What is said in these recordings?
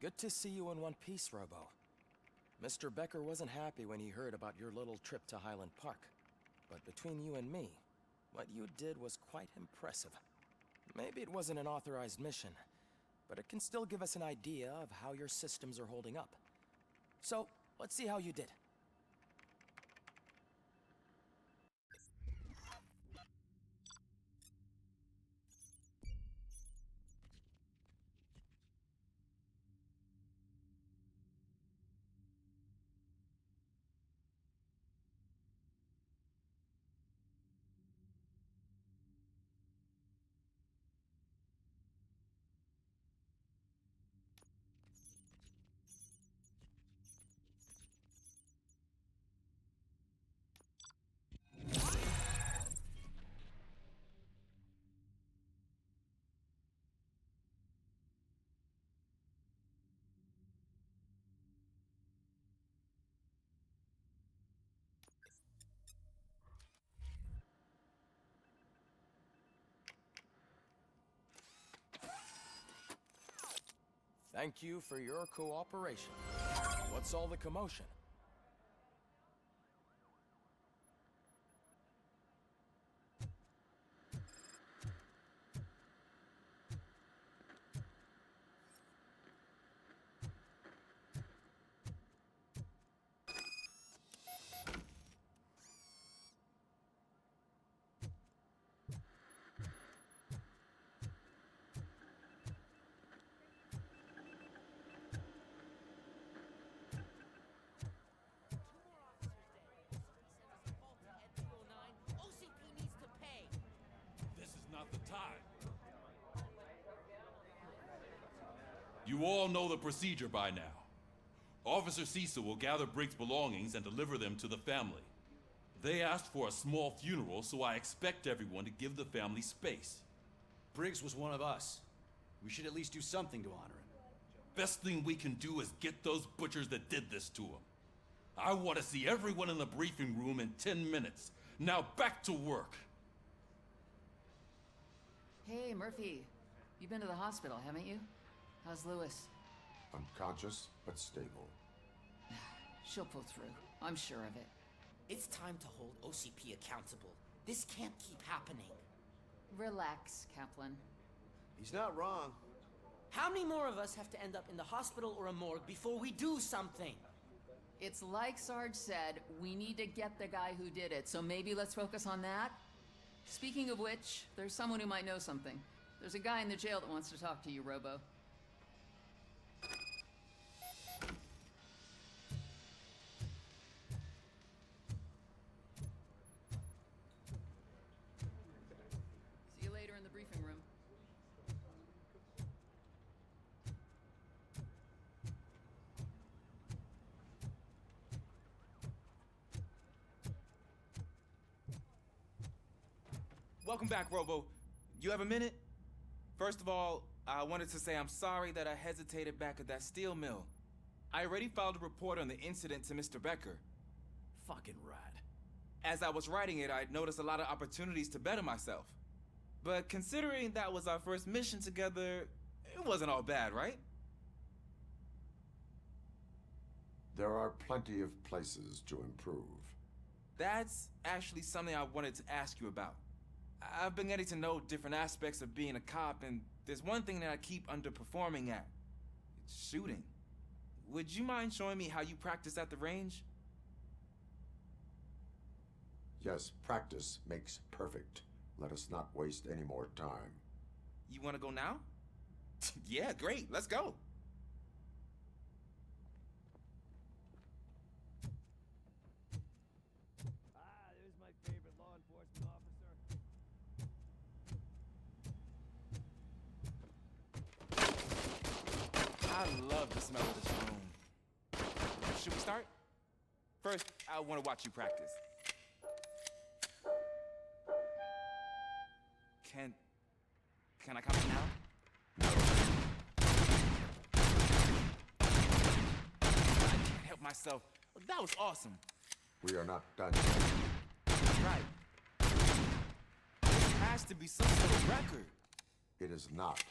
Good to see you in one piece, Robo. Mr. Becker wasn't happy when he heard about your little trip to Highland Park. But between you and me, what you did was quite impressive. Maybe it wasn't an authorized mission, but it can still give us an idea of how your systems are holding up. So, let's see how you did. Thank you for your cooperation. What's all the commotion? You all know the procedure by now. Officer Cecil will gather Briggs' belongings and deliver them to the family. They asked for a small funeral, so I expect everyone to give the family space. Briggs was one of us. We should at least do something to honor him. Best thing we can do is get those butchers that did this to him. I want to see everyone in the briefing room in 10 minutes. Now back to work. Hey, Murphy. You've been to the hospital, haven't you? How's Lewis? Unconscious, but stable. She'll pull through. I'm sure of it. It's time to hold OCP accountable. This can't keep happening. Relax, Kaplan. He's not wrong. How many more of us have to end up in the hospital or a morgue before we do something? It's like Sarge said, we need to get the guy who did it, so maybe let's focus on that? Speaking of which, there's someone who might know something. There's a guy in the jail that wants to talk to you, Robo. See you later in the briefing room. Welcome back, Robo. You have a minute? First of all, I wanted to say I'm sorry that I hesitated back at that steel mill. I already filed a report on the incident to Mr. Becker. Fucking rad. As I was writing it, I noticed a lot of opportunities to better myself. But considering that was our first mission together, it wasn't all bad, right? There are plenty of places to improve. That's actually something I wanted to ask you about. I've been getting to know different aspects of being a cop, and there's one thing that I keep underperforming at. It's shooting. Would you mind showing me how you practice at the range? Yes, practice makes perfect. Let us not waste any more time. You want to go now? Yeah, great. Let's go. There's my favorite law enforcement officer. I love the smell of this room. Should we start? First, I want to watch you practice. Can I come in now? I can't help myself. That was awesome. We are not done yet. Right. This has to be some sort of record. It is not.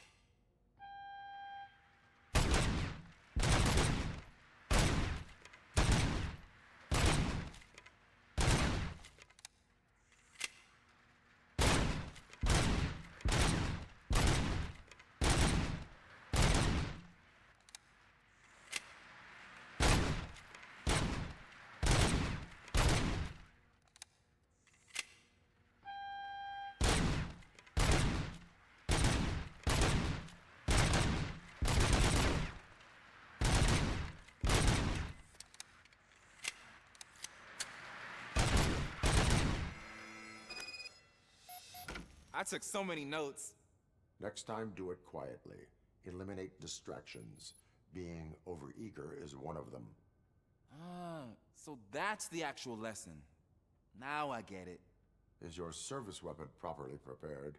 I took so many notes. Next time, do it quietly. Eliminate distractions. Being overeager is one of them. Ah, so that's the actual lesson. Now I get it. Is your service weapon properly prepared?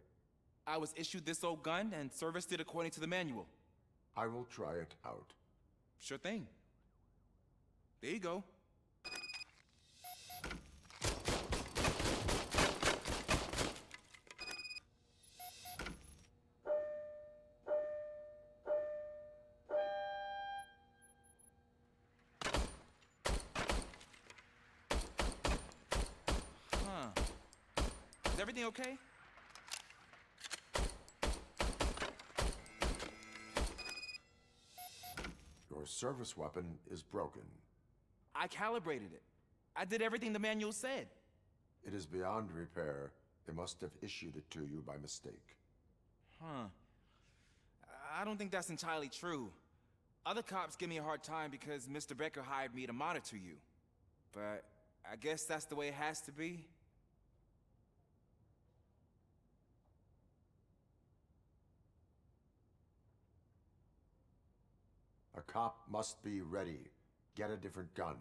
I was issued this old gun and serviced it according to the manual. I will try it out. Sure thing. There you go. Huh. Is everything okay? Your service weapon is broken. I calibrated it. I did everything the manual said. It is beyond repair. They must have issued it to you by mistake. Huh. I don't think that's entirely true. Other cops give me a hard time because Mr. Becker hired me to monitor you. But I guess that's the way it has to be. A cop must be ready. Get a different gun.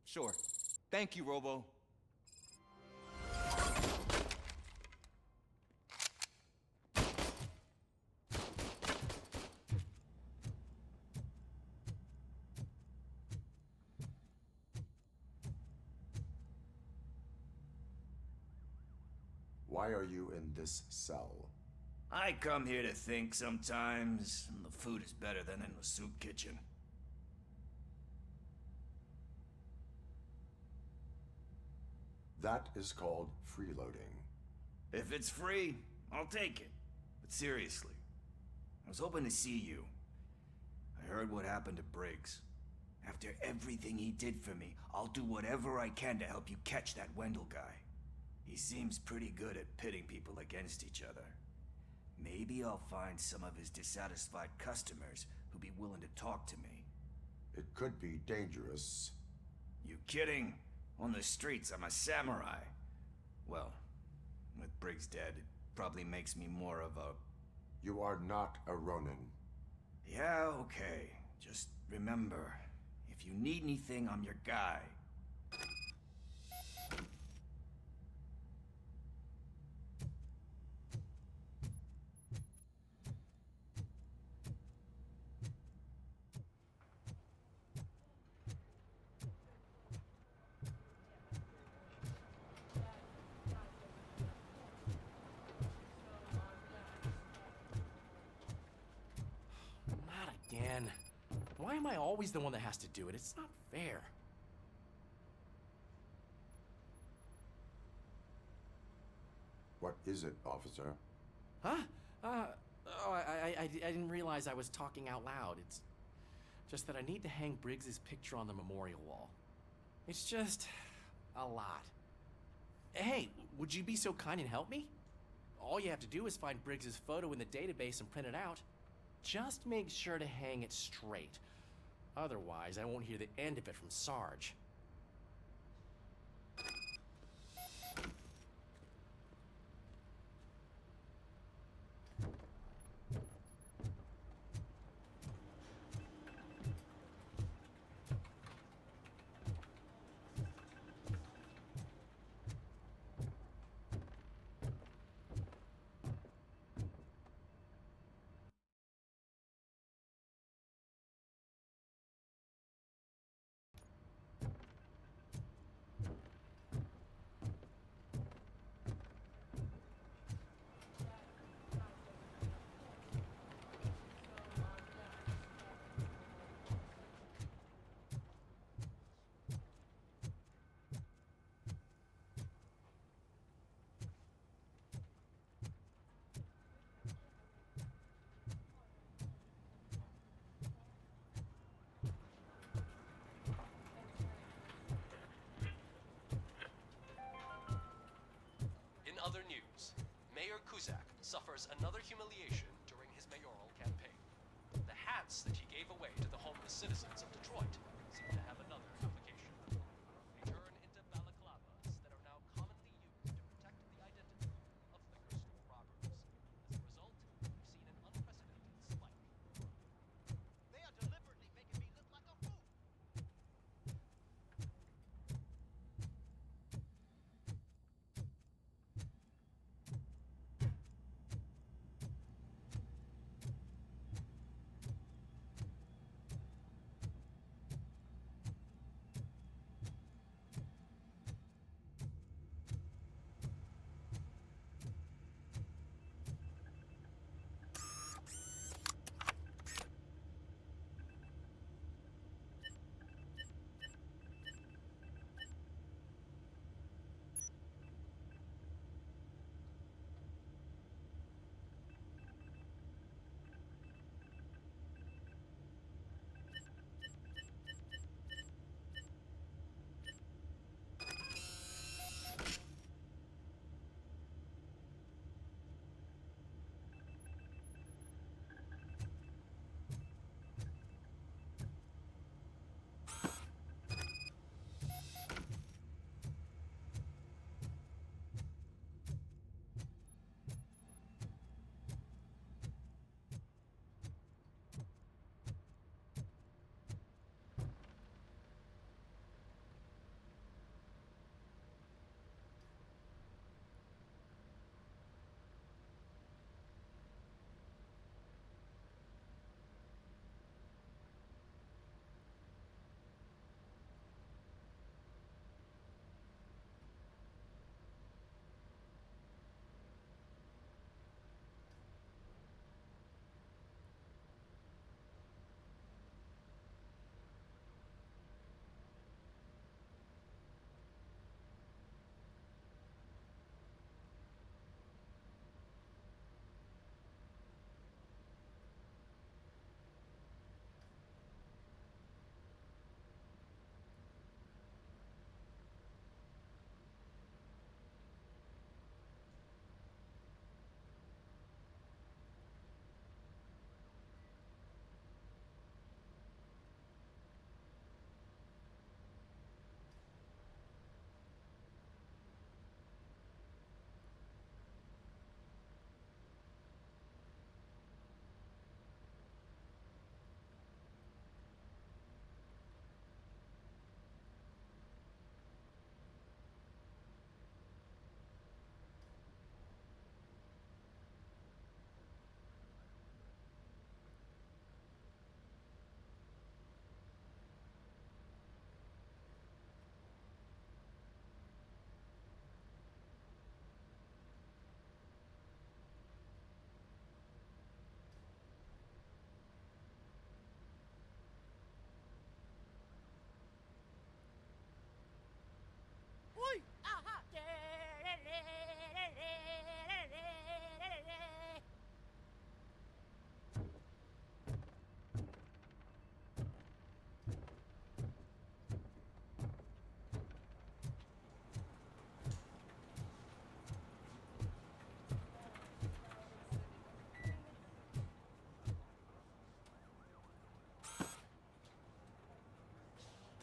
Sure. Thank you, Robo. Why are you in this cell? I come here to think sometimes, and the food is better than in the soup kitchen. That is called freeloading. If it's free, I'll take it. But seriously, I was hoping to see you. I heard what happened to Briggs. After everything he did for me, I'll do whatever I can to help you catch that Wendell guy. He seems pretty good at pitting people against each other. Maybe I'll find some of his dissatisfied customers who'll be willing to talk to me. It could be dangerous. You kidding? On the streets, I'm a samurai. Well, with Briggs dead, it probably makes me more of a... You are not a Ronin. Yeah, okay. Just remember, if you need anything, I'm your guy. Again. Why am I always the one that has to do it? It's not fair. What is it, officer? Huh? I didn't realize I was talking out loud. It's just that I need to hang Briggs's picture on the memorial wall. It's just a lot. Hey, would you be so kind and help me? All you have to do is find Briggs's photo in the database and print it out. Just make sure to hang it straight. Otherwise, I won't hear the end of it from Sarge. In other news, Mayor Kuzak suffers another humiliation during his mayoral campaign. The hats that he gave away to the homeless citizens of Detroit seem to have another application. They turn into balaclavas that are now commonly used to protect the identity of the crystal rock.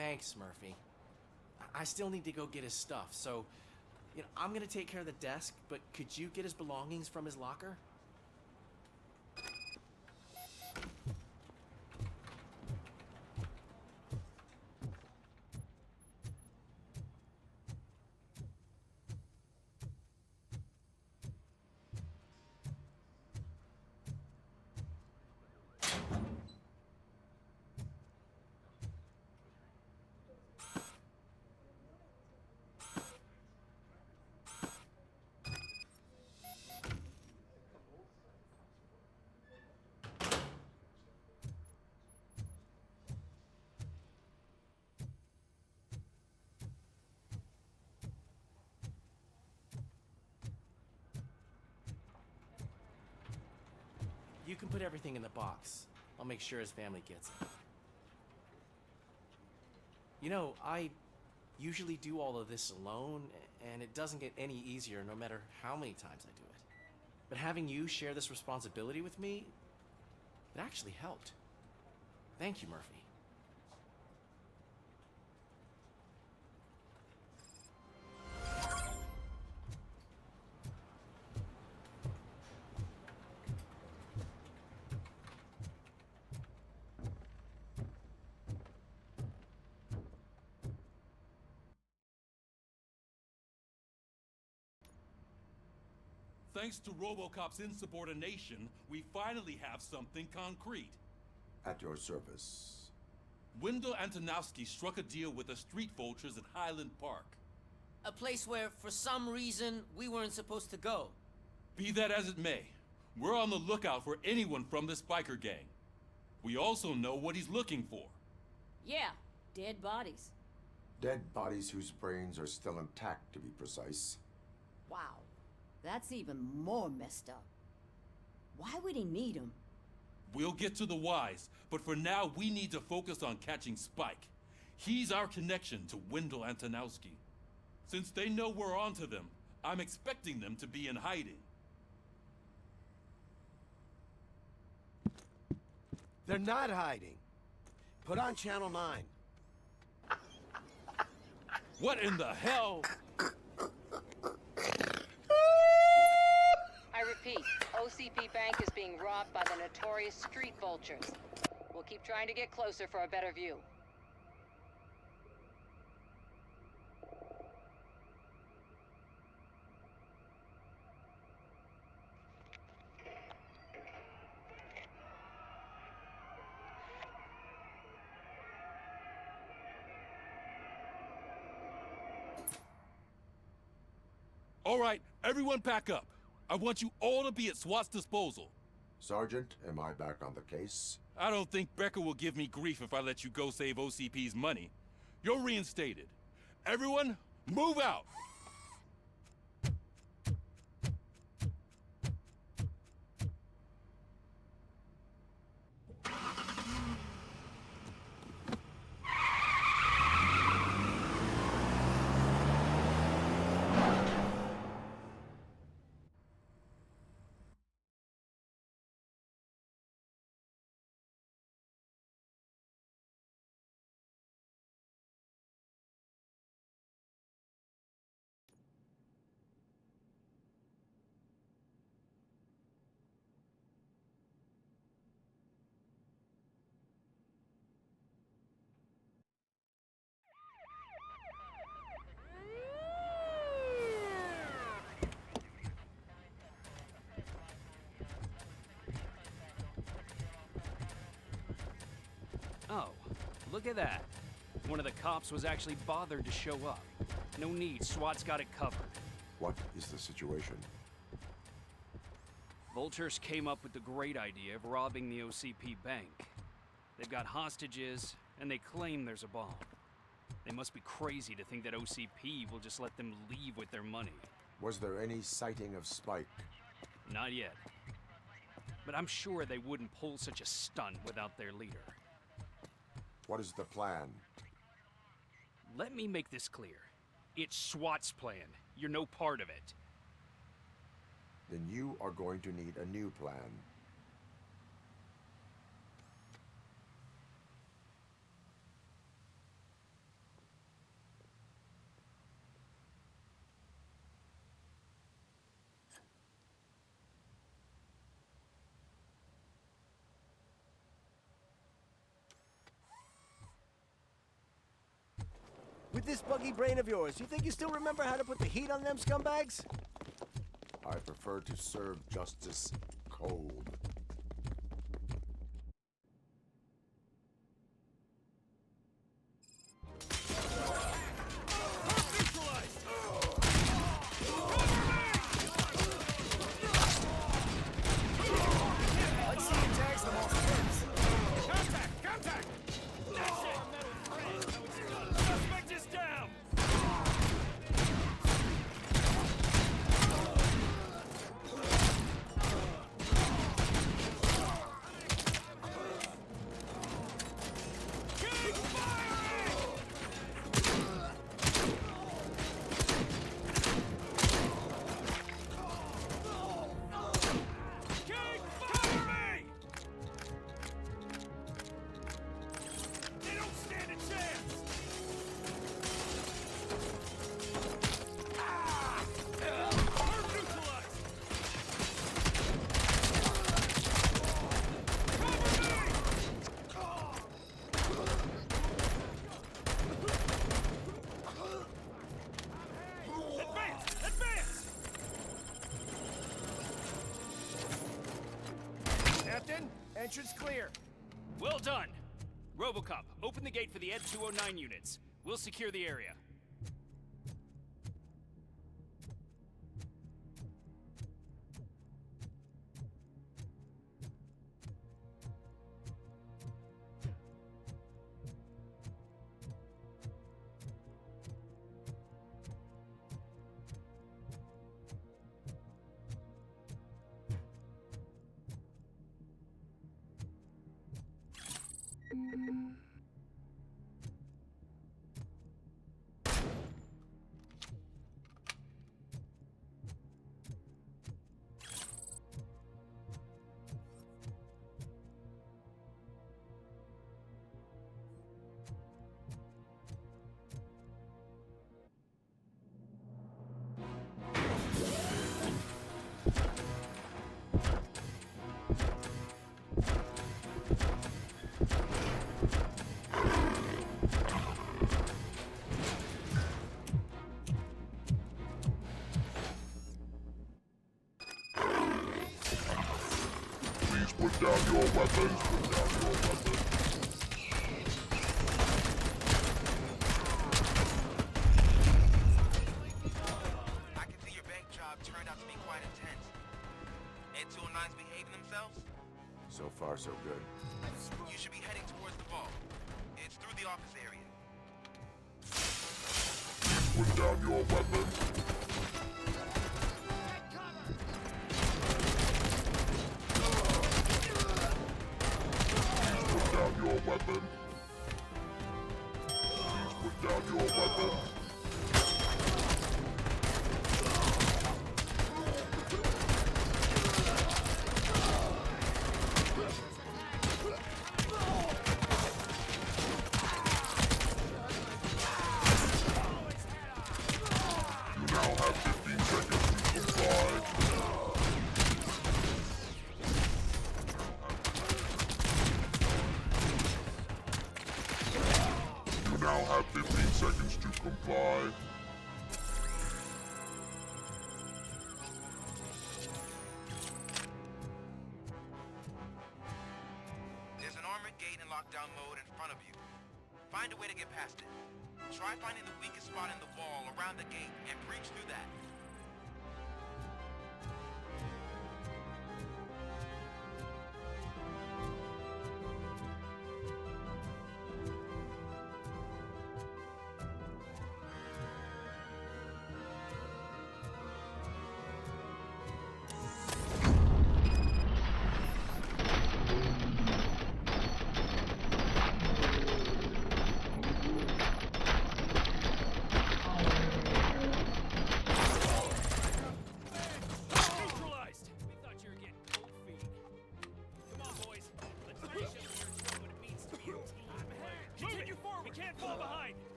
Thanks, Murphy. I still need to go get his stuff, so I'm gonna take care of the desk, but could you get his belongings from his locker? You can put everything in the box. I'll make sure his family gets it. I usually do all of this alone, and it doesn't get any easier no matter how many times I do it. But having you share this responsibility with me, it actually helped. Thank you, Murphy. Thanks to Robocop's insubordination, we finally have something concrete. At your service. Wendell Antonowski struck a deal with the street vultures at Highland Park. A place where, for some reason, we weren't supposed to go. Be that as it may, we're on the lookout for anyone from this biker gang. We also know what he's looking for. Yeah, dead bodies. Dead bodies whose brains are still intact, to be precise. Wow, that's even more messed up. Why would he need them? We'll get to the whys, but for now we need to focus on catching Spike. He's our connection to Wendell Antonowski. Since they know we're onto them, I'm expecting them to be in hiding. They're not hiding. Put on Channel 9. What in the hell? I repeat, OCP Bank is being robbed by the notorious street vultures. We'll keep trying to get closer for a better view. All right, everyone pack up. I want you all to be at SWAT's disposal. Sergeant, am I back on the case? I don't think Becker will give me grief if I let you go save OCP's money. You're reinstated. Everyone, move out! Oh, look at that. One of the cops was actually bothered to show up. No need, SWAT's got it covered. What is the situation? Vultures came up with the great idea of robbing the OCP bank. They've got hostages, and they claim there's a bomb. They must be crazy to think that OCP will just let them leave with their money. Was there any sighting of Spike? Not yet. But I'm sure they wouldn't pull such a stunt without their leader. What is the plan? Let me make this clear. It's SWAT's plan. You're no part of it. Then you are going to need a new plan. With this buggy brain of yours, you think you still remember how to put the heat on them scumbags? I prefer to serve justice cold. Entrance clear. Well done. Robocop, open the gate for the Ed 209 units. We'll secure the area. Put down your weapons, put down your weapons. I can see your bank job turned out to be quite intense. Ed 209's behaving themselves? So far, so good. You should be heading towards the vault. It's through the office area. Put down your weapons. Your weapon. Please put down your weapon. You now have 15 seconds to comply. Now have 15 seconds to comply. There's an armored gate in lockdown mode in front of you. Find a way to get past it. Try finding the weakest spot in the wall around the gate and breach through that.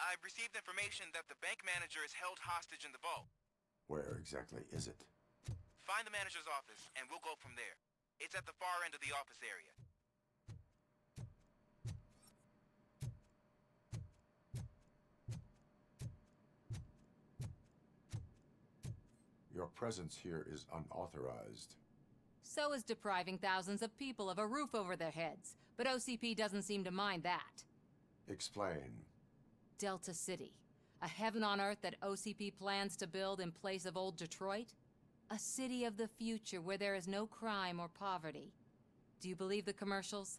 I've received information that the bank manager is held hostage in the vault. Where exactly is it? Find the manager's office, and we'll go from there. It's at the far end of the office area. Your presence here is unauthorized. So is depriving thousands of people of a roof over their heads. But OCP doesn't seem to mind that. Explain. Delta City. A heaven on earth that OCP plans to build in place of old Detroit? A city of the future where there is no crime or poverty. Do you believe the commercials?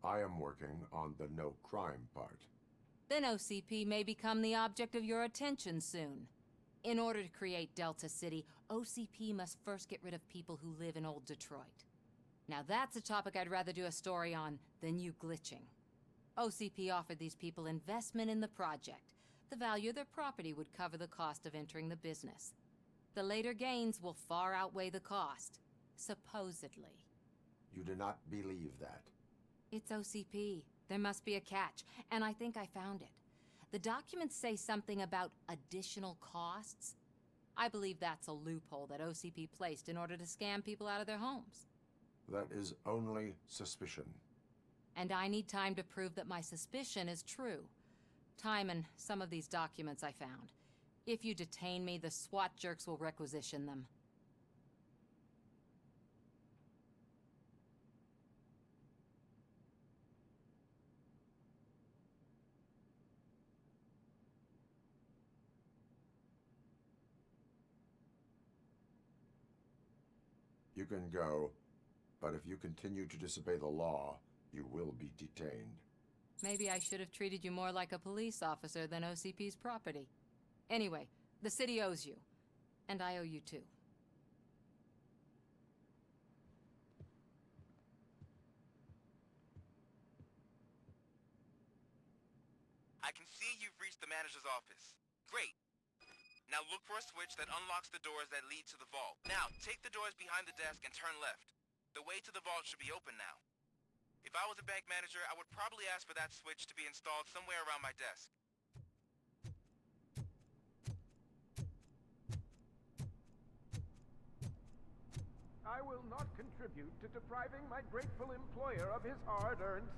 I am working on the no crime part. Then OCP may become the object of your attention soon. In order to create Delta City, OCP must first get rid of people who live in old Detroit. Now that's a topic I'd rather do a story on than you glitching. OCP offered these people investment in the project. The value of their property would cover the cost of entering the business. The later gains will far outweigh the cost, supposedly. You do not believe that. It's OCP. There must be a catch, and I think I found it. The documents say something about additional costs. I believe that's a loophole that OCP placed in order to scam people out of their homes. That is only suspicion. And I need time to prove that my suspicion is true. Time and some of these documents I found. If you detain me, the SWAT jerks will requisition them. You can go, but if you continue to disobey the law, you will be detained. Maybe I should have treated you more like a police officer than OCP's property. Anyway, the city owes you. And I owe you too. I can see you've reached the manager's office. Great. Now look for a switch that unlocks the doors that lead to the vault. Now, take the doors behind the desk and turn left. The way to the vault should be open now. If I was a bank manager, I would probably ask for that switch to be installed somewhere around my desk. I will not contribute to depriving my grateful employer of his hard-earned...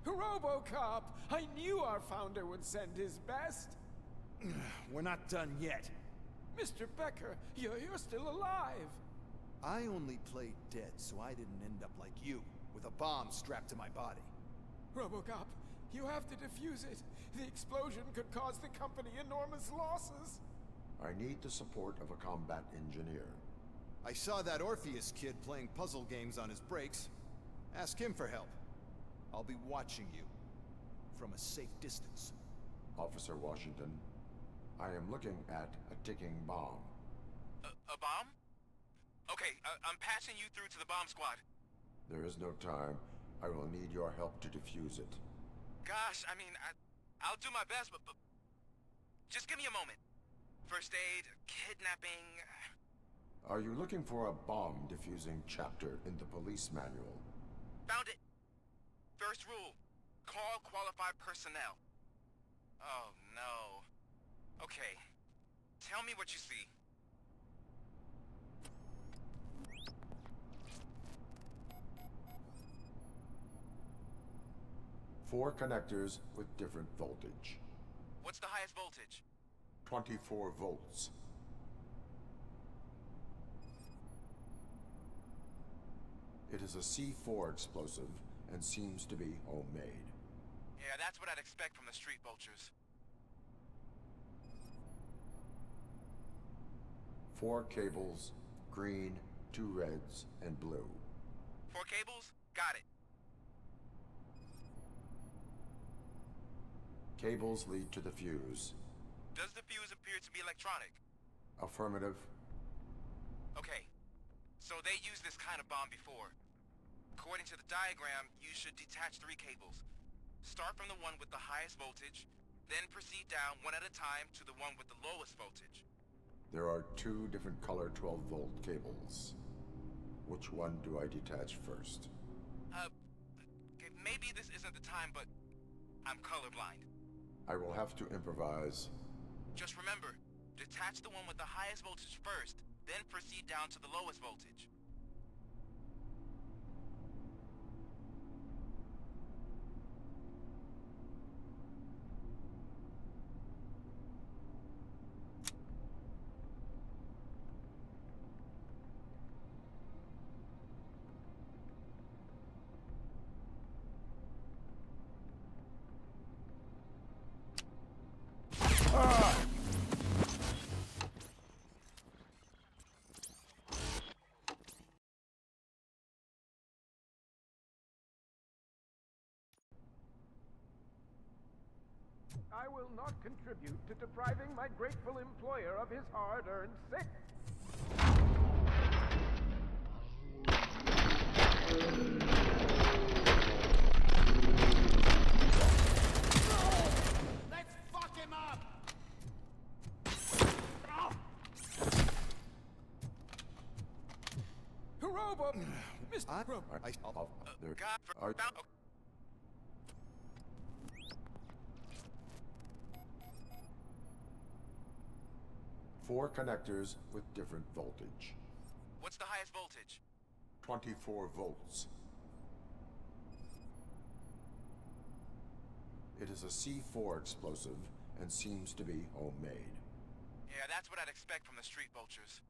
Robocop! I knew our founder would send his best! We're not done yet. Mr. Becker, you're still alive! I only played dead so I didn't end up like you, with a bomb strapped to my body. Robocop, you have to defuse it. The explosion could cause the company enormous losses. I need the support of a combat engineer. I saw that Orpheus kid playing puzzle games on his breaks. Ask him for help. I'll be watching you. From a safe distance. Officer Washington, I am looking at a ticking bomb. A bomb? Okay, I'm passing you through to the bomb squad. There is no time. I will need your help to defuse it. Gosh, I mean, I'll do my best, but just give me a moment. First aid, kidnapping... Are you looking for a bomb defusing chapter in the police manual? Found it! First rule, call qualified personnel. Oh no. Okay, tell me what you see. Four connectors with different voltage. What's the highest voltage? 24 volts. It is a C4 explosive and seems to be homemade. Yeah, that's what I'd expect from the street vultures. 4 cables, green, 2 reds, and blue. 4 cables? Got it. Cables lead to the fuse. Does the fuse appear to be electronic? Affirmative. Okay. So they used this kind of bomb before. According to the diagram, you should detach 3 cables. Start from the one with the highest voltage, then proceed down one at a time to the one with the lowest voltage. There are 2 different color 12-volt cables. Which one do I detach first? Okay, maybe this isn't the time, but I'm colorblind. I will have to improvise. Just remember, detach the one with the highest voltage first, then proceed down to the lowest voltage. I will not contribute to depriving my grateful employer of his hard-earned sick. Let's fuck him up! Robo! Mr. Robo! God, 4 connectors with different voltage. What's the highest voltage? 24 volts. It is a C4 explosive and seems to be homemade. Yeah, that's what I'd expect from the street vultures.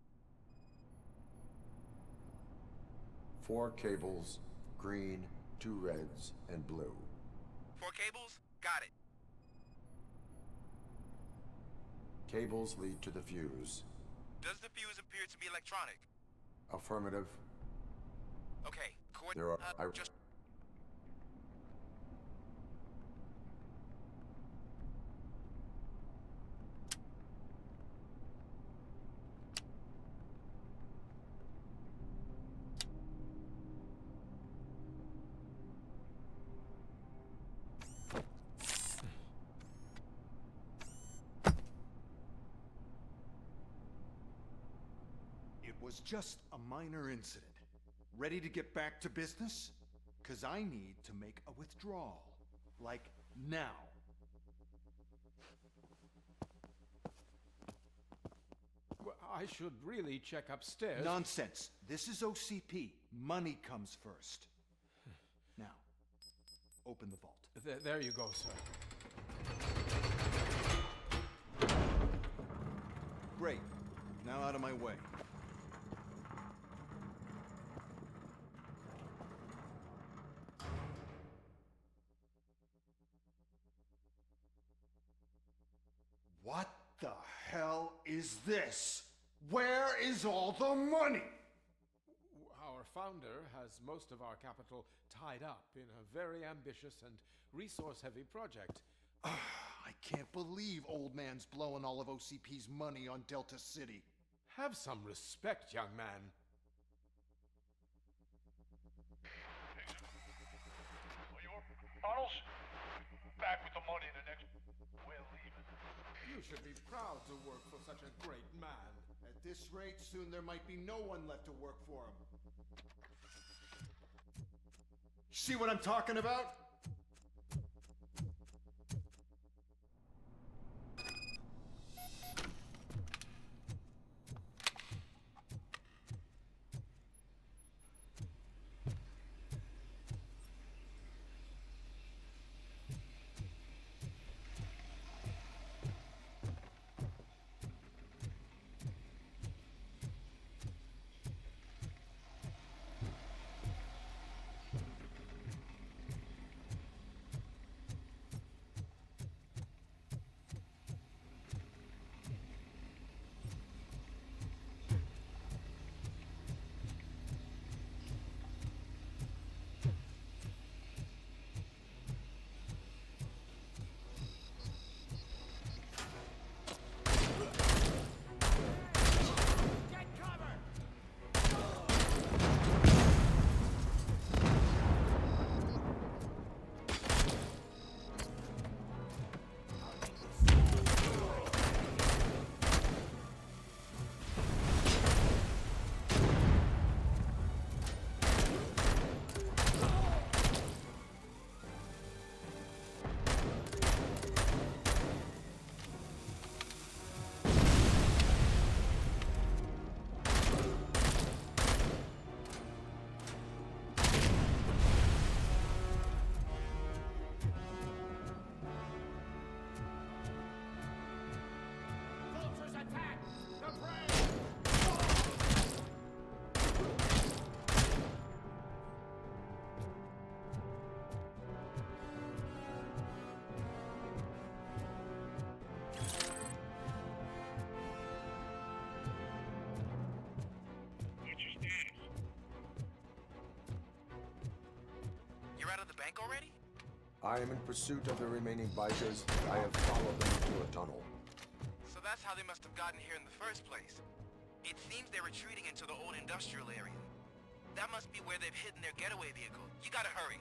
4 cables, green, 2 reds, and blue. 4 cables? Got it. Cables lead to the fuse. Does the fuse appear to be electronic? Affirmative. Okay, There are... just... It was just a minor incident. Ready to get back to business? 'Cause I need to make a withdrawal. Like, now. Well, I should really check upstairs. Nonsense. This is OCP. Money comes first. Now, open the vault. There you go, sir. Great. Now out of my way. What the hell is this? Where is all the money? Our founder has most of our capital tied up in a very ambitious and resource-heavy project. I can't believe old man's blowing all of OCP's money on Delta City. Have some respect, young man. Arnold's back with the money in the next... We're leaving. You should be proud to work for such a great man. At this rate, soon there might be no one left to work for him. See what I'm talking about? bank already? I am in pursuit of the remaining bikers. I have followed them through a tunnel. So that's how they must have gotten here in the first place. It seems they're retreating into the old industrial area. That must be where they've hidden their getaway vehicle. You gotta hurry.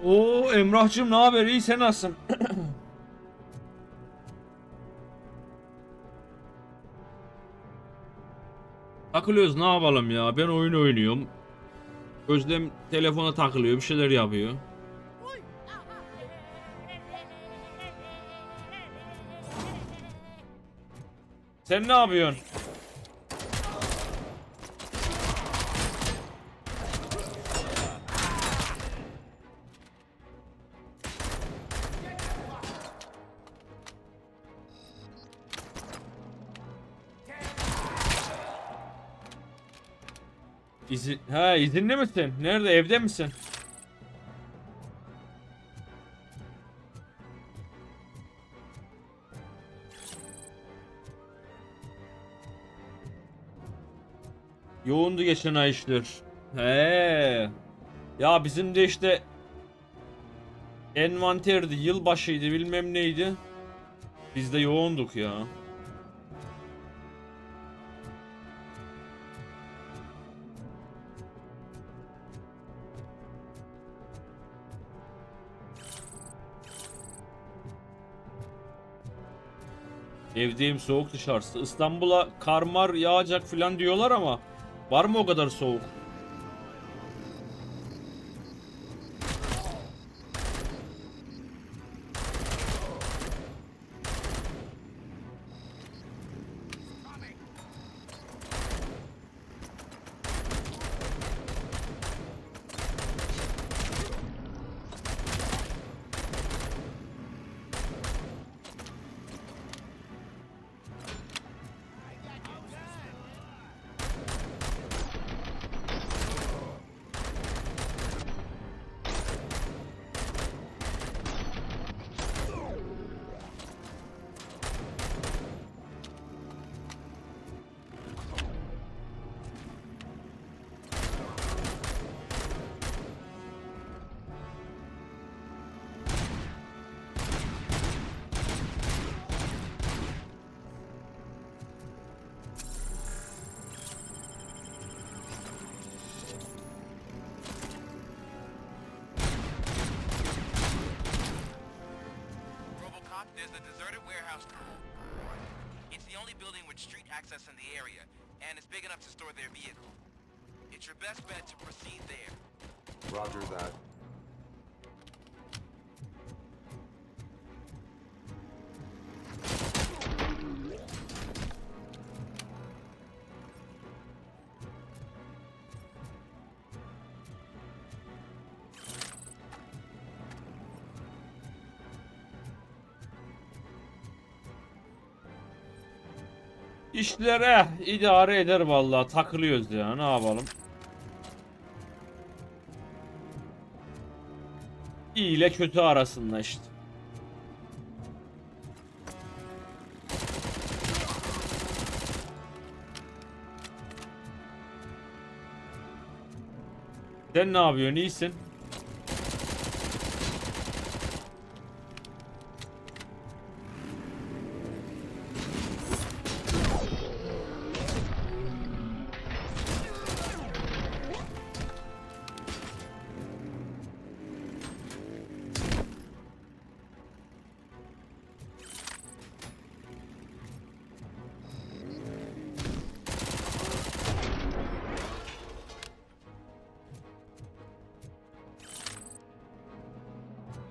Oo Emrah'cığım ne haber? İyi, sen nasılsın? Takılıyoruz, ne yapalım ya? Ben oyun oynuyorum. Özlem telefona takılıyor, bir şeyler yapıyor. Sen ne yapıyorsun? İzinli misin? Nerede? Evde misin? Yoğundu geçen ay işler. He. Ya bizim de işte envanterdi, yılbaşıydı, bilmem neydi. Biz de yoğunduk ya. Evdeyim, soğuk dışarısı. İstanbul'a karmar yağacak falan diyorlar ama var mı o kadar soğuk? Robocop, there's a deserted warehouse. It's the only building with street access in the area, and it's big enough to store their vehicle. It's your best bet to proceed there. Roger that. İşlere idare eder vallahi, takılıyoruz ya, ne yapalım. İyi ile kötü arasında işte. Sen ne yapıyorsun, iyisin?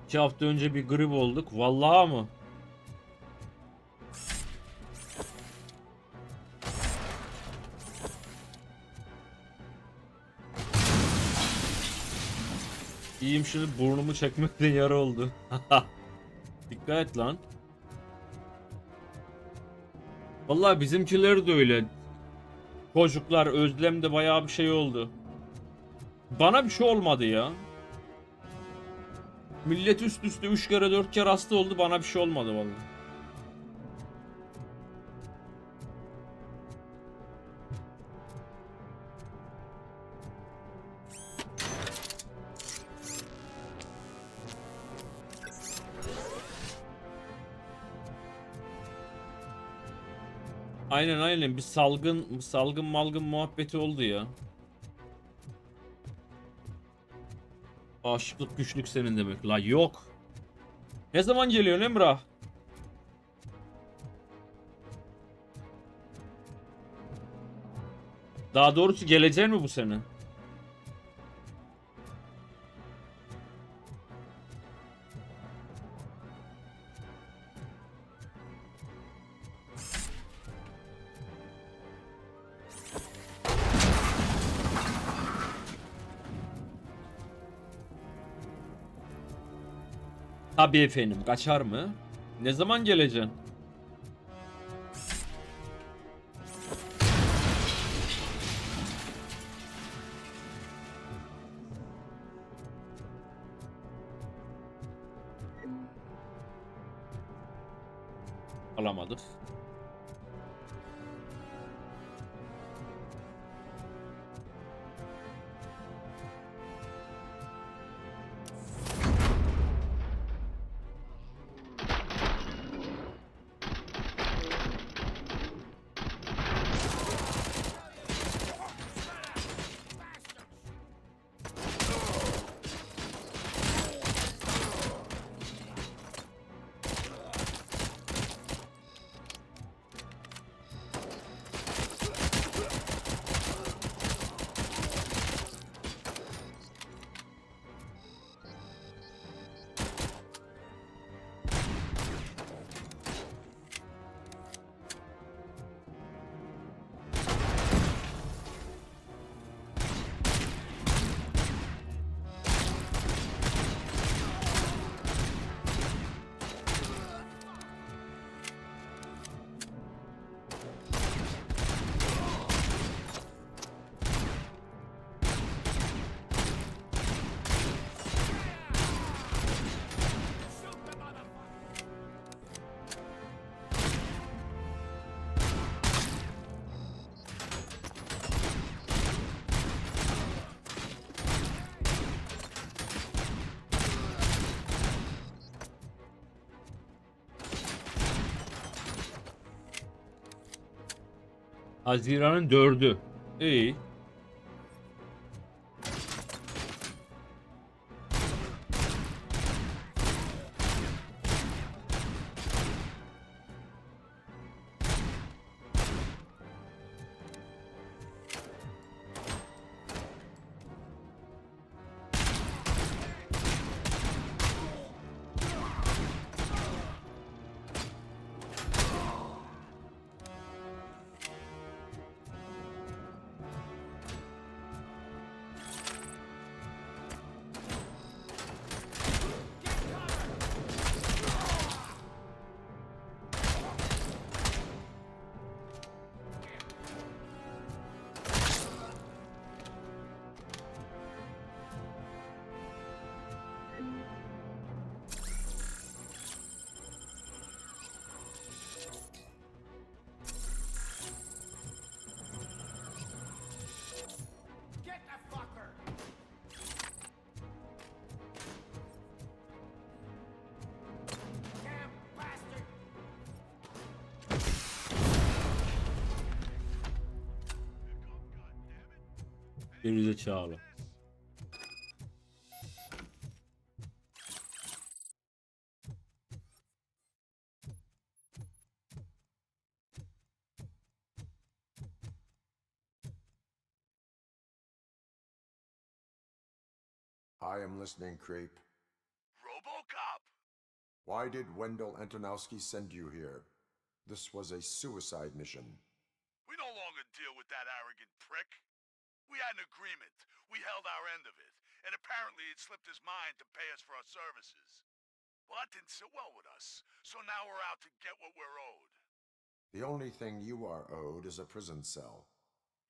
İki hafta önce bir grip olduk. Vallahi mı? İyiyim, şimdi burnumu çekmekten yara oldu. Dikkat et lan. Vallahi bizimkiler de öyle. Çocuklar Özlem'de bayağı bir şey oldu. Bana bir şey olmadı ya. Millet üst üste 3 kere 4 kere hasta oldu, bana bir şey olmadı vallahi. Aynen bir salgın malgın muhabbeti oldu ya. Aşıklık güçlük senin demek. La yok. Ne zaman geliyorsun Emrah? Daha doğrusu gelecek mi bu sene? Tabii efendim, kaçar mı? Ne zaman geleceksin? Alamadık. Haziran'ın 4'ü. İyi. Gerizekalı. I am listening, creep. Robocop! Why did Wendell Antonowski send you here? This was a suicide mission. We no longer deal with that arrogant prick. We had an agreement. We held our end of it. And apparently it slipped his mind to pay us for our services. Well, that didn't sit well with us, so now we're out to get what we're owed. The only thing you are owed is a prison cell.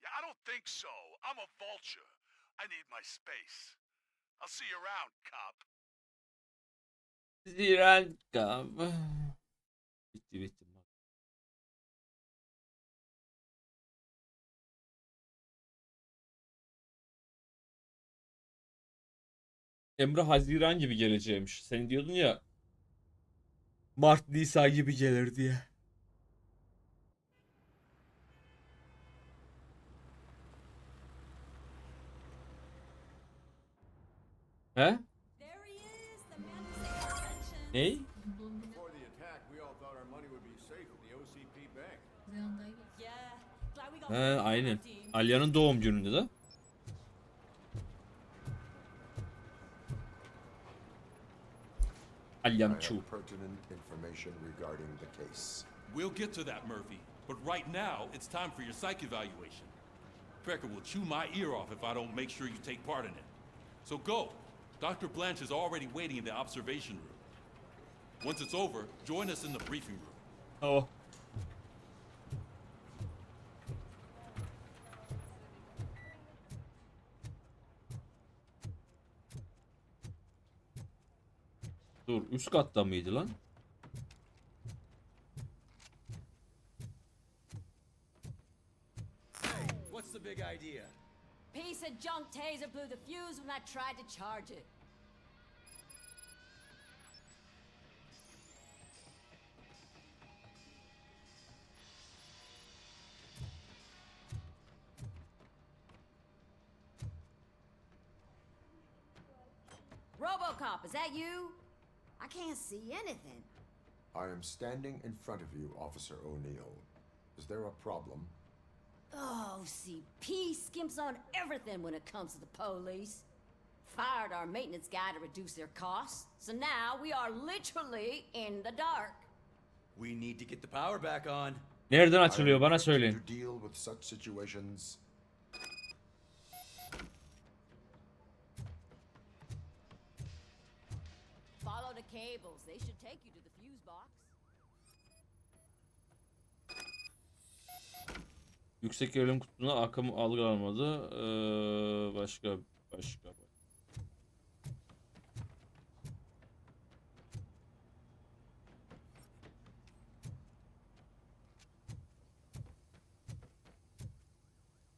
Yeah, I don't think so. I'm a vulture. I need my space. I'll see you around, cop. Ziran. Bitti. Emre Haziran gibi geleceğimiş. Sen diyordun ya Mart Nisan gibi gelir diye. He? Ney? Before the attack, we all thought our money would be safe at the OCP bank. He, aynen. Alya'nın doğum gününde de. Alya'm Chu. Pertinent information regarding the case. We'll get to that, Murphy. But right now, it's time for your psych evaluation. Becker will chew my ear off if I don't make sure you take part in it. So go. Dr. Blanche is already waiting in the observation room. Once it's over, join us in the briefing room. Oh. Dur, üst katta mıydı lan? What's the big idea? Piece of junk taser blew the fuse when I tried to charge it. Robocop, is that you? I can't see anything. I am standing in front of you, Officer O'Neill. Is there a problem? Oh, OCP skimps on everything when it comes to the police. Fired our maintenance guy to reduce their costs, so now we are literally in the dark. We need to get the power back on. Nereden açılıyor bana söyleyin. To deal with such situations. Follow the cables. They should take you to the fuse box. Yüksek gerilim kutusuna akım algılanmadı. Başka.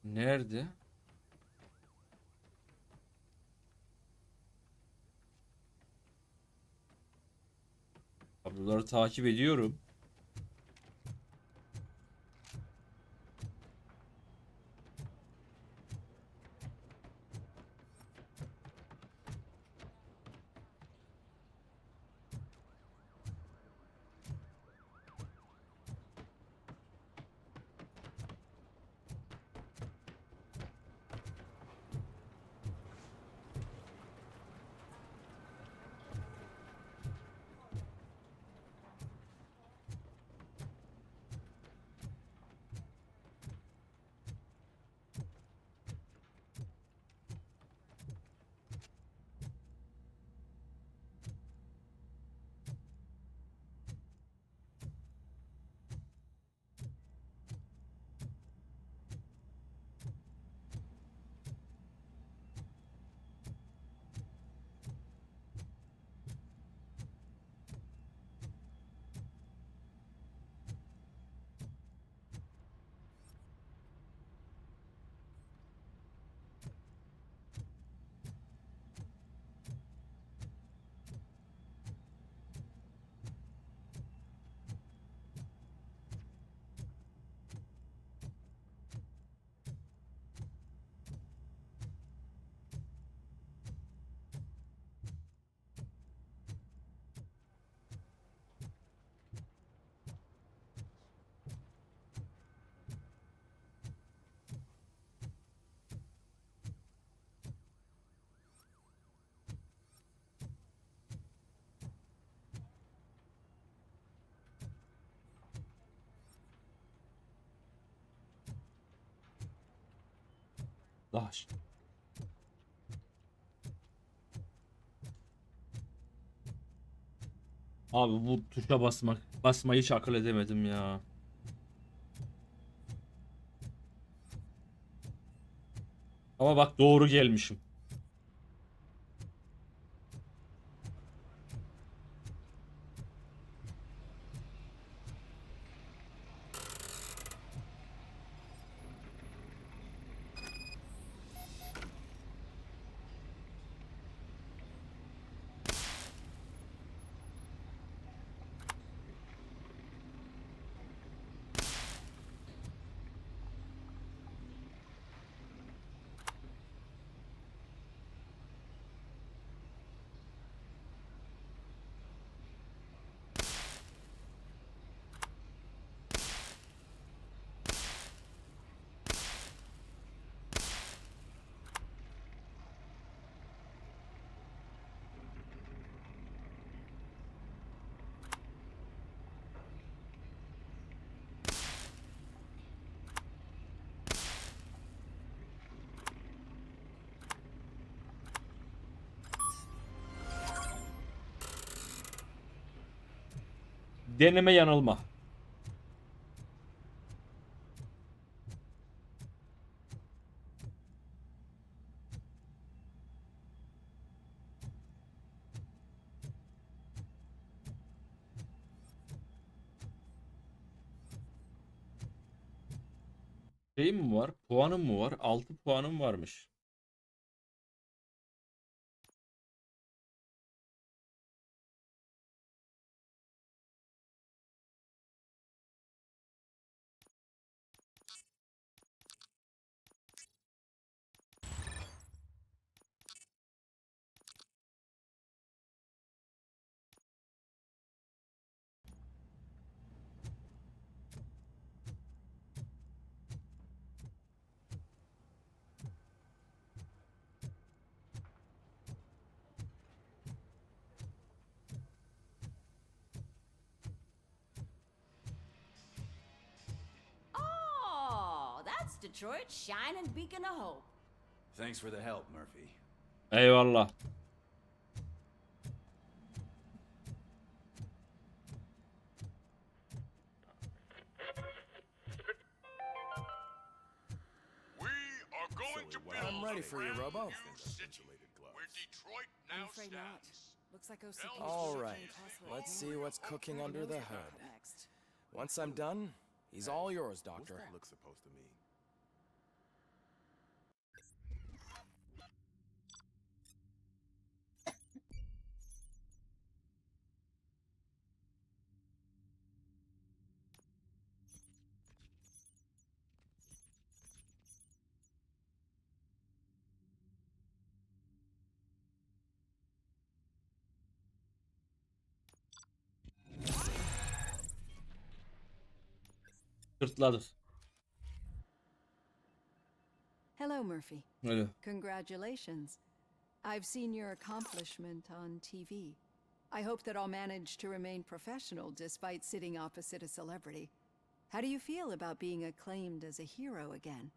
Nerede? Kabloları takip ediyorum. Daş. Abi bu tuşa basmayı hiç akıl edemedim ya. Ama bak doğru gelmişim. Deneme yanılma. Şeyim mi var? Puanım mı var? 6 puanım varmış. Oh, that's Detroit's shining beacon of hope. Thanks for the help, Murphy. Eyvallah. I'm ready for you, Robo. Where Detroit now stands. Looks like OCP. All right, let's see what's cooking under the hood. Once I'm done, he's all yours, Doctor. What's that look supposed to mean? Sırtladık. Hello, Murphy. Öyle. Congratulations. I've seen your accomplishment on TV. I hope that I'll manage to remain professional despite sitting opposite a celebrity. How do you feel about being acclaimed as a hero again?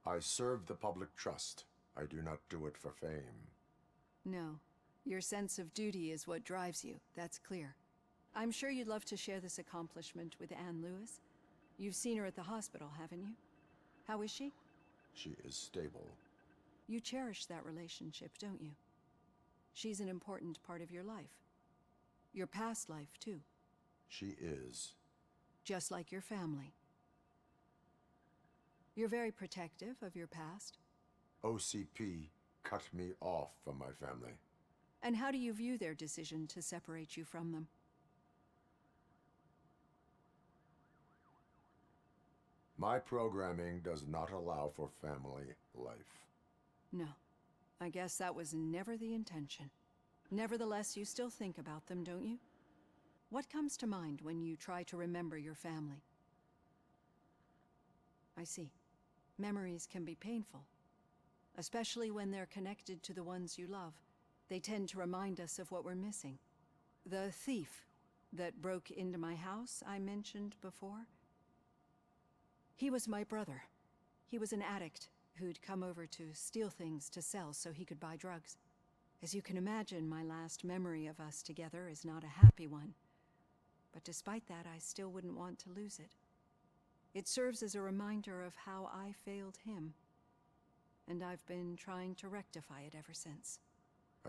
I serve the public trust. I do not do it for fame. No. Your sense of duty is what drives you, that's clear. I'm sure you'd love to share this accomplishment with Anne Lewis. You've seen her at the hospital, haven't you? How is she? She is stable. You cherish that relationship, don't you? She's an important part of your life. Your past life, too. She is. Just like your family. You're very protective of your past. OCP cut me off from my family. And how do you view their decision to separate you from them? My programming does not allow for family life. No. I guess that was never the intention. Nevertheless, you still think about them, don't you? What comes to mind when you try to remember your family? I see. Memories can be painful, especially when they're connected to the ones you love. They tend to remind us of what we're missing. The thief that broke into my house I mentioned before? He was my brother. He was an addict who'd come over to steal things to sell so he could buy drugs. As you can imagine, my last memory of us together is not a happy one. But despite that, I still wouldn't want to lose it. It serves as a reminder of how I failed him. And I've been trying to rectify it ever since.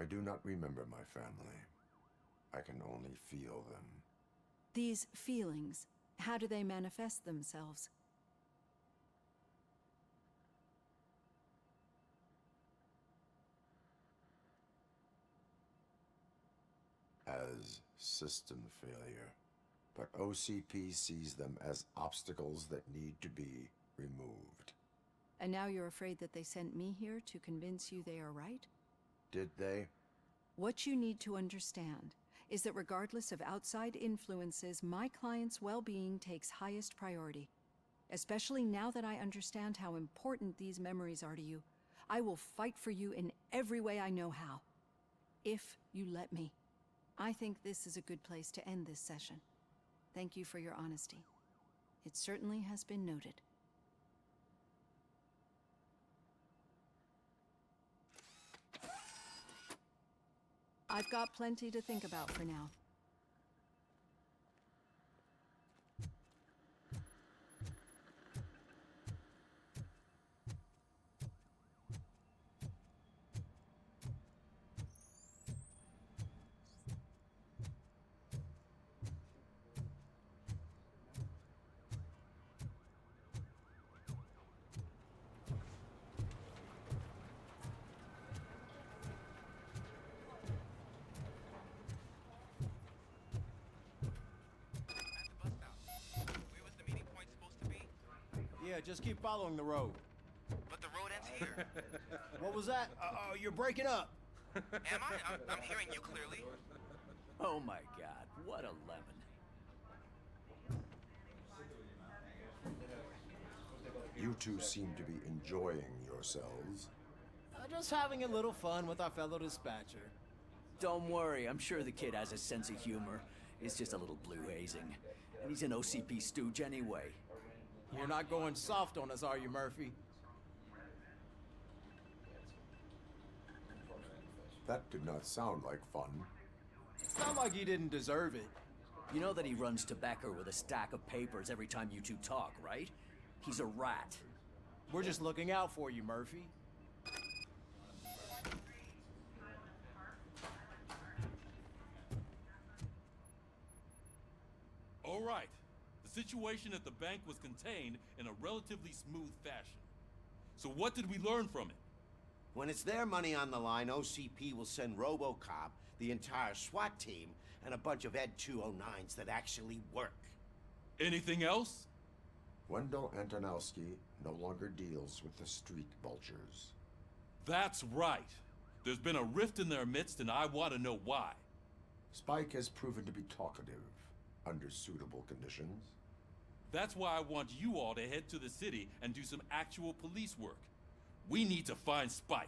I do not remember my family. I can only feel them. These feelings, how do they manifest themselves? As system failure. But OCP sees them as obstacles that need to be removed. And now you're afraid that they sent me here to convince you they are right? Did they? What you need to understand is that regardless of outside influences, my client's well-being takes highest priority. Especially now that I understand how important these memories are to you, I will fight for you in every way I know how. If you let me. I think this is a good place to end this session. Thank you for your honesty. It certainly has been noted. I've got plenty to think about for now. Yeah, just keep following the road. But the road ends here. What was that? You're breaking up. Am I? I'm hearing you clearly. Oh my god, what a lemon. You two seem to be enjoying yourselves. Just having a little fun with our fellow dispatcher. Don't worry, I'm sure the kid has a sense of humor. It's just a little blue hazing. And he's an OCP stooge anyway. You're not going soft on us, are you, Murphy? That did not sound like fun. Sound like he didn't deserve it. You know that he runs to Becker with a stack of papers every time you two talk, right? He's a rat. We're just looking out for you, Murphy. All right. The situation at the bank was contained in a relatively smooth fashion. So what did we learn from it? When it's their money on the line, OCP will send Robocop, the entire SWAT team, and a bunch of Ed 209s that actually work. Anything else? Wendell Antonowski no longer deals with the street vultures. That's right. There's been a rift in their midst, and I want to know why. Spike has proven to be talkative under suitable conditions. That's why I want you all to head to the city and do some actual police work. We need to find Spike.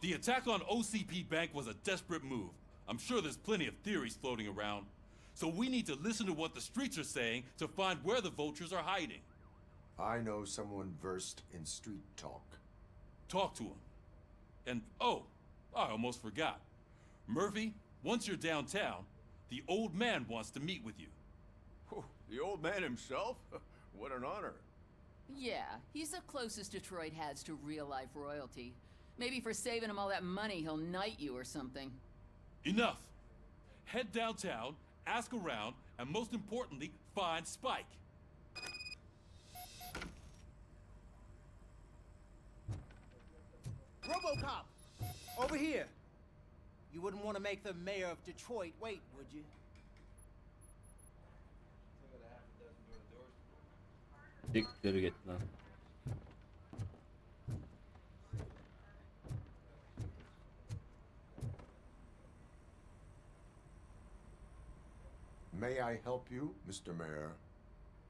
The attack on OCP Bank was a desperate move. I'm sure there's plenty of theories floating around. So we need to listen to what the streets are saying to find where the vultures are hiding. I know someone versed in street talk. Talk to him. And oh, I almost forgot. Murphy, once you're downtown, the old man wants to meet with you. The old man himself? What an honor. Yeah, he's the closest Detroit has to real-life royalty. Maybe for saving him all that money, he'll knight you or something. Enough. Head downtown, ask around, and most importantly, find Spike. Robocop! Over here! You wouldn't want to make the mayor of Detroit wait, would you? Siktir git lan. May I help you, Mr. Mayor?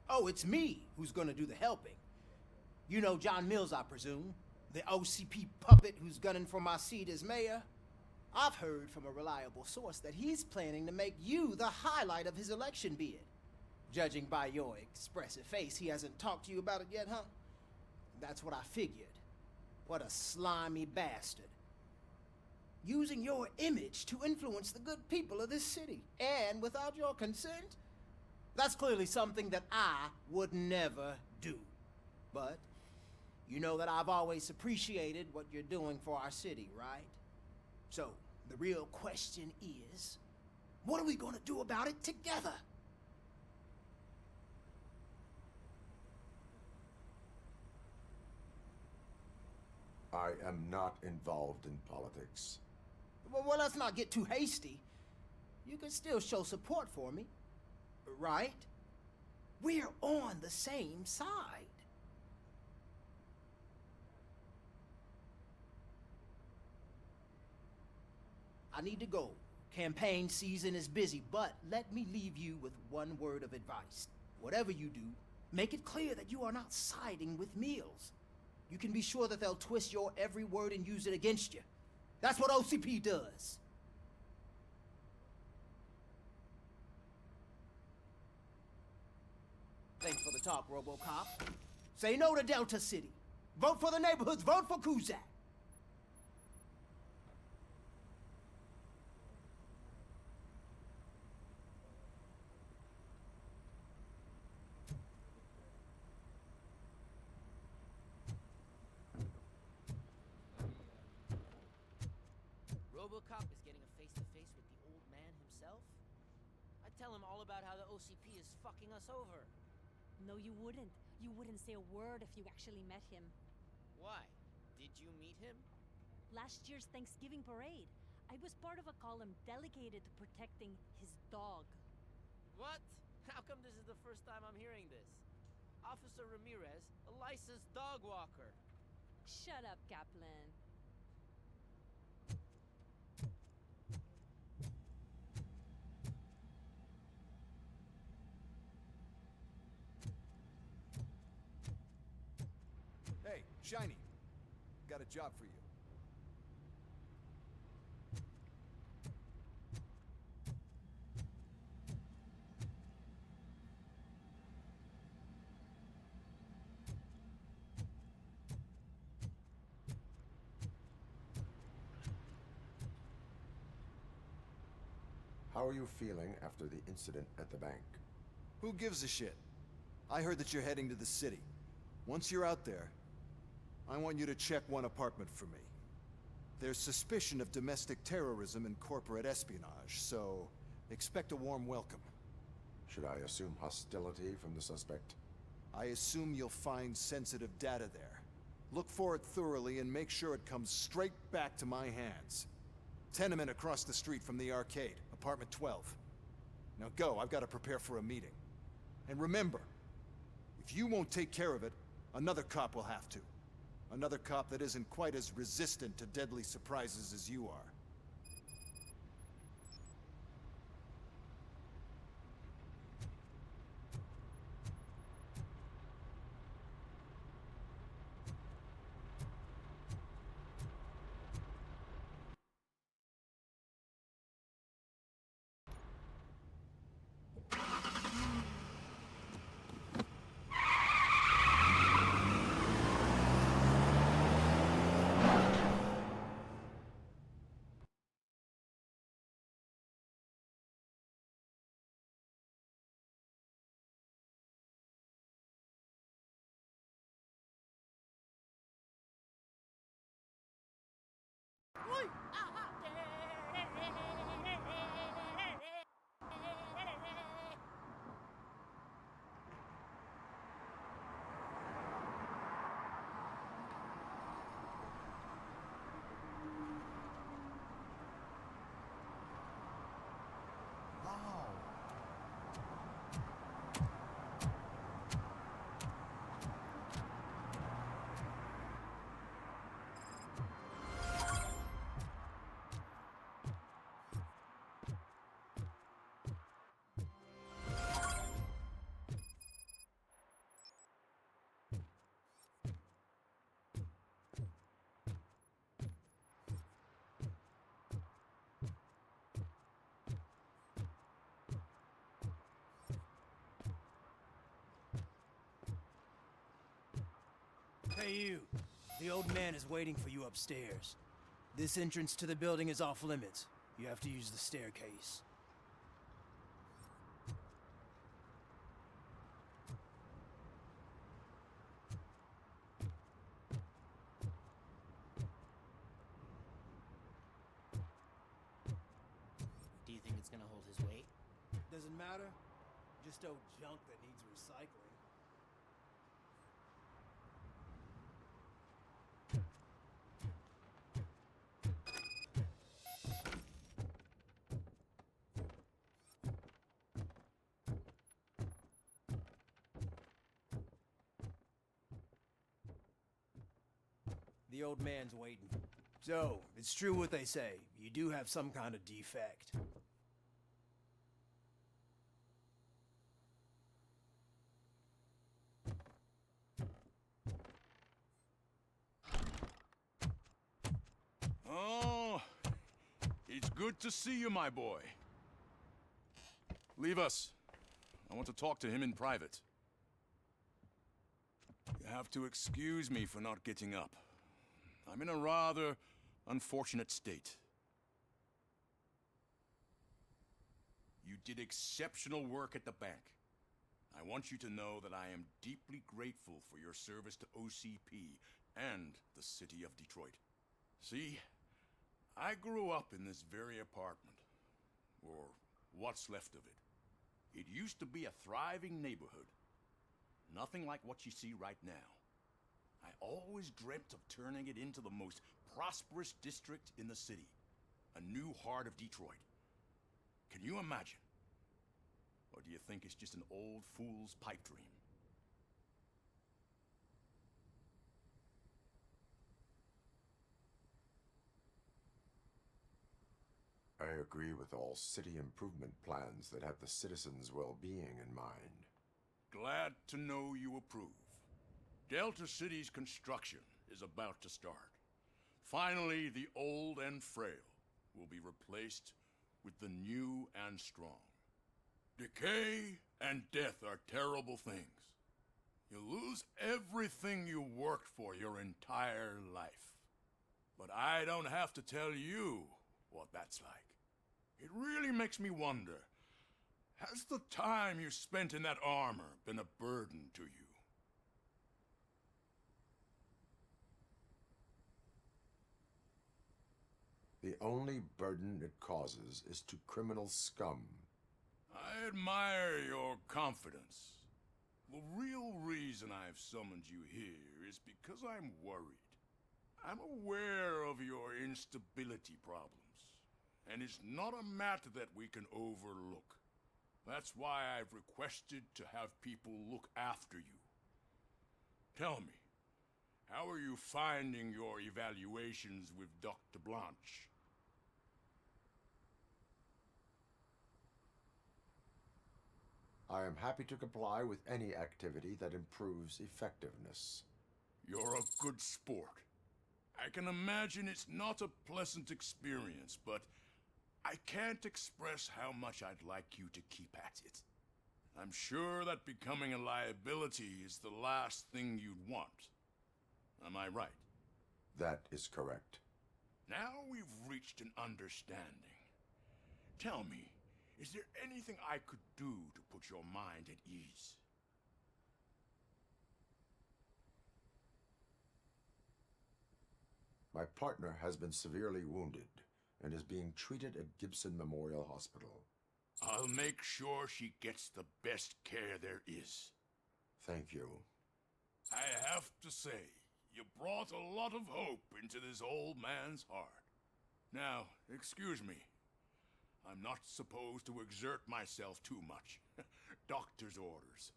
Oh, it's me who's gonna do the helping. You know John Mills, I presume. The OCP puppet who's gunning for my seat as mayor. I've heard from a reliable source that he's planning to make you the highlight of his election bid. Judging by your expressive face, he hasn't talked to you about it yet, huh? That's what I figured. What a slimy bastard. Using your image to influence the good people of this city, and without your consent? That's clearly something that I would never do. But you know that I've always appreciated what you're doing for our city, right? So, the real question is, what are we gonna do about it together? I am not involved in politics. Well, let's not get too hasty. You can still show support for me, right? We're on the same side. I need to go. Campaign season is busy, but let me leave you with one word of advice. Whatever you do, make it clear that you are not siding with Mills. You can be sure that they'll twist your every word and use it against you. That's what OCP does. Thanks for the talk, Robocop. Say no to Delta City. Vote for the neighborhoods. Vote for Kuzak. Robocop is getting a face-to-face with the old man himself? I'd tell him all about how the OCP is fucking us over. No, you wouldn't. You wouldn't say a word if you actually met him. Why? Did you meet him? Last year's Thanksgiving parade, I was part of a column dedicated to protecting his dog. What? How come this is the first time I'm hearing this? Officer Ramirez, a licensed dog walker. Shut up, Kaplan. Hey, Shiny. Got a job for you. How are you feeling after the incident at the bank? Who gives a shit? I heard that you're heading to the city. Once you're out there, I want you to check one apartment for me. There's suspicion of domestic terrorism and corporate espionage, so expect a warm welcome. Should I assume hostility from the suspect? I assume you'll find sensitive data there. Look for it thoroughly and make sure it comes straight back to my hands. Tenement across the street from the arcade, apartment 12. Now go, I've got to prepare for a meeting. And remember, if you won't take care of it, another cop will have to. Another cop that isn't quite as resistant to deadly surprises as you are. Hey you, The old man is waiting for you upstairs. This entrance to the building is off limits. You have to use the staircase. Do you think it's gonna hold his weight? Doesn't matter. Just old junk that needs recycling. The old man's waiting. So, it's true what they say. You do have some kind of defect. Oh, it's good to see you, my boy. Leave us. I want to talk to him in private. You have to excuse me for not getting up. I'm in a rather unfortunate state. You did exceptional work at the bank. I want you to know that I am deeply grateful for your service to OCP and the city of Detroit. See, I grew up in this very apartment, or what's left of it. It used to be a thriving neighborhood. Nothing like what you see right now. I always dreamt of turning it into the most prosperous district in the city. A new heart of Detroit. Can you imagine? Or do you think it's just an old fool's pipe dream? I agree with all city improvement plans that have the citizens' well-being in mind. Glad to know you approve. Delta City's construction is about to start. Finally, the old and frail will be replaced with the new and strong. Decay and death are terrible things. You lose everything you worked for your entire life. But I don't have to tell you what that's like. It really makes me wonder, has the time you spent in that armor been a burden to you? The only burden it causes is to criminal scum. I admire your confidence. The real reason I've summoned you here is because I'm worried. I'm aware of your instability problems, and it's not a matter that we can overlook. That's why I've requested to have people look after you. Tell me, how are you finding your evaluations with Dr. Blanche? I am happy to comply with any activity that improves effectiveness. You're a good sport. I can imagine it's not a pleasant experience, but I can't express how much I'd like you to keep at it. I'm sure that becoming a liability is the last thing you'd want. Am I right? That is correct. Now we've reached an understanding. Tell me, is there anything I could do to put your mind at ease? My partner has been severely wounded and is being treated at Gibson Memorial Hospital. I'll make sure she gets the best care there is. Thank you. I have to say, you brought a lot of hope into this old man's heart. Now, excuse me. I'm not supposed to exert myself too much. Doctor's orders.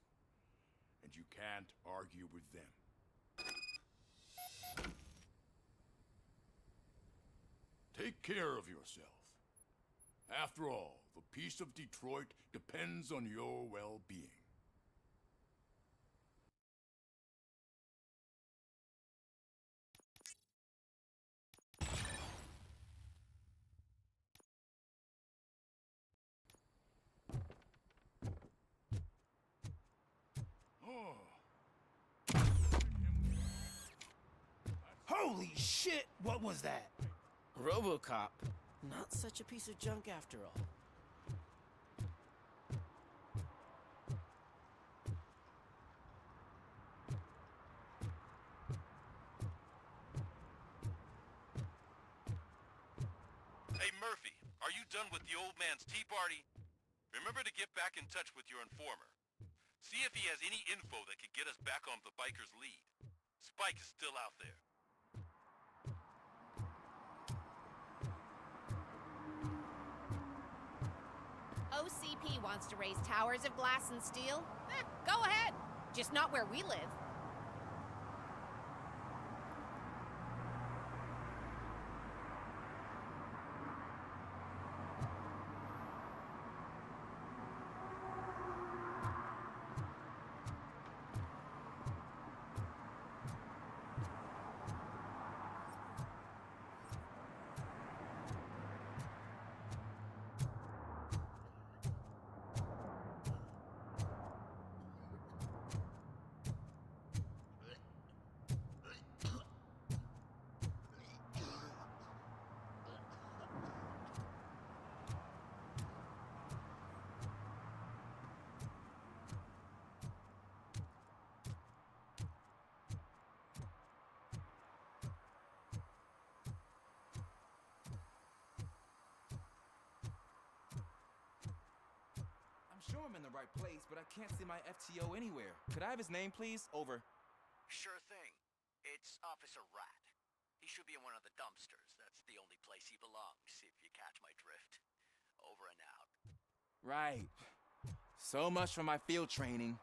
And you can't argue with them. Take care of yourself. After all, the peace of Detroit depends on your well-being. Oh. That's Holy shit! What was that? Robocop. Not such a piece of junk after all. Hey Murphy, are you done with the old man's tea party? Remember to get back in touch with your informer. See if he has any info that could get us back on the biker's lead. Spike is still out there. OCP wants to raise towers of glass and steel? Go ahead. Just not where we live. Sure I'm in the right place, but I can't see my FTO anywhere. Could I have his name, please? Over. Sure thing. It's Officer Rat. He should be in one of the dumpsters. That's the only place he belongs, if you catch my drift. Over and out. Right. So much for my field training.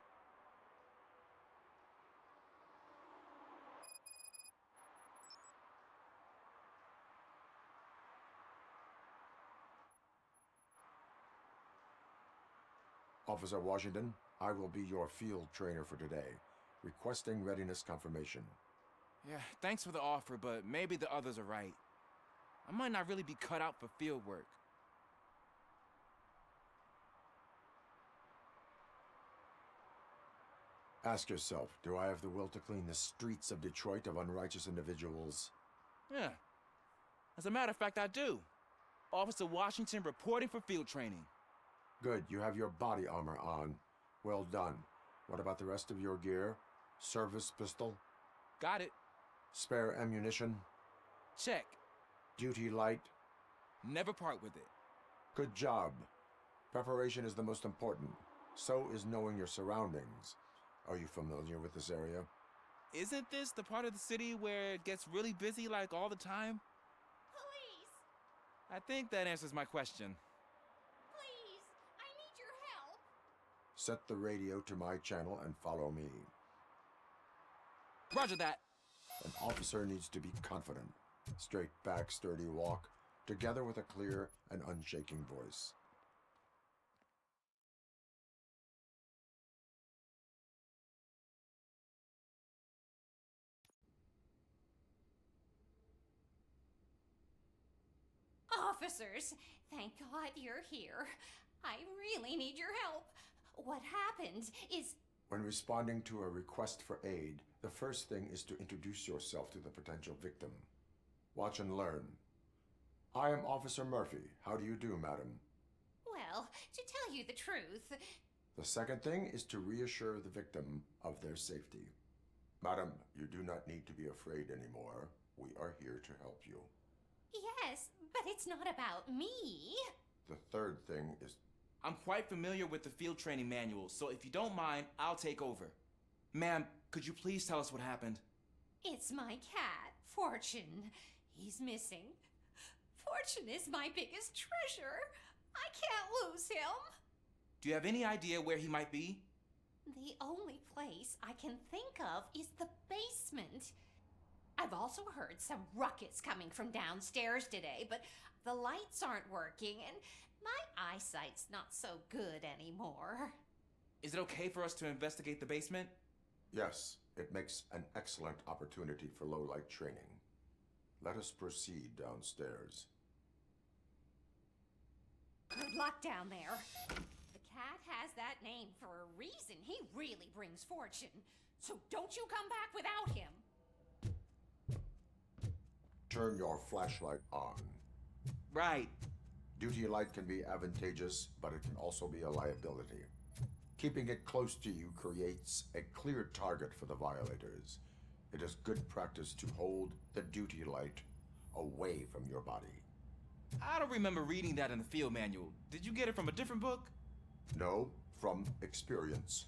Officer Washington, I will be your field trainer for today. Requesting readiness confirmation. Yeah, thanks for the offer, but maybe the others are right. I might not really be cut out for field work. Ask yourself, do I have the will to clean the streets of Detroit of unrighteous individuals? Yeah. As a matter of fact, I do. Officer Washington reporting for field training. Good, you have your body armor on. Well done. What about the rest of your gear? Service pistol? Got it. Spare ammunition? Check. Duty light? Never part with it. Good job. Preparation is the most important. So is knowing your surroundings. Are you familiar with this area? Isn't this the part of the city where it gets really busy like all the time? Police! I think that answers my question. Please, I need your help. Set the radio to my channel and follow me. Roger that. An officer needs to be confident. Straight back, sturdy walk, together with a clear and unshaking voice. Officers, thank God you're here. I really need your help. What happened is... When responding to a request for aid, the first thing is to introduce yourself to the potential victim. Watch and learn. I am Officer Murphy. How do you do, madam? Well, to tell you the truth... The second thing is to reassure the victim of their safety. Madam, you do not need to be afraid anymore. We are here to help you. Yes, but it's not about me. The third thing is... I'm quite familiar with the field training manual, so if you don't mind, I'll take over. Ma'am, could you please tell us what happened? It's my cat, Fortune. He's missing. Fortune is my biggest treasure. I can't lose him. Do you have any idea where he might be? The only place I can think of is the basement. I've also heard some ruckus coming from downstairs today, but the lights aren't working and my eyesight's not so good anymore. Is it okay for us to investigate the basement? Yes, it makes an excellent opportunity for low-light training. Let us proceed downstairs. Good luck down there. The cat has that name for a reason. He really brings fortune. So don't you come back without him. Turn your flashlight on. Right. Duty light can be advantageous, but it can also be a liability. Keeping it close to you creates a clear target for the violators. It is good practice to hold the duty light away from your body. I don't remember reading that in the field manual. Did you get it from a different book? No, from experience.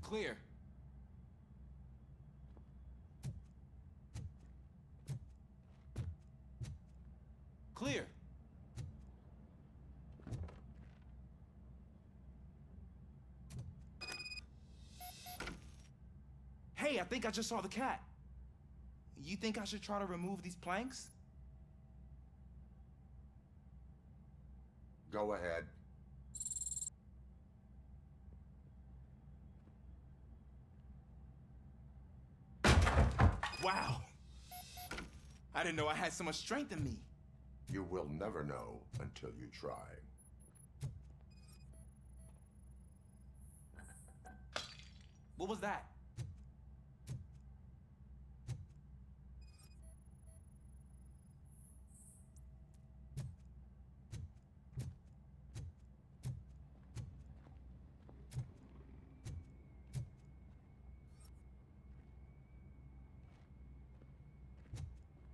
Clear. Clear. Hey, I think I just saw the cat. You think I should try to remove these planks? Go ahead. Wow. I didn't know I had so much strength in me. You will never know until you try. What was that?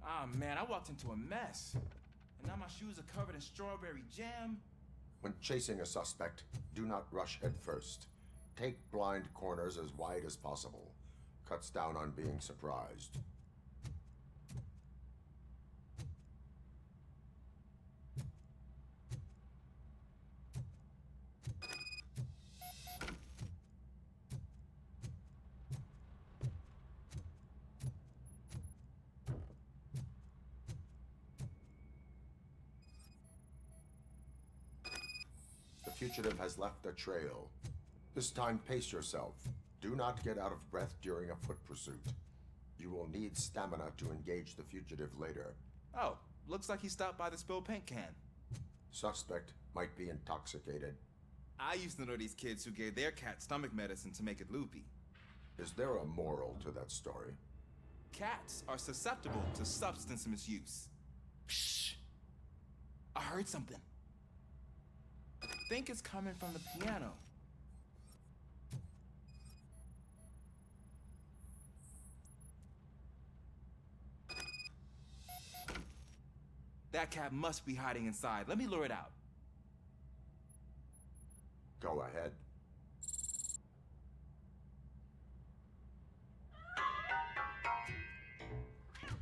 Ah, man, I walked into a mess. And now my shoes are covered in strawberry jam. When chasing a suspect, do not rush head first. Take blind corners as wide as possible. Cuts down on being surprised. The fugitive has left a trail. This time, pace yourself. Do not get out of breath during a foot pursuit. You will need stamina to engage the fugitive later. Oh, looks like he stopped by the spilled paint can. Suspect might be intoxicated. I used to know these kids who gave their cat stomach medicine to make it loopy. Is there a moral to that story? Cats are susceptible to substance misuse. Shh! I heard something. I think it's coming from the piano. That cat must be hiding inside. Let me lure it out. Go ahead.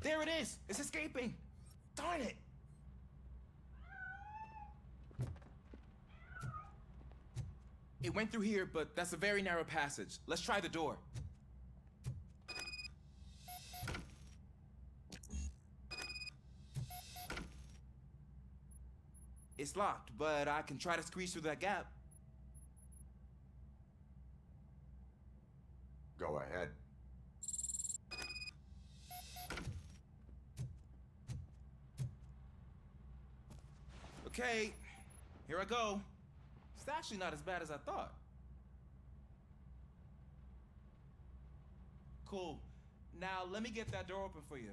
There it is! It's escaping! Darn it! It went through here, but that's a very narrow passage. Let's try the door. It's locked, but I can try to squeeze through that gap. Go ahead. Okay, here I go. It's actually not as bad as I thought. Cool. Now let me get that door open for you.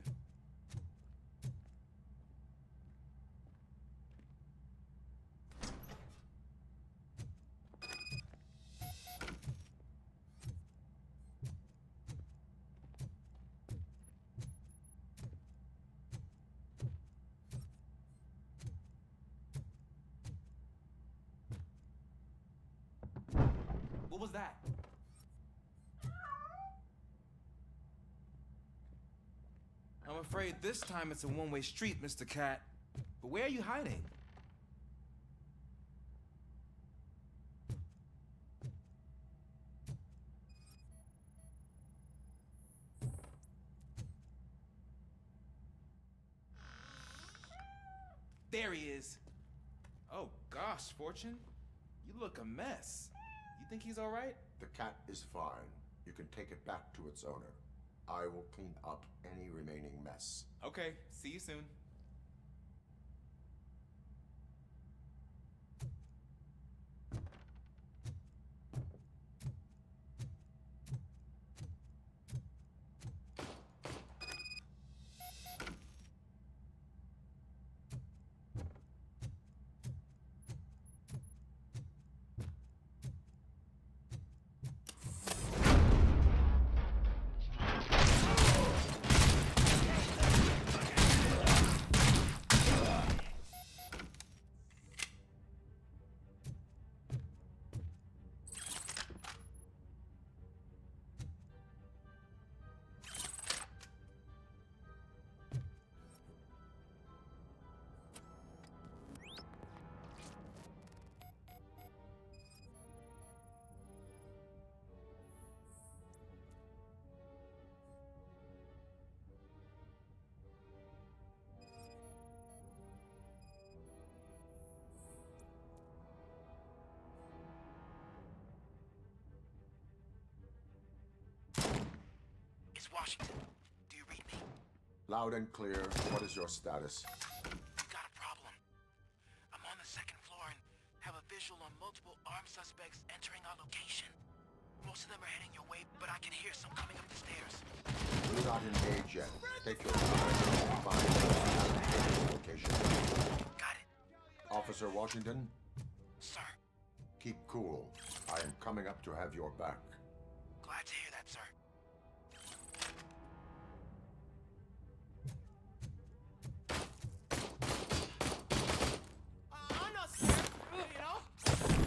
What was that? I'm afraid this time it's a one-way street, Mr. Cat. But where are you hiding? There he is. Oh gosh, Fortune. You look a mess. You think he's alright? The cat is fine. You can take it back to its owner. I will clean up any remaining mess. Okay, see you soon. It's Washington. Do you read me? Loud and clear. What is your status? We've got a problem. I'm on the second floor and have a visual on multiple armed suspects entering our location. Most of them are heading your way, but I can hear some coming up the stairs. Do not engage yet. Take your time and find the location. Got it. Officer Washington? Sir. Keep cool. I am coming up to have your back. Glad to hear that, sir. I'm not scared, you know?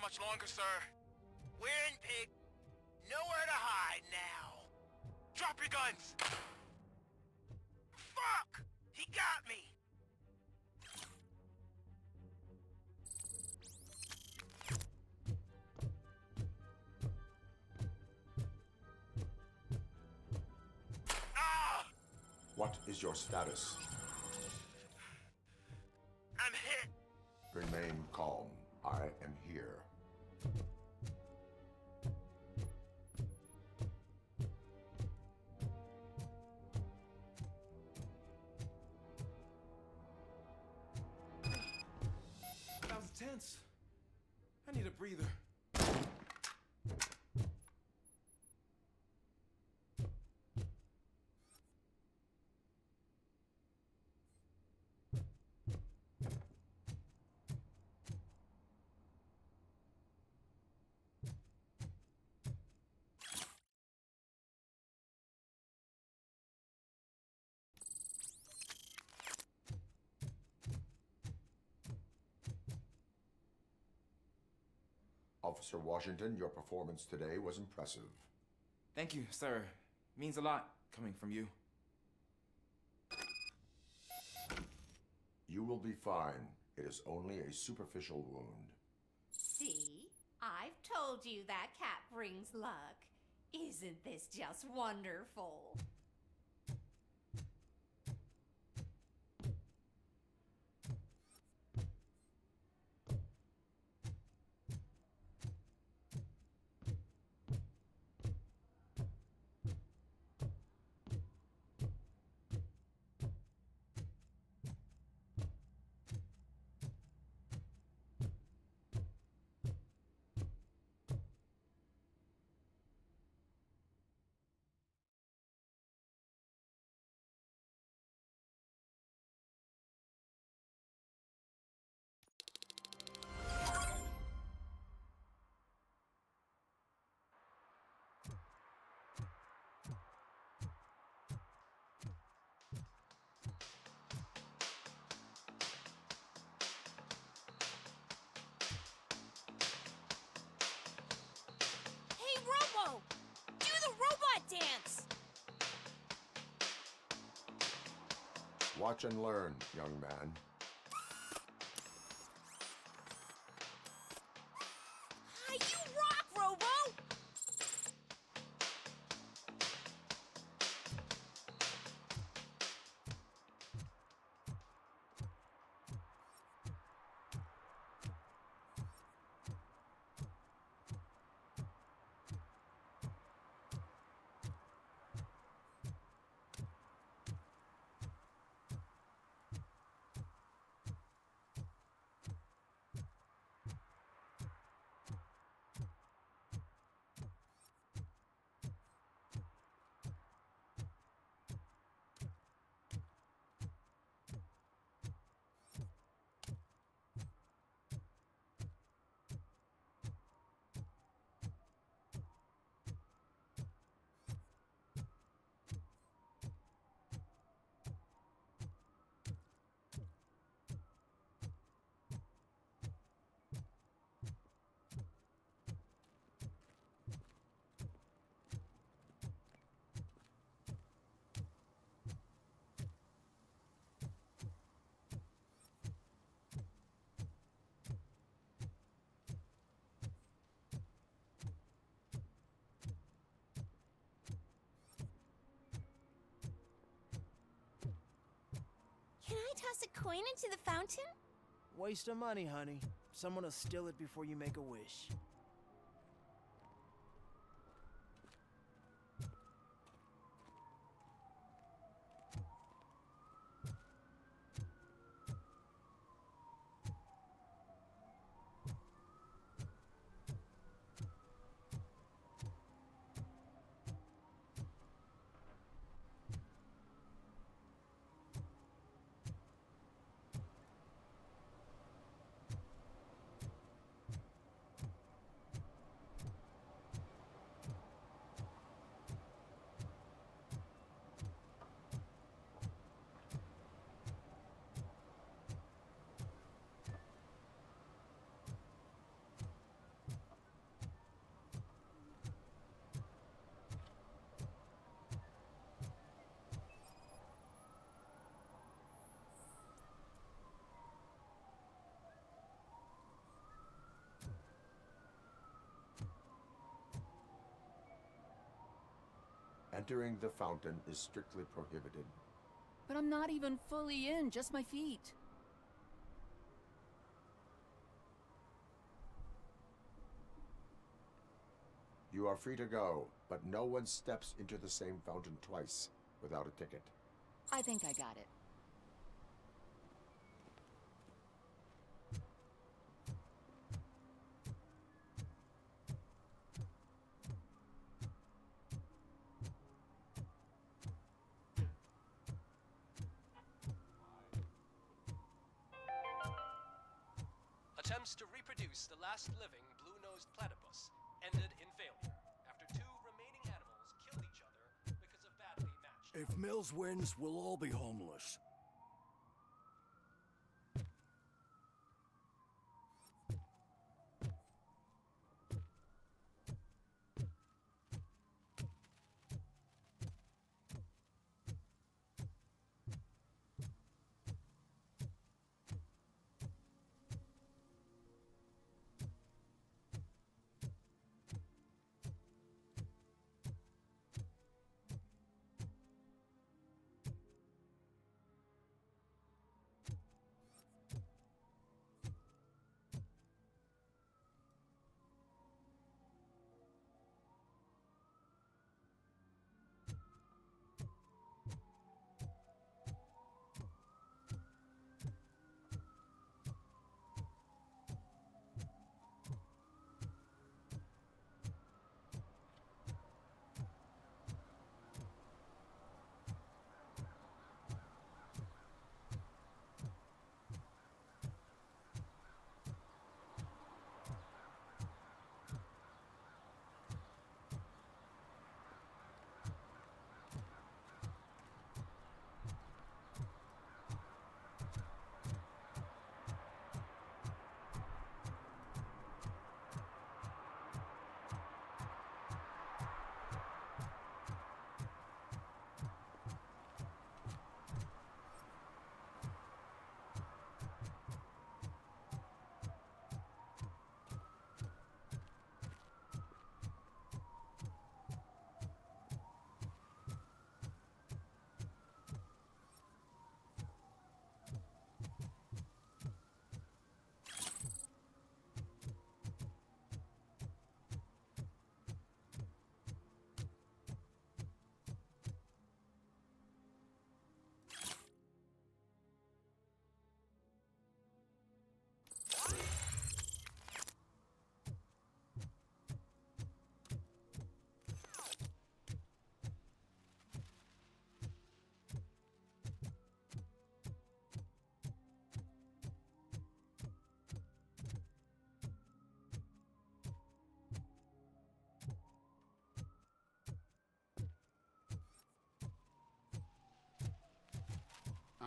much longer, sir. We're in, pig. Nowhere to hide now. Drop your guns! Fuck! He got me! What is your status? I'm hit. Remain calm. I am here. That was tense. I need a breather. Officer Washington, your performance today was impressive. Thank you, sir. Means a lot coming from you. You will be fine. It is only a superficial wound. See? I've told you that cat brings luck. Isn't this just wonderful? Watch and learn, young man. You rock, Robo! Can I toss a coin into the fountain? Waste of money, honey. Someone will steal it before you make a wish. Entering the fountain is strictly prohibited. But I'm not even fully in, just my feet. You are free to go, but no one steps into the same fountain twice without a ticket. I think I got it. Attempts to reproduce the last living blue-nosed platypus ended in failure after two remaining animals killed each other because of badly matched. If Mills wins, we'll all be homeless.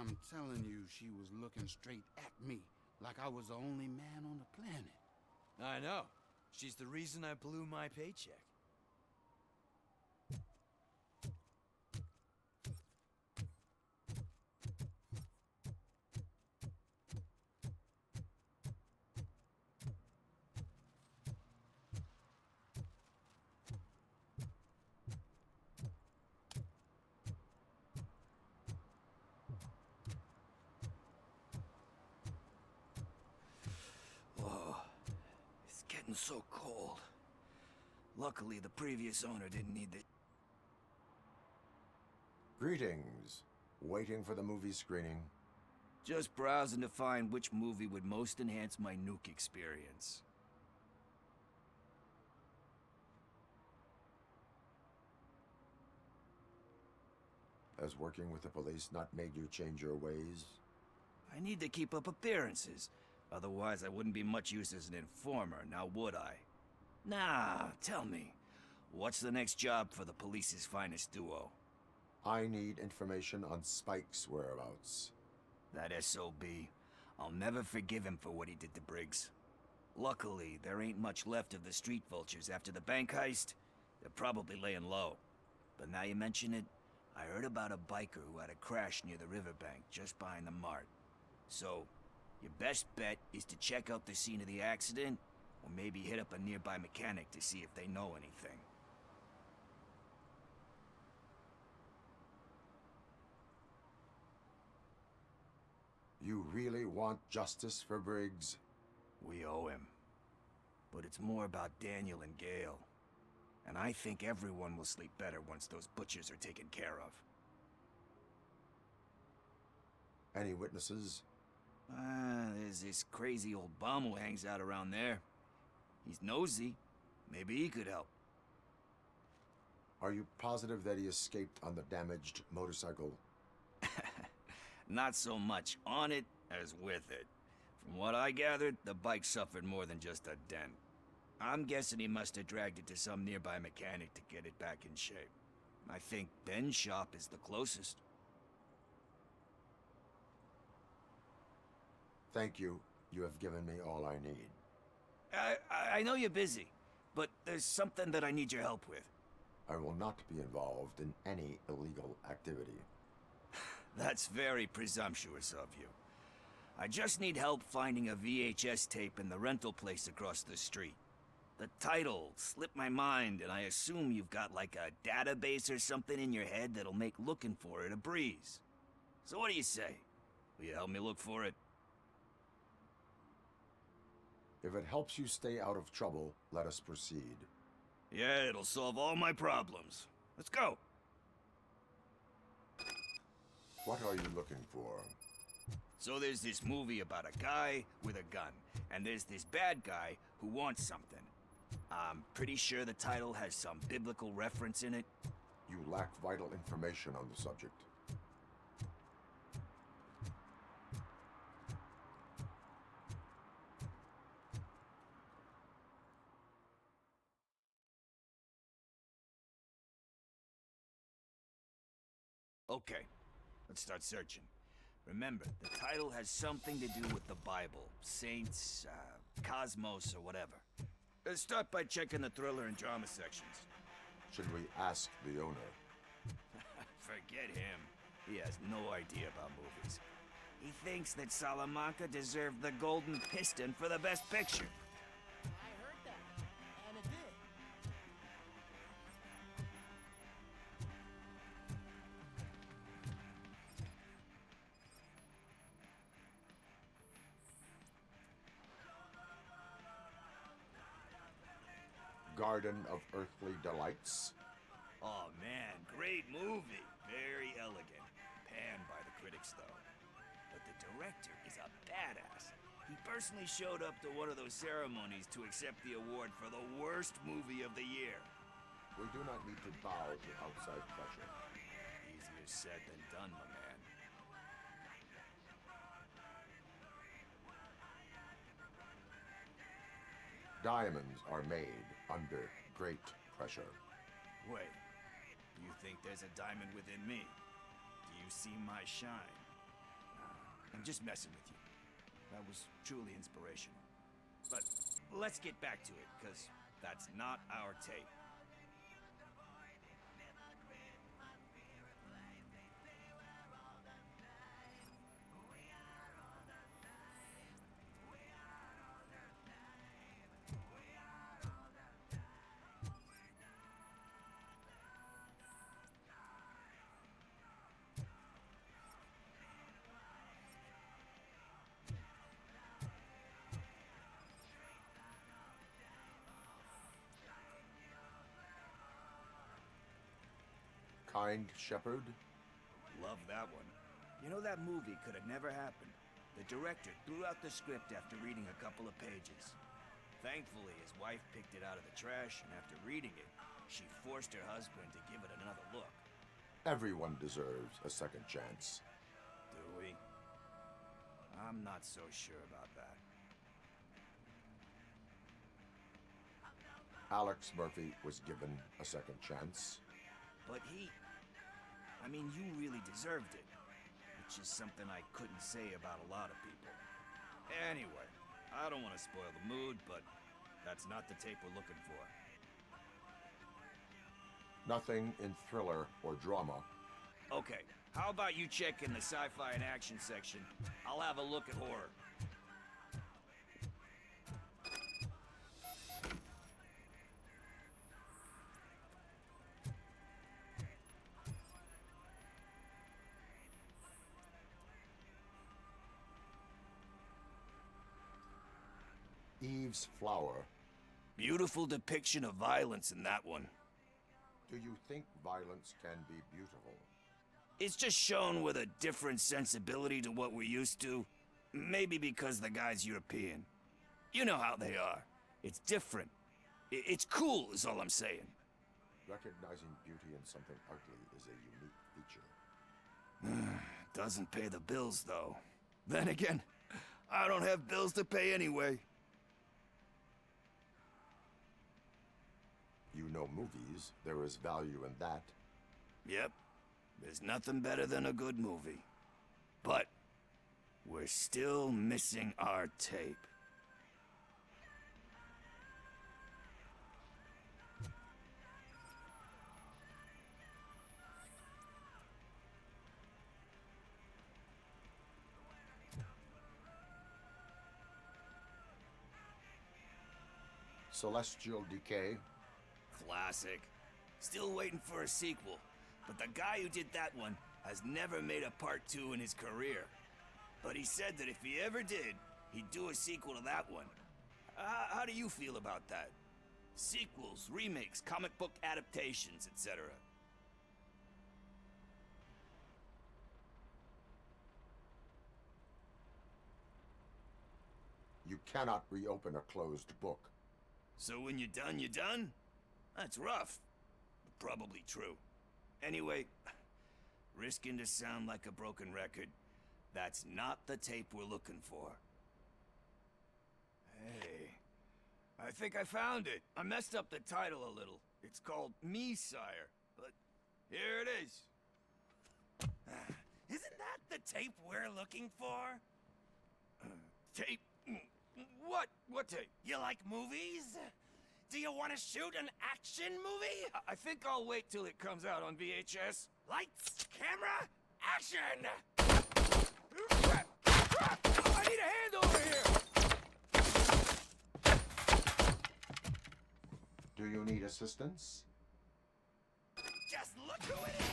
I'm telling you, she was looking straight at me, like I was the only man on the planet. I know. She's the reason I blew my paycheck. It's getting so cold. Luckily, the previous owner didn't need the... Greetings. Waiting for the movie screening? Just browsing to find which movie would most enhance my nuke experience. Has working with the police not made you change your ways? I need to keep up appearances. Otherwise, I wouldn't be much use as an informer, now would I? Nah, tell me. What's the next job for the police's finest duo? I need information on Spike's whereabouts. That SOB. I'll never forgive him for what he did to Briggs. Luckily, there ain't much left of the street vultures after the bank heist. They're probably laying low. But now you mention it, I heard about a biker who had a crash near the riverbank just behind the mart. So, your best bet is to check out the scene of the accident, or maybe hit up a nearby mechanic to see if they know anything. You really want justice for Briggs? We owe him. But it's more about Daniel and Gale. And I think everyone will sleep better once those butchers are taken care of. Any witnesses? There's this crazy old bum who hangs out around there. He's nosy. Maybe he could help. Are you positive that he escaped on the damaged motorcycle? Not so much on it as with it. From what I gathered, the bike suffered more than just a dent. I'm guessing he must have dragged it to some nearby mechanic to get it back in shape. I think Ben's shop is the closest. Thank you. You have given me all I need. I know you're busy, but there's something that I need your help with. I will not be involved in any illegal activity. That's very presumptuous of you. I just need help finding a VHS tape in the rental place across the street. The title slipped my mind, and I assume you've got like a database or something in your head that'll make looking for it a breeze. So what do you say? Will you help me look for it? If it helps you stay out of trouble, let us proceed. Yeah, it'll solve all my problems. Let's go! What are you looking for? So there's this movie about a guy with a gun, and there's this bad guy who wants something. I'm pretty sure the title has some biblical reference in it. You lack vital information on the subject. Okay, let's start searching. Remember, the title has something to do with the Bible, saints, cosmos, or whatever. Let's start by checking the thriller and drama sections. Should we ask the owner? Forget him. He has no idea about movies. He thinks that Salamanca deserved the Golden Piston for the Best Picture. I heard that, and it did. Garden of Earthly Delights? Oh man, great movie. Very elegant. Panned by the critics though. But the director is a badass. He personally showed up to one of those ceremonies to accept the award for the worst movie of the year. We do not need to bow to outside pressure. Easier said than done, my man. Diamonds are made under great pressure. Wait, you think there's a diamond within me? Do you see my shine? I'm just messing with you. That was truly inspirational. But let's get back to it, because that's not our tape. Kind Shepherd? Love that one. You know, that movie could have never happened. The director threw out the script after reading a couple of pages. Thankfully, his wife picked it out of the trash, and after reading it, she forced her husband to give it another look. Everyone deserves a second chance. Do we? I'm not so sure about that. Alex Murphy was given a second chance. But I mean, you really deserved it. Which is something I couldn't say about a lot of people. Anyway, I don't want to spoil the mood, but that's not the tape we're looking for. Nothing in thriller or drama. Okay, how about you check in the sci-fi and action section? I'll have a look at horror. Eve's Flower. Beautiful depiction of violence in that one. Do you think violence can be beautiful? It's just shown with a different sensibility to what we're used to. Maybe because the guy's European. You know how they are. It's different. It's cool is all I'm saying. Recognizing beauty in something ugly is a unique feature. Doesn't pay the bills, though. Then again, I don't have bills to pay anyway. You know movies. There is value in that. Yep. There's nothing better than a good movie. But we're still missing our tape. Celestial Decay. Classic. Still waiting for a sequel. But the guy who did that one has never made a part 2 in his career. But he said that if he ever did, he'd do a sequel to that one. How do you feel about that? Sequels, remakes, comic book adaptations, etc. You cannot reopen a closed book. So when you're done, you're done? That's rough. But probably true. Anyway, risking to sound like a broken record, that's not the tape we're looking for. Hey, I think I found it. I messed up the title a little. It's called Me, Sire, but here it is. Isn't that the tape we're looking for? Tape? What tape? You like movies? Do you want to shoot an action movie? I think I'll wait till it comes out on VHS. Lights, camera, action! I need a hand over here! Do you need assistance? Just look who it is!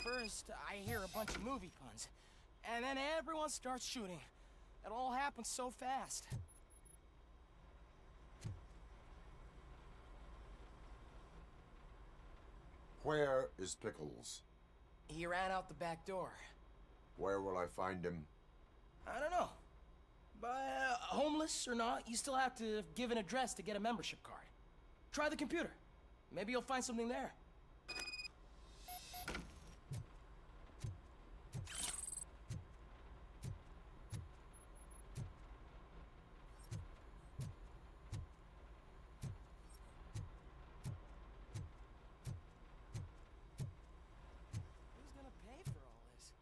First, I hear a bunch of movie puns, and then everyone starts shooting. It all happens so fast. Where is Pickles? He ran out the back door. Where will I find him? I don't know. But homeless or not, you still have to give an address to get a membership card. Try the computer. Maybe you'll find something there. Who's gonna pay for all this?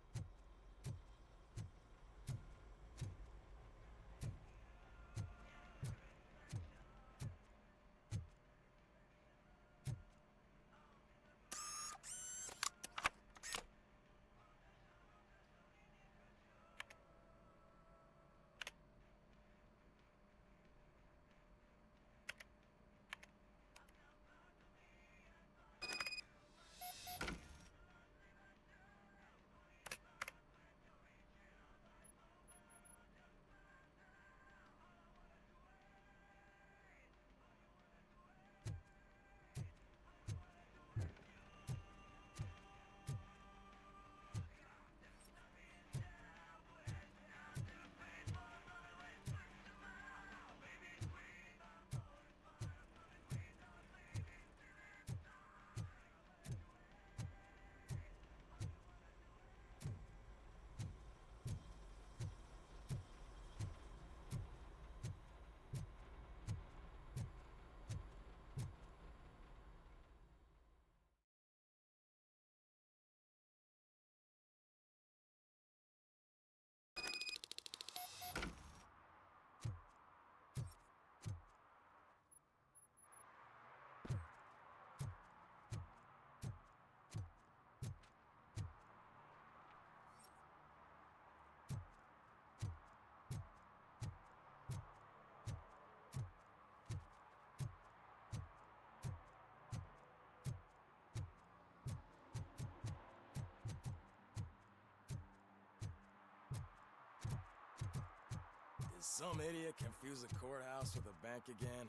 Some idiot confuse the courthouse with a bank again.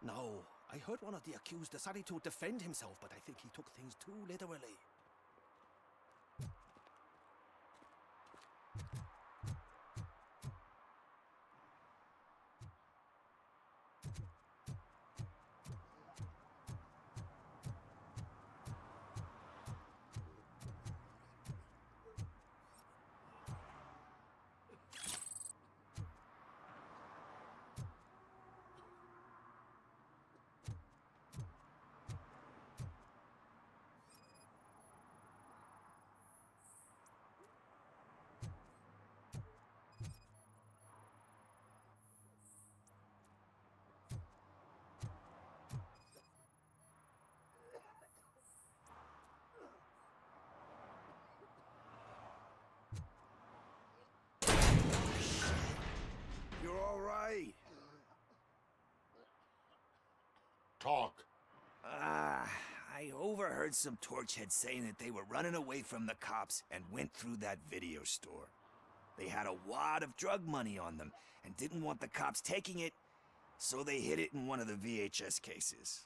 No, I heard one of the accused decided to defend himself, but I think he took things too literally. You're all right. Talk. I overheard some torchheads saying that they were running away from the cops and went through that video store. They had a wad of drug money on them and didn't want the cops taking it, so they hid it in one of the VHS cases.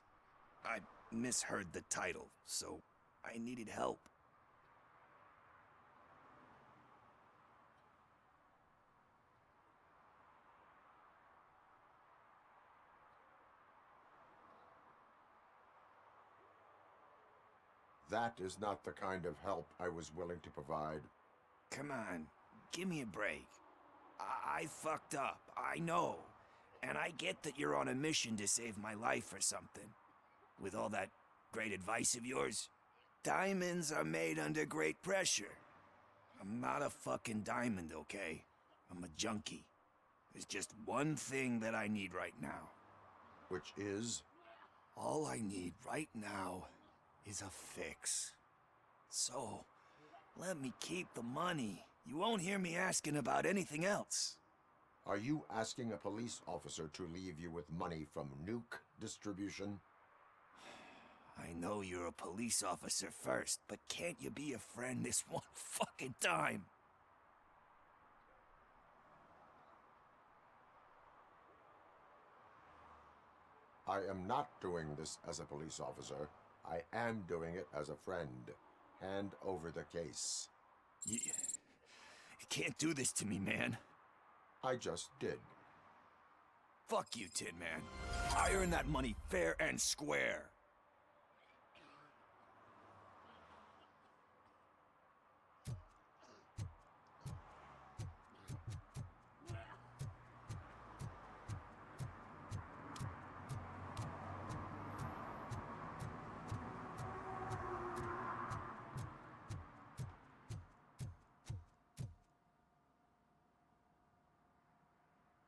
I misheard the title, so I needed help. That is not the kind of help I was willing to provide. Come on, give me a break. I fucked up, I know. And I get that you're on a mission to save my life or something. With all that great advice of yours, diamonds are made under great pressure. I'm not a fucking diamond, okay? I'm a junkie. There's just one thing that I need right now. Which is? All I need right now is a fix. So, let me keep the money. You won't hear me asking about anything else. Are you asking a police officer to leave you with money from nuke distribution? I know you're a police officer first, but can't you be a friend this one fucking time? I am not doing this as a police officer. I am doing it as a friend. Hand over the case. You can't do this to me, man. I just did. Fuck you, Tin Man. I earned that money fair and square.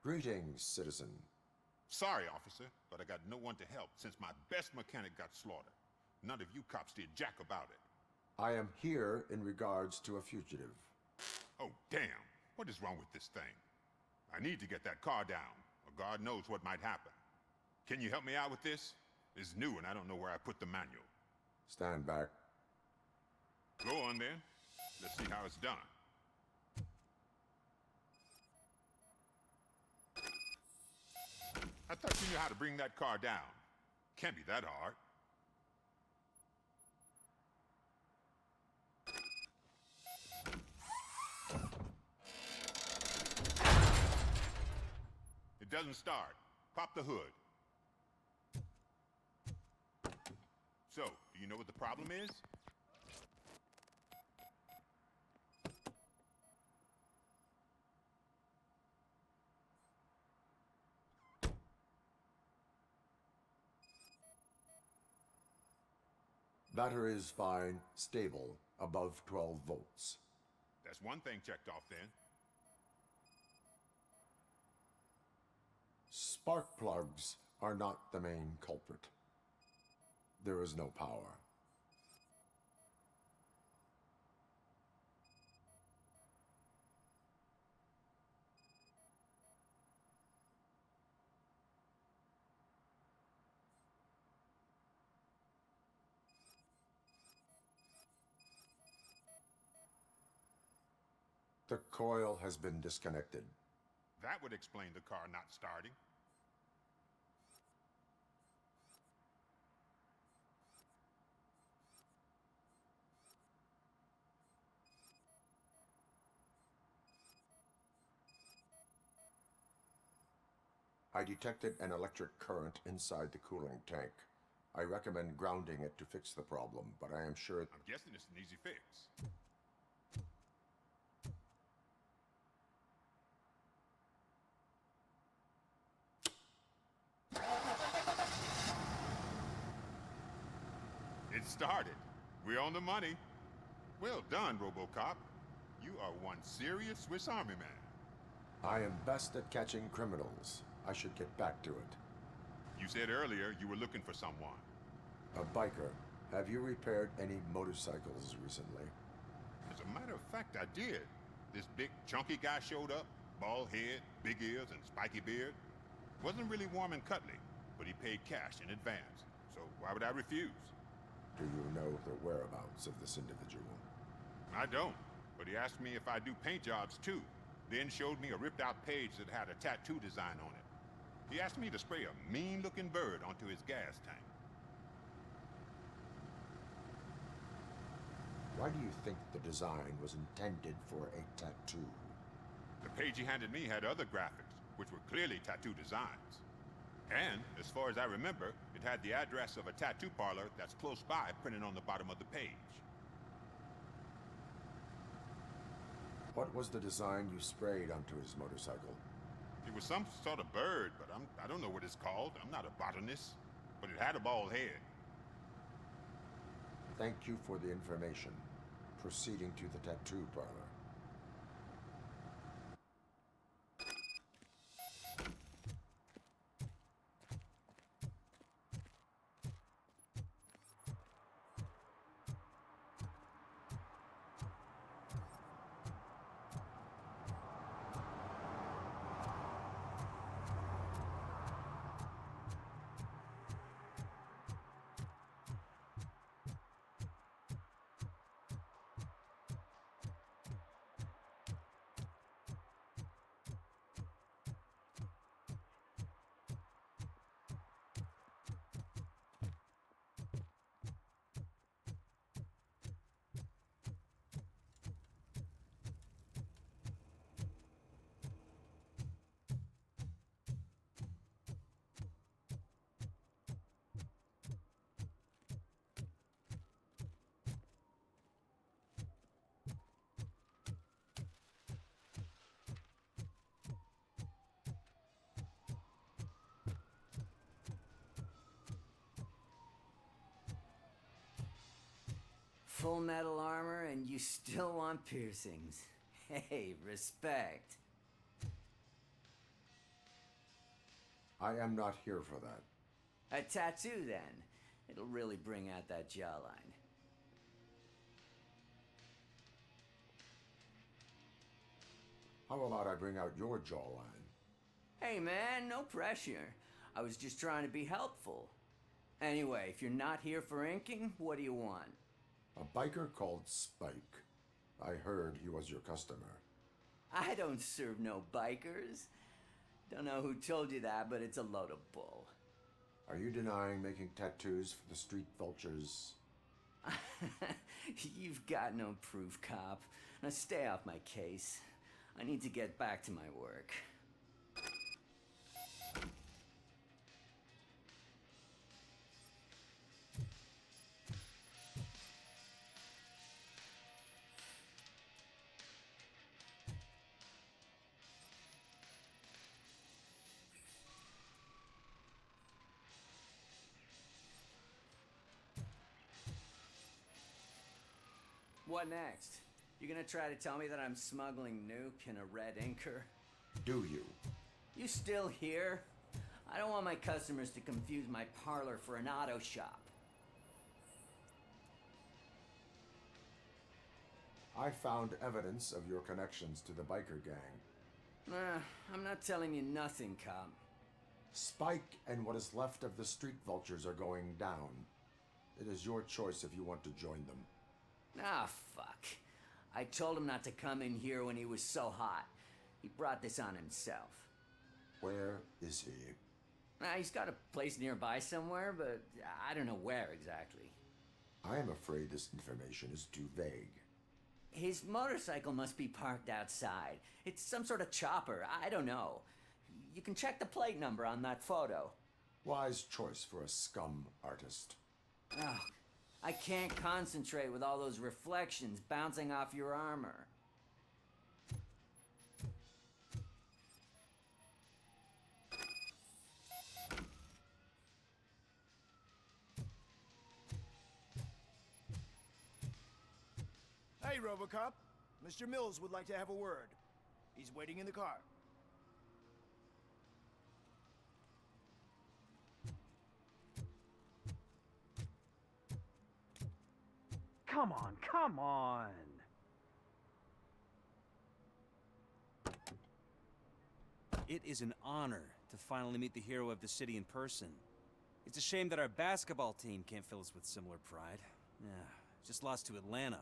Greetings, citizen. Sorry, officer, but I got no one to help since my best mechanic got slaughtered. None of you cops did jack about it. I am here in regards to a fugitive. Oh, damn. What is wrong with this thing? I need to get that car down, or God knows what might happen. Can you help me out with this? It's new and I don't know where I put the manual. Stand back. Go on then. Let's see how it's done. I thought you knew how to bring that car down. Can't be that hard. It doesn't start. Pop the hood. So, do you know what the problem is? Battery is fine, stable, above 12 volts. That's one thing checked off then. Spark plugs are not the main culprit. There is no power. The coil has been disconnected. That would explain the car not starting. I detected an electric current inside the cooling tank. I recommend grounding it to fix the problem, but I am sure... I'm guessing it's an easy fix. It started. We're on the money. Well done, Robocop. You are one serious Swiss Army man. I am best at catching criminals. I should get back to it. You said earlier you were looking for someone. A biker. Have you repaired any motorcycles recently? As a matter of fact, I did. This big, chunky guy showed up. Bald head, big ears, and spiky beard. Wasn't really warm and cuddly, but he paid cash in advance. So why would I refuse? Do you know the whereabouts of this individual? I don't, but he asked me if I do paint jobs too. Then showed me a ripped out page that had a tattoo design on it. He asked me to spray a mean looking bird onto his gas tank. Why do you think the design was intended for a tattoo? The page he handed me had other graphics, which were clearly tattoo designs. And, as far as I remember, it had the address of a tattoo parlor that's close by printed on the bottom of the page. What was the design you sprayed onto his motorcycle? It was some sort of bird, but I don't know what it's called. I'm not a botanist. But it had a bald head. Thank you for the information. Proceeding to the tattoo parlor. full metal armor and you still want piercings. Hey, respect. I am not here for that. A tattoo, then. It'll really bring out that jawline. How about I bring out your jawline? Hey, man, no pressure. I was just trying to be helpful. Anyway, if you're not here for inking, what do you want? A biker called Spike. I heard he was your customer. I don't serve no bikers. Don't know who told you that, but it's a load of bull. Are you denying making tattoos for the street vultures? You've got no proof, cop. Now stay off my case. I need to get back to my work. What next? You gonna try to tell me that I'm smuggling nuke in a red inker? Do you? You still here? I don't want my customers to confuse my parlor for an auto shop. I found evidence of your connections to the biker gang. I'm not telling you nothing, cop. Spike and what is left of the street vultures are going down. It is your choice if you want to join them. Ah, fuck. I told him not to come in here when he was so hot. He brought this on himself. Where is he? He's got a place nearby somewhere, but I don't know where exactly. I am afraid this information is too vague. His motorcycle must be parked outside. It's some sort of chopper. I don't know. You can check the plate number on that photo. Wise choice for a scum artist. Oh, I can't concentrate with all those reflections bouncing off your armor. Hey, Robocop. Mr. Mills would like to have a word. He's waiting in the car. Come on, come on! It is an honor to finally meet the hero of the city in person. It's a shame that our basketball team can't fill us with similar pride. Yeah, just lost to Atlanta.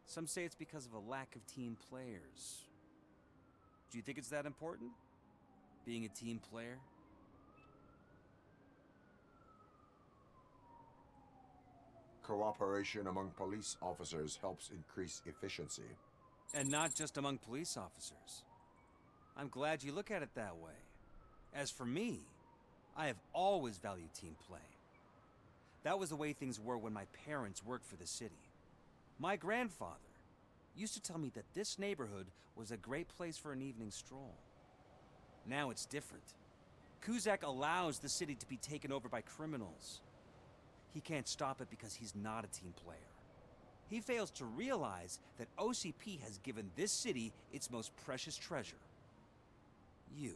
Some say it's because of a lack of team players. Do you think it's that important? Being a team player? Cooperation among police officers helps increase efficiency. And not just among police officers. I'm glad you look at it that way. As for me, I have always valued team play. That was the way things were when my parents worked for the city. My grandfather used to tell me that this neighborhood was a great place for an evening stroll. Now it's different. Kuzak allows the city to be taken over by criminals. He can't stop it because he's not a team player. He fails to realize that OCP has given this city its most precious treasure. You.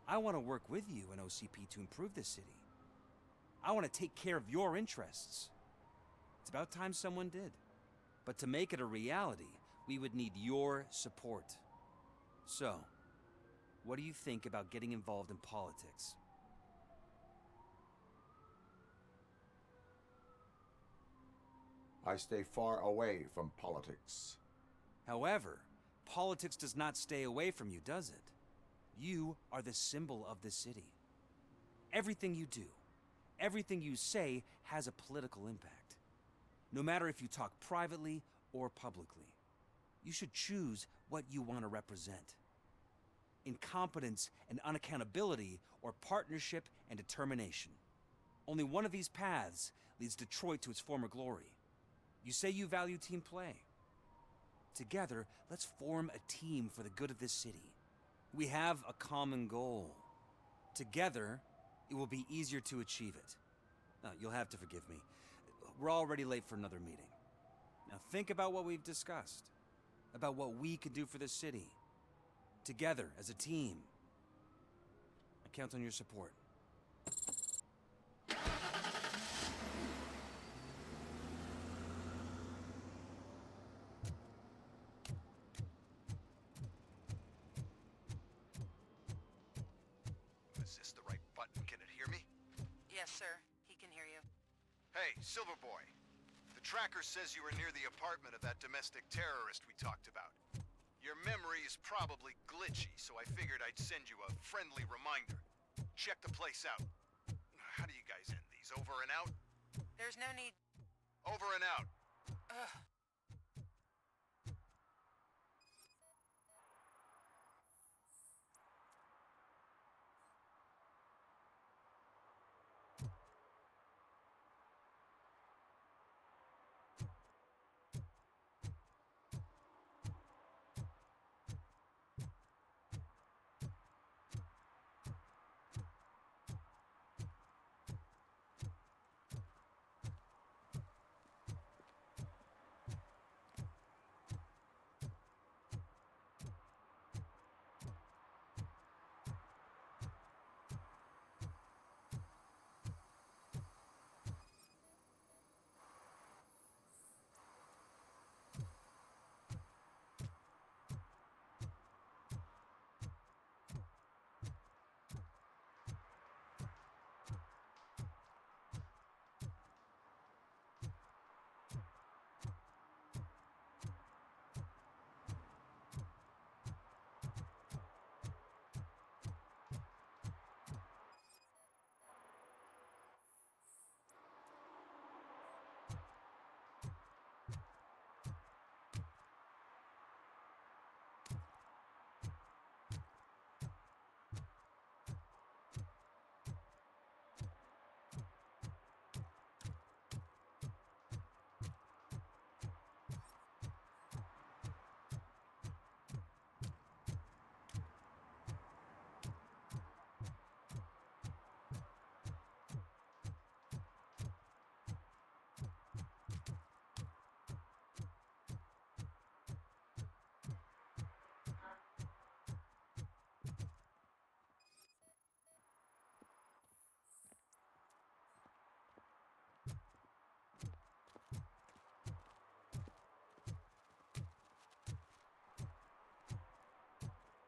I want to work with you and OCP to improve this city. I want to take care of your interests. It's about time someone did. But to make it a reality, we would need your support. So, what do you think about getting involved in politics? I stay far away from politics. However, politics does not stay away from you, does it? You are the symbol of the city. Everything you do, everything you say has a political impact. No matter if you talk privately or publicly, you should choose what you want to represent. Incompetence and unaccountability, or partnership and determination. Only one of these paths leads Detroit to its former glory. You say you value team play. Together, let's form a team for the good of this city. We have a common goal. Together, it will be easier to achieve it. You'll have to forgive me. We're already late for another meeting. Now think about what we've discussed. About what we could do for the city. Together, as a team. I count on your support. Is this the right button? Can it hear me? Yes, sir. He can hear you. Hey, Silverboy. The tracker says you were near the apartment of that domestic terrorist we talked about. Your memory is probably glitchy, so I figured I'd send you a friendly reminder. Check the place out. How do you guys end these? Over and out? There's no need. Over and out. Ugh.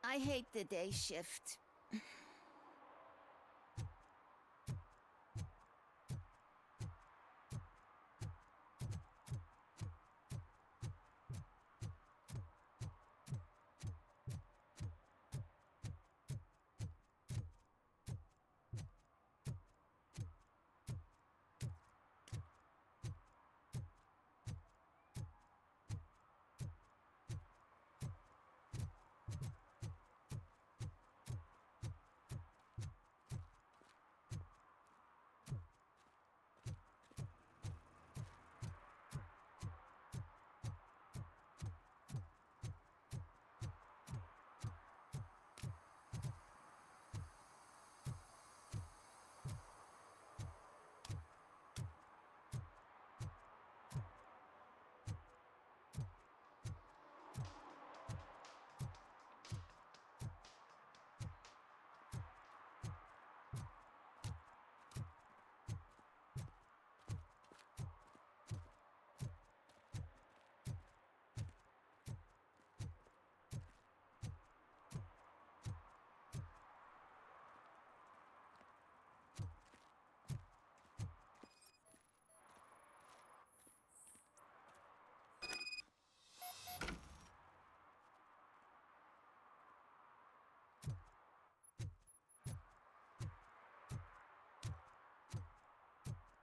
I hate the day shift.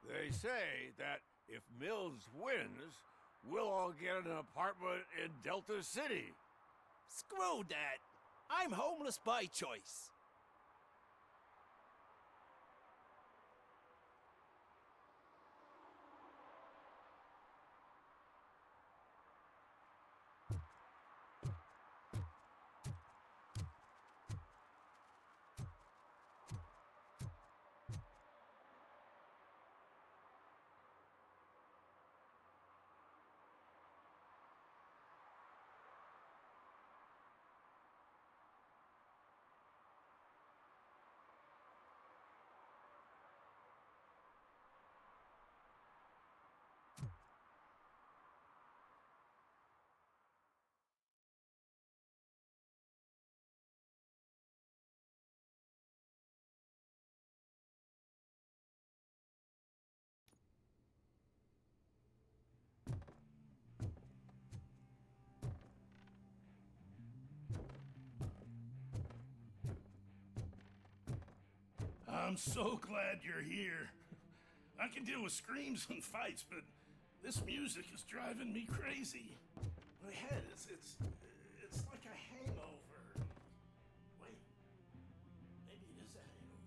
They say that if Mills wins, we'll all get an apartment in Delta City. Screw that. I'm homeless by choice. I'm so glad you're here. I can deal with screams and fights, but this music is driving me crazy. My head, it's like a hangover. Wait, maybe it is a hangover.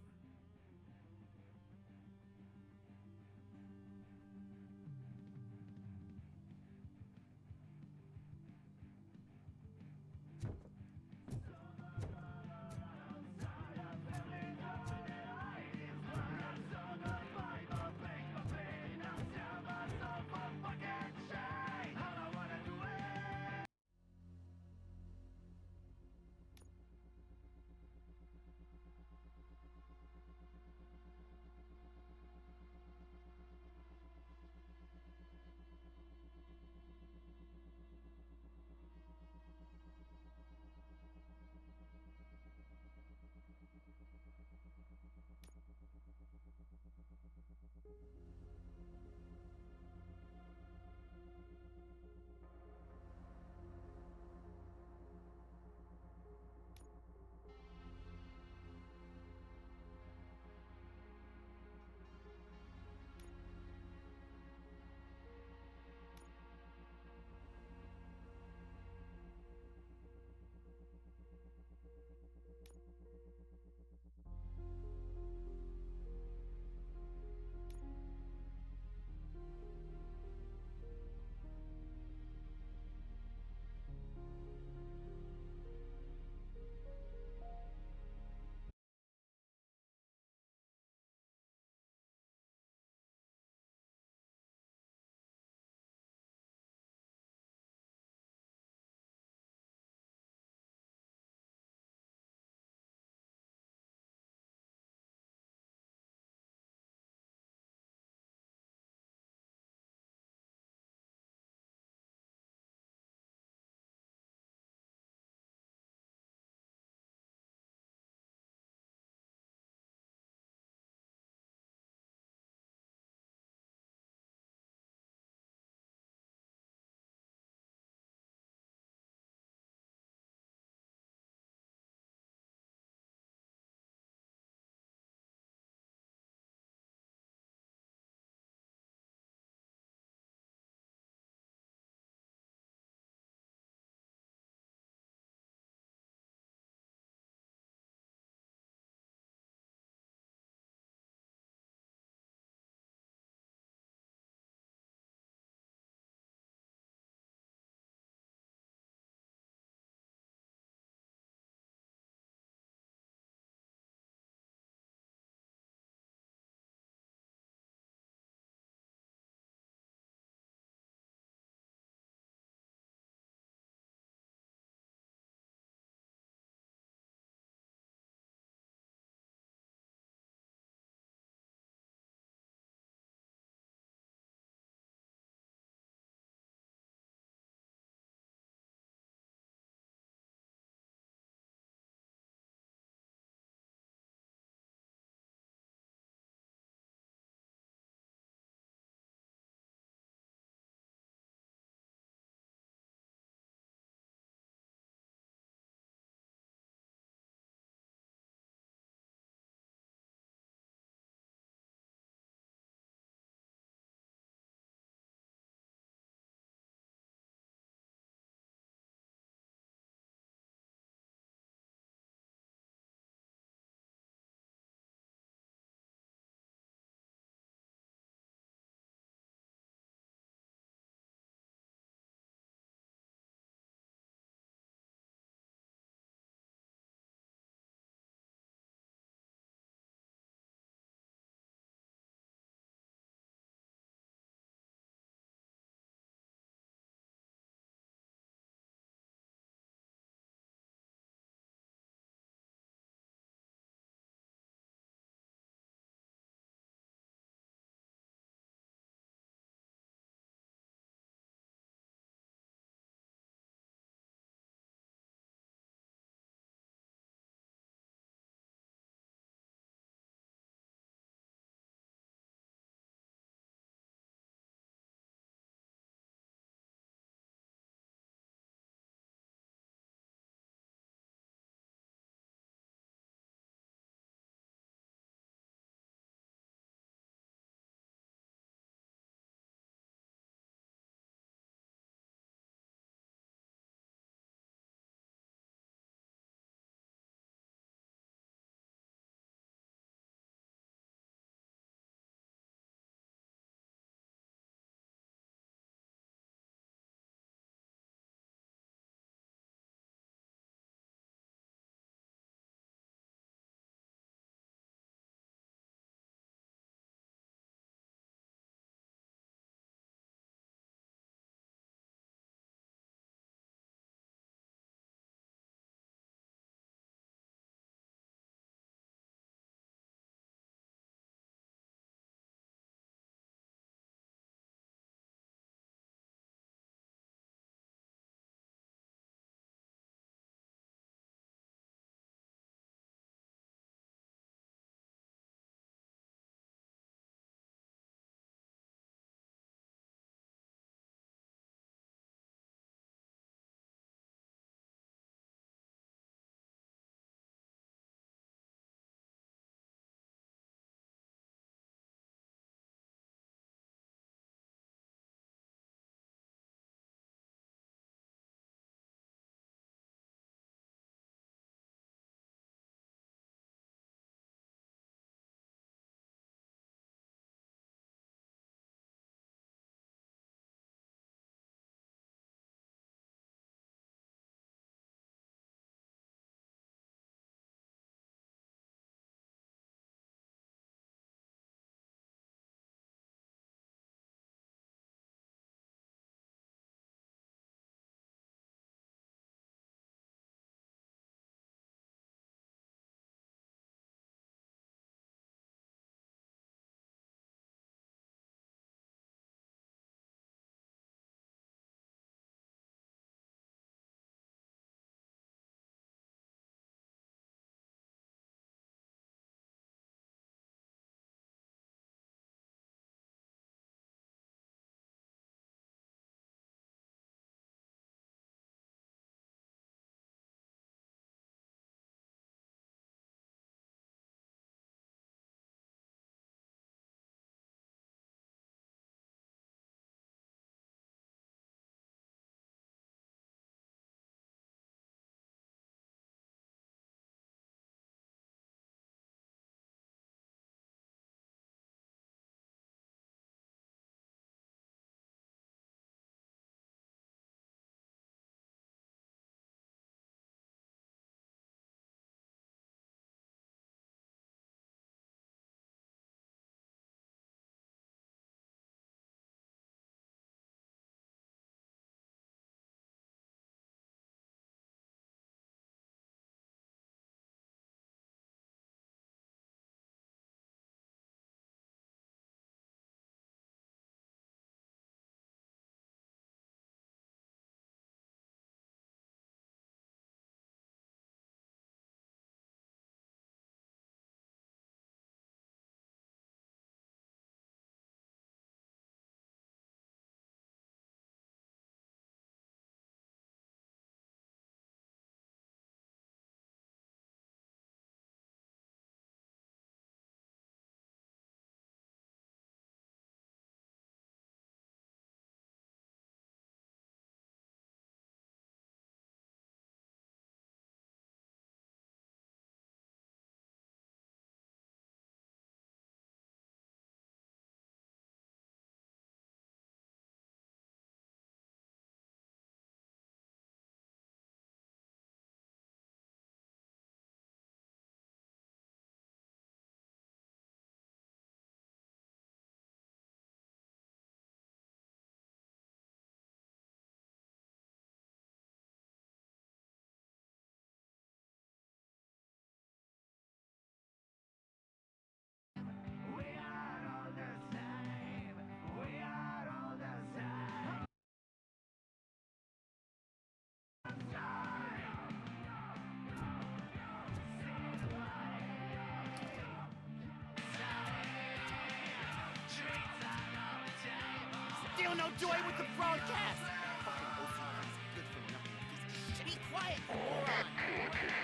doing with the broadcast? Fucking OCP's good for nothing piece of shit. Be quiet, you moron.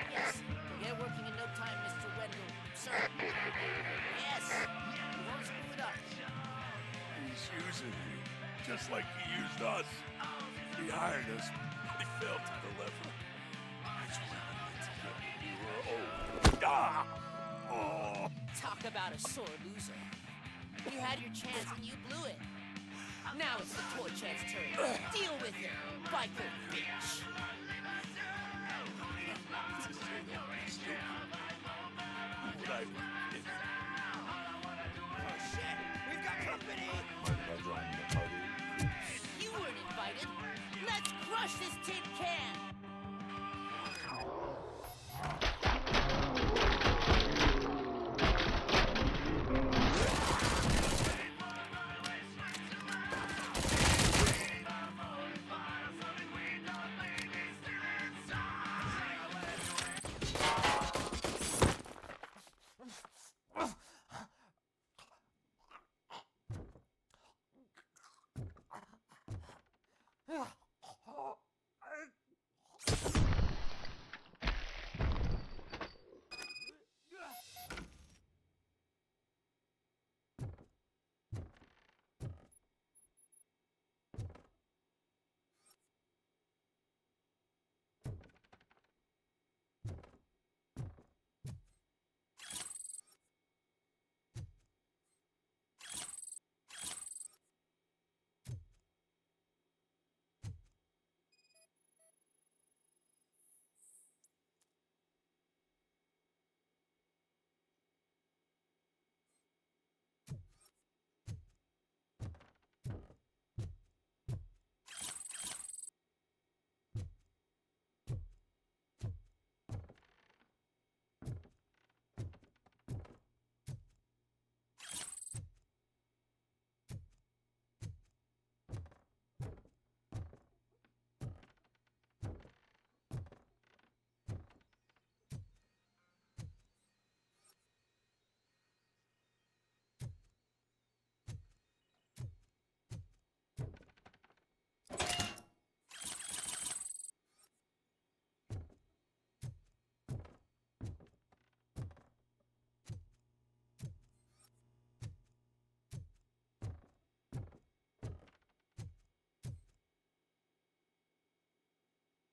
Yes, we'll get working in no time, Mr. Wendell. Sir. Yes. You won't screw it up. He's using you, just like he used us. He hired us, but he failed to deliver. That's when we were old. Ah! Oh! Talk about a sore loser. You had your chance and you blew it. Now it's the toy chance turn. Deal with it, biker bitch. Oh shit, we've got company! You weren't invited. Let's crush this tin can!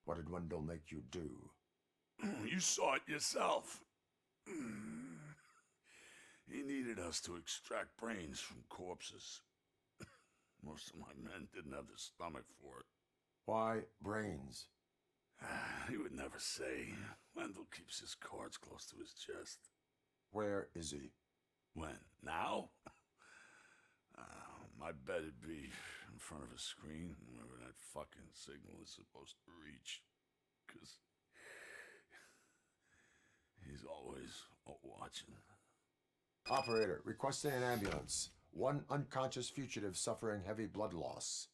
What did Wendell make you do? You saw it yourself. He needed us to extract brains from corpses. Most of my men didn't have the stomach for it. Why brains? He would never say. Wendell keeps his cards close to his chest. Where is he? When? Now? My bet it'd be in front of a screen wherever that fucking signal is supposed to reach. 'Cause he's always watching. Operator, requesting an ambulance. One unconscious fugitive suffering heavy blood loss.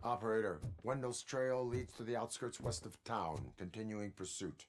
Operator, Wendell's trail leads to the outskirts west of town. Continuing pursuit.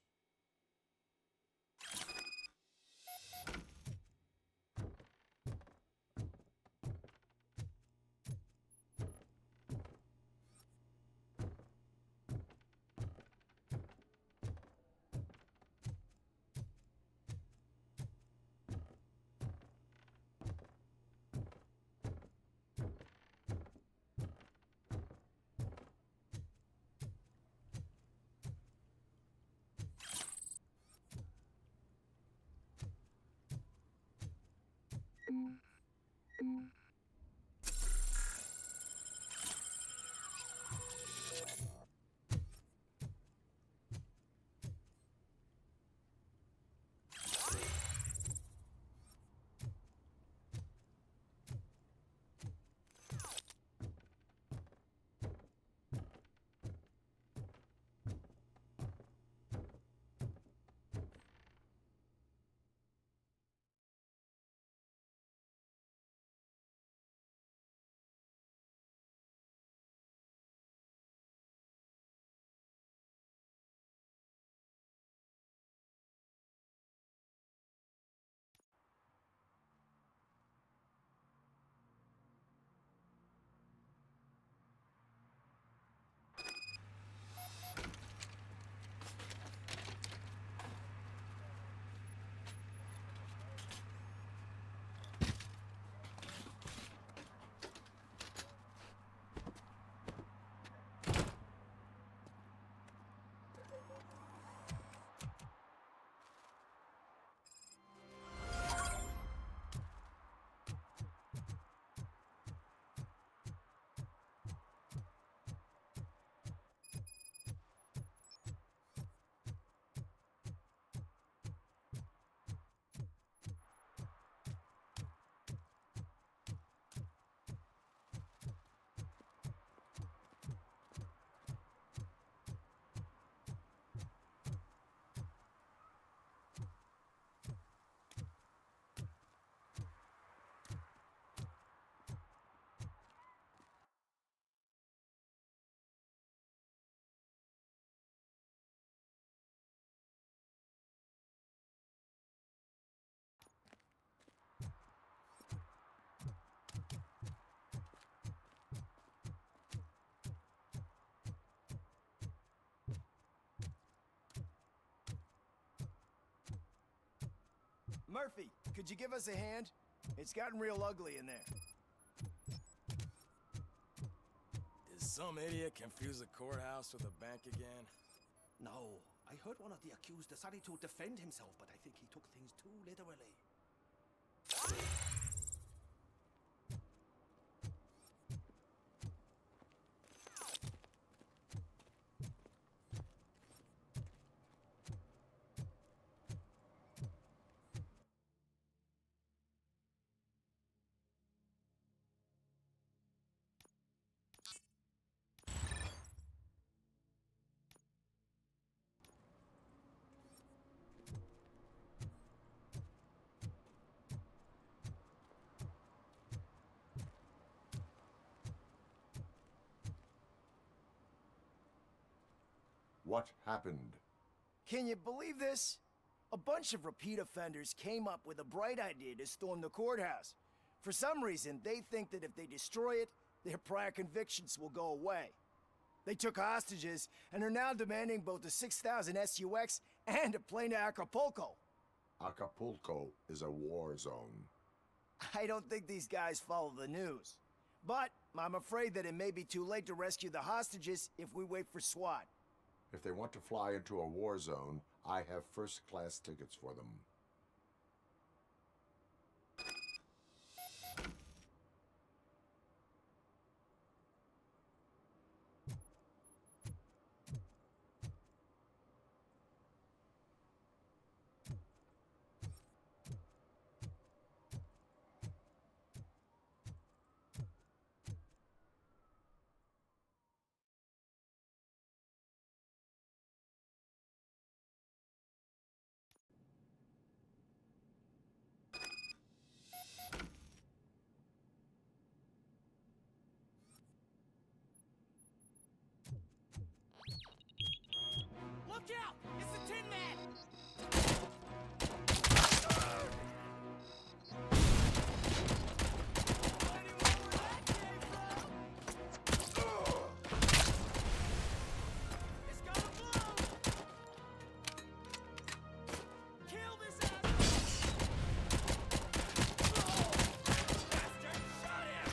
Murphy, could you give us a hand? It's gotten real ugly in there. Did some idiot confuse the courthouse with a bank again? No, I heard one of the accused decided to defend himself, but I think he took things too literally. What happened? Can you believe this? A bunch of repeat offenders came up with a bright idea to storm the courthouse. For some reason, they think that if they destroy it, their prior convictions will go away. They took hostages and are now demanding both a 6,000 SUX and a plane to Acapulco. Acapulco is a war zone. I don't think these guys follow the news. But I'm afraid that it may be too late to rescue the hostages if we wait for SWAT. If they want to fly into a war zone, I have first-class tickets for them. Look out! It's the Tin Man! It's gonna blow! Kill this asshole! Bastard, shot him!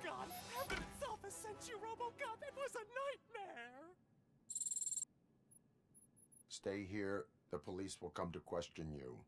God, heaven itself has sent you, Robocop! It was a nightmare! Stay here. The police will come to question you.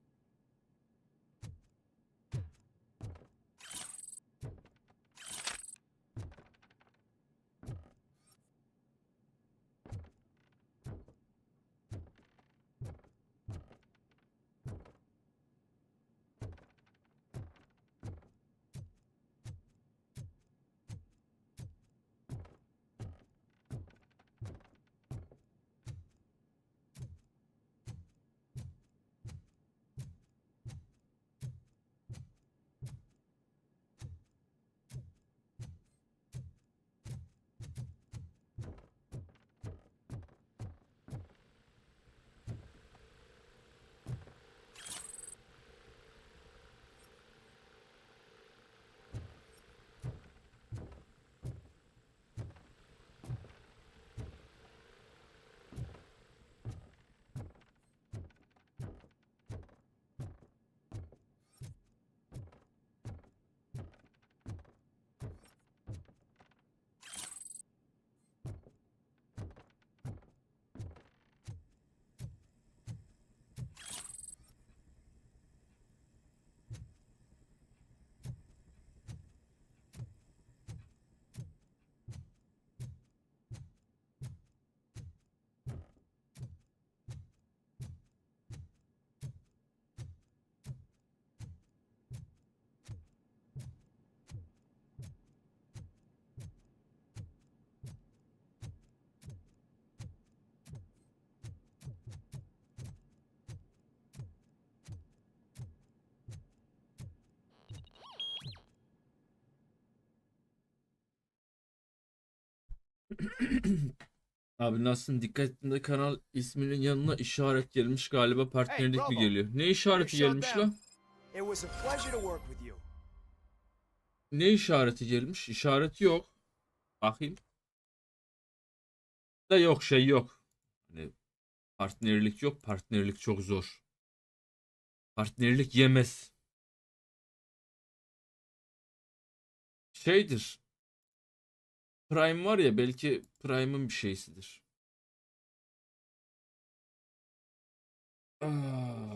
Abi nasılsın? Dikkat ettiğimde kanal isminin yanına işaret gelmiş, galiba partnerlik mi geliyor? Ne işareti gelmiş lan? It was a pleasure to work with you. Ne işareti gelmiş? İşareti yok. Bakayım. Da yok, şey yok. Hani partnerlik yok. Partnerlik çok zor. Partnerlik yemez. Şeydir. Prime var ya, belki Prime'ın bir şeysidir.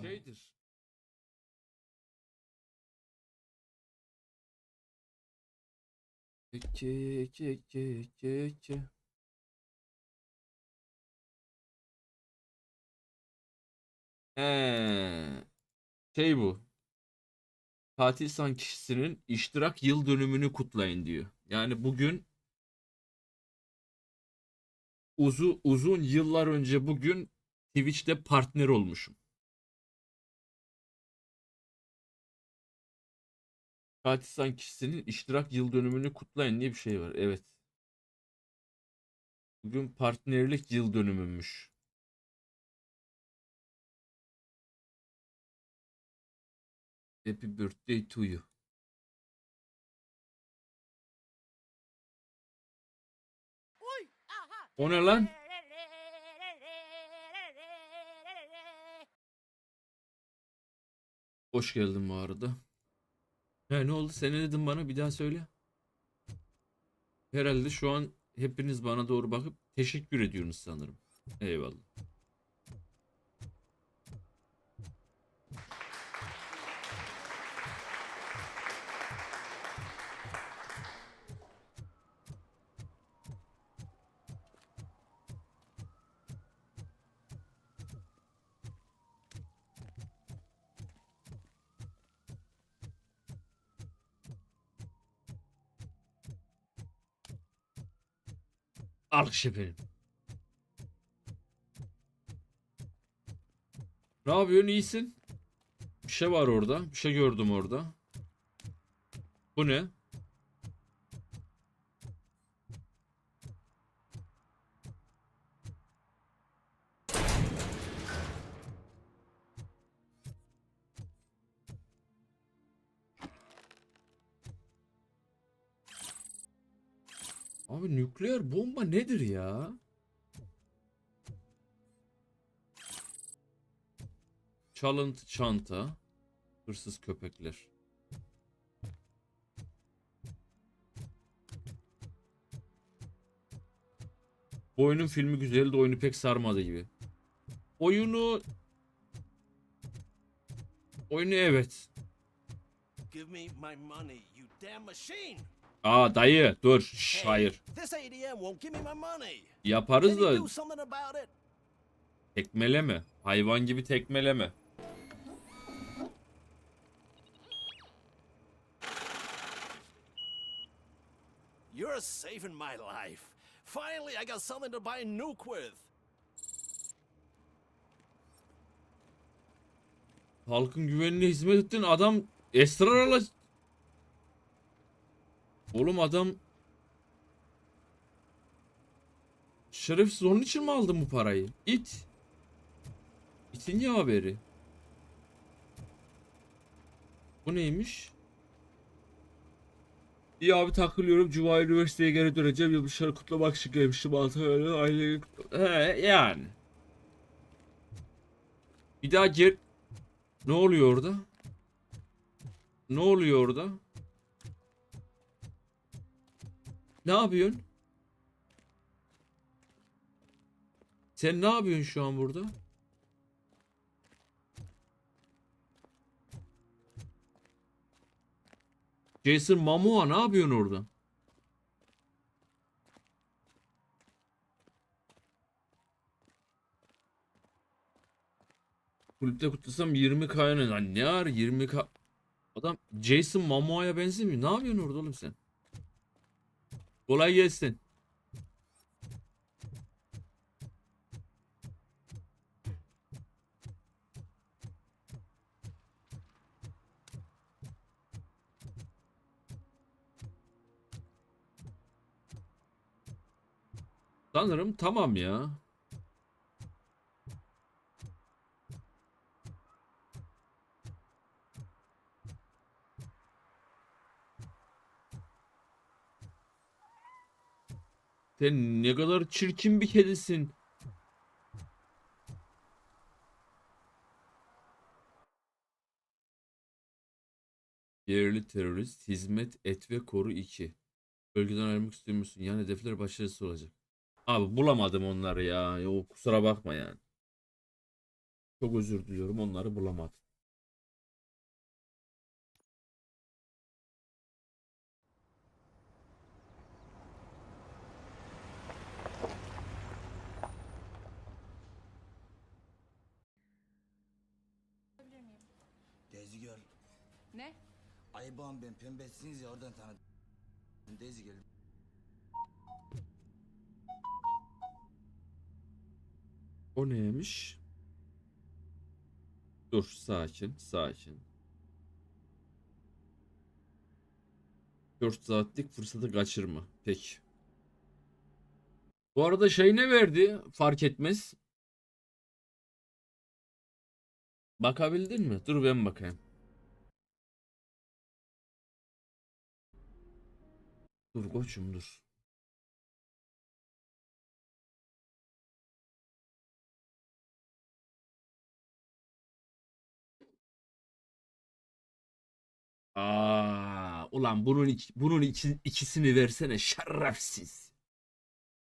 Şeydir. Şey bu. Katilsan kişisinin iştirak yıl dönümünü kutlayın diyor. Yani bugün uzun yıllar önce bugün Twitch'te partner olmuşum. Katilsan kişisinin iştirak yıl dönümünü kutlayın diye bir şey var. Evet. Bugün partnerlik yıl dönümümmüş. Happy birthday to you. O ne lan? Hoş geldin bu arada. Ne oldu? Sen ne dedin bana? Bir daha söyle. Herhalde şu an hepiniz bana doğru bakıp teşekkür ediyorsunuz sanırım. Eyvallah. Alkış efendim. Ne yapıyorsun? İyisin? Bir şey var orada. Bir şey gördüm orada. Bu ne? Abi nükleer bomba nedir ya? Çalıntı çanta. Hırsız köpekler. Bu oyunun filmi güzeldi, oyunu pek sarmadı gibi. Oyunu evet. Give me my money, you damn machine! Aa dayı dur. Şş, hayır. This ATM won't give me my money. Yaparız Can you da do something about it? tekmeleme. Hayvan gibi tekmeleme. You're saving my life. Finally, I got something to buy a nuke with. Halkın güvenliğine hizmet ettin adam esrar ala... Oğlum adam... Şerefsiz onun için mi aldın bu parayı? İt. İtin ya haberi. Bu neymiş? İyi abi takılıyorum. Cuma üniversiteye geri döneceğim. Yılbaşını kutlamak için gelmiştim. Aile... He yani. Bir daha gir... Ne oluyor orada? Ne oluyor orada? Ne yapıyorsun? Sen ne yapıyorsun şu an burada? Jason Momoa ne yapıyorsun orada? Kulüpte kutlasam 20K'ya lan ne var 20K? Adam Jason Momoa'ya benzemiyor. Ne yapıyorsun orada oğlum sen? Kolay gelsin. Sanırım tamam ya. Sen ne kadar çirkin bir kedisin. Yerli terörist, hizmet et ve koru 2. Bölgeden ayrılmak istiyor musun? Yani hedefler başarısı olacak. Abi bulamadım onları ya. Yok kusura bakma yani. Çok özür diliyorum onları bulamadım. Daisy Girl. Ne? Ayıbağım ben pembesiniz ya oradan tanıdım. Daisy Girl. O neymiş? Dur sakin sakin. 4 saatlik fırsatı kaçırma. Peki. Bu arada şey ne verdi? Fark etmez. Bakabildin mi? Dur ben bakayım. Dur koçum dur. Ulan bunun ikisini versene şerefsiz.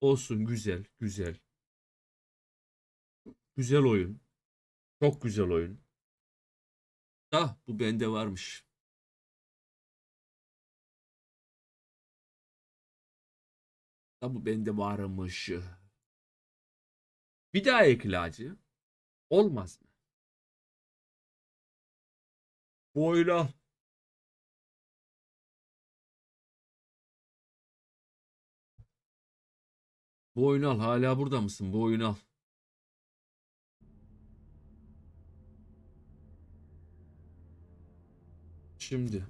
Olsun güzel güzel. Güzel oyun. Çok güzel oyun. Ah bu bende varmış. Da bu bende varmış. Bir daha ekle acı. Olmaz mı? Bu oyunu al. Bu oyunu al. Hala burada mısın? Bu oyunu al. Şimdi.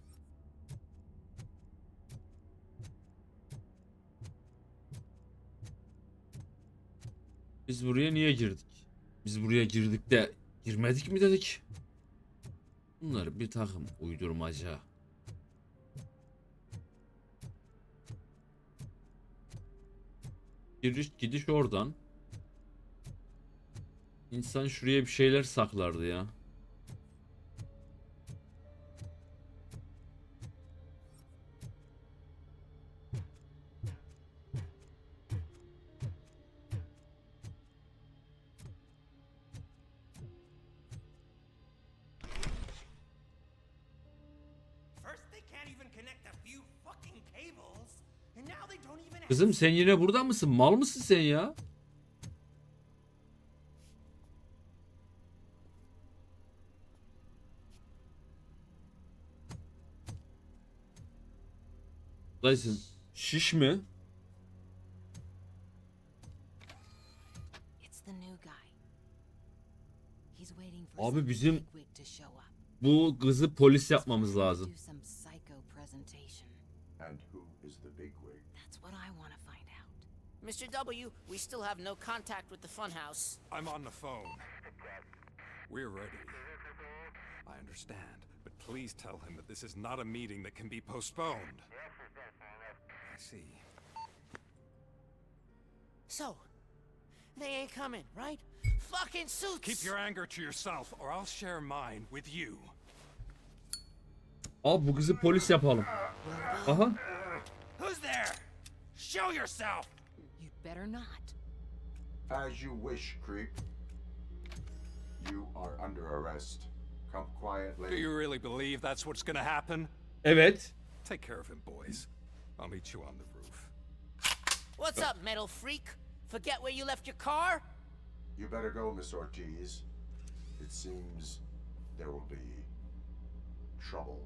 Biz buraya niye girdik? Biz buraya girdik de girmedik mi dedik? Bunlar bir takım uydurmaca. Giriş gidiş oradan. İnsan şuraya bir şeyler saklardı ya. Kızım sen yine burada mısın? Mal mısın sen ya? Dayısın. Şiş mi? Abi bizim bu kızı polis yapmamız lazım. And who is the bigwig? That's what I want to find out. Mr. W, we still have no contact with the funhouse. I'm on the phone. We're ready. I understand, but please tell him that this is not a meeting that can be postponed. I see. So, they ain't coming, right? Fucking suits! Keep your anger to yourself, or I'll share mine with you. Abi bu kızı polis yapalım. Aha. Who's there? Show yourself! You'd better not. As you wish, creep. You are under arrest. Come quietly. Do you really believe that's what's gonna happen? Evet. Take care of him, boys. I'll meet you on the roof. What's up, metal freak? Forget where you left your car? You better go, Miss Ortiz. It seems there will be trouble.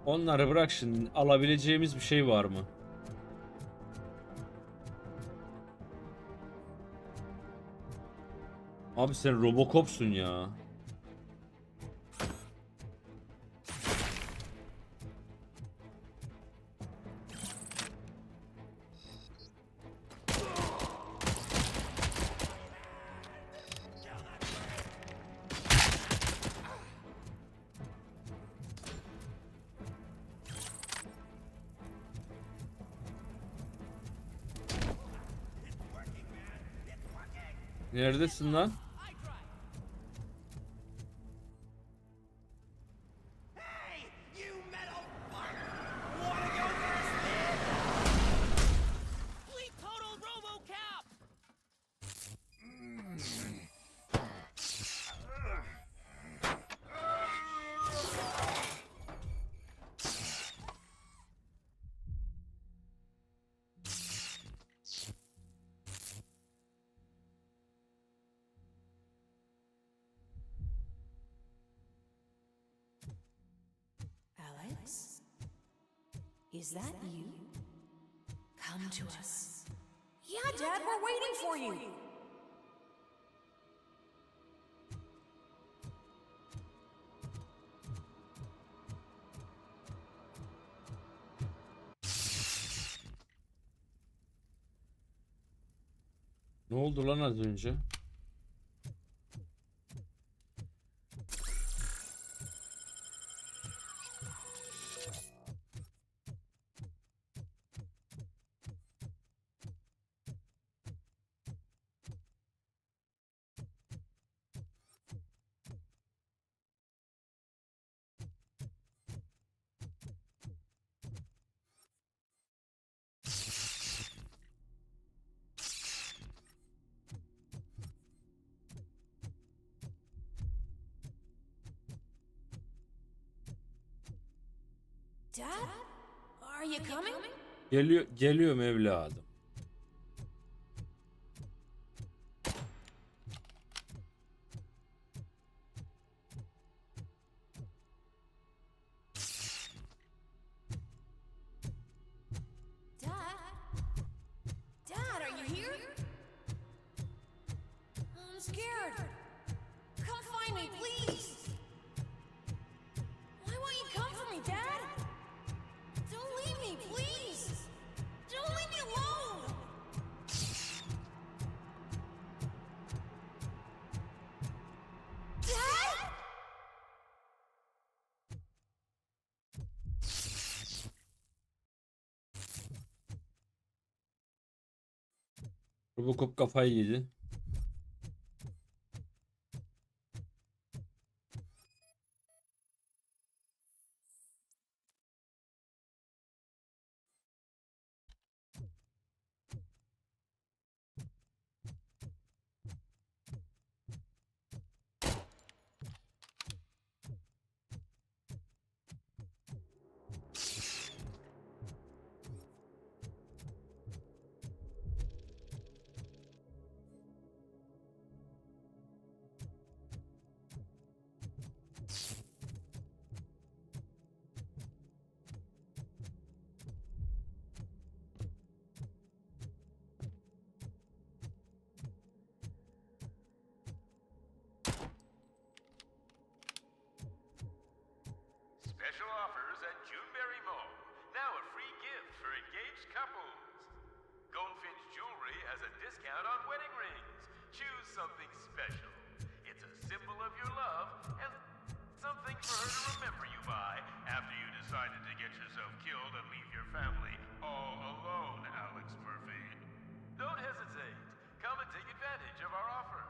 Onları bırak şimdi. Alabileceğimiz bir şey var mı? Abi sen Robocop'sun ya. Neredesin lan? We total Robocop! Alex? Is that you? Come to us. Yeah, Dad, we're waiting for you. Ne oldu lan az önce? Dad? Are you coming? Geliyorum evladım. Dad, scared. Come find me, please. Why won't you come for me, Dad? Don't leave me, please. Don't leave me alone. Dad? Robocop kafayı yedi. Special offers at Juneberry Mall. Now a free gift for engaged couples. Goldfinch Jewelry has a discount on wedding rings. Choose something special. It's a symbol of your love and something for her to remember you by after you decided to get yourself killed and leave your family all alone, Alex Murphy. Don't hesitate. Come and take advantage of our offer.